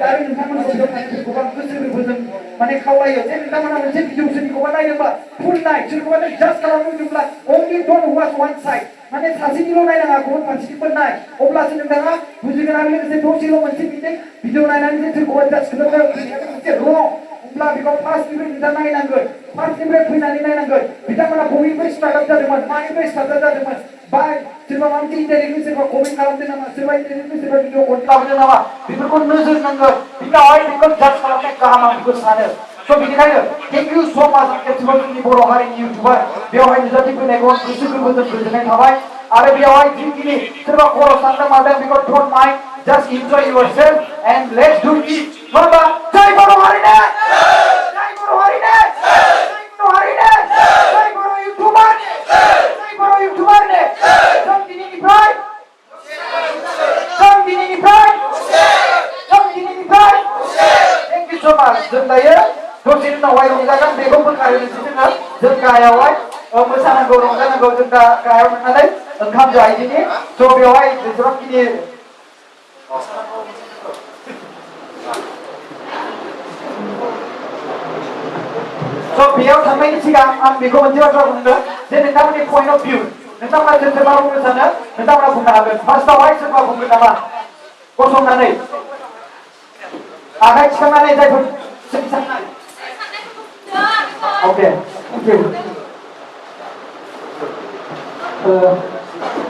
आरो नोंथांमोनखौ भिडिअ थानायफोरखौबा गोसो गोरबोजों माने खावलायो जे नोंथांमोना मोनसे भिडिअ सोरनिखौबा नायदोंबा फुल नाय सोरखौबा नों जास्ट खालामनो होदोंब्ला only don't watch one side माने सासेनिल' नायनाङा गुबुन मानसिनिबो नाय अब्लासो नोंथाङा बुजिगोन आरो लोगोसे दसेल' मोनसे भिडिअ नायनानै जे सोरखौबा जाज खालामनो मोनसे रं अब्ला बेखौ फार्स्टनिफ्राय नोंथाङा नायनांगोन फार्स्टनिफ्राय फैनानै नायनांगोन बिथांमोना बबेनिफ्राय स्टार्टआप जादोंमोन मानिफ्राय स्टार्टआप जादोंमोन बा सोरबा माबा मोनसे इन्टारनेटनि सोरबा कमेन्ट खालामदों नामा सोरबा इन्टारनेटनि सोरबा भिडिअ कमेन्ट लाबोदों नामा बेफोरखौ नोजोर नांगोन बिनावहाय बेखौ जाज खालामनाय गाहाम आं बेखौ सानो स' बेनिखायनो थेंक इउ स' माच खेबसेबाव जोंनि बर' हारिनि इउटुबार बेवहाय नुजाथि फैनायखौ गोसो गोरबोजों गोजोननाय थाबाय आरो बेवहाय जिखिनि सोरबा खर' सानदों मादों बेखौ don't mind just enjoy yourself and let's डु इट नङा होमबा जय बर' हारिनो जय बर' हारिनो जय बर' हारिनो जय बर' इउटुबार जय बर' इउटुबारनो जों दिनैनिफ्राय थेंक इउ स' माच जों दायो दसे उनावहाय रंजागोन बेखौ बोखारनोसै जों गाहायावहाय मोसानांगौ रंजानांगौ जों गाहायाव थांनानै ओंखाम जाहैदिनि स' बेवहाय जेसेबांखिनि स' बेयाव थांनायनि सिगां आं बेखौ मोनसे बाथ्रा बुंदों जे नोंथांमोननि पइन्ट अफ भिउ नोंथांमोना सोरबा बुंनो सानो नोंथांमोना बुंनो हागोन फार्स्टआवहाय सोरबा बुंगोन नामा गसंनानै आखाइ थिखांनानै जायफोर अके थेंक इउ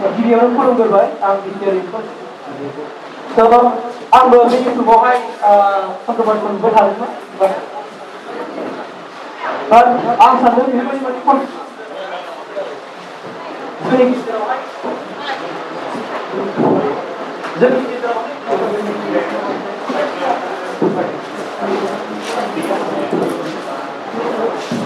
गिबियावनो खुलुमग्रोबाय आं भिडिअ'निखौ आंबो बे इउटुबावहाय कन्ट्रभार्सिखौ नुबाय थादोंमोन आं सानदों बेफोरबायदि मोनसे जोंनि गेजेरावहाय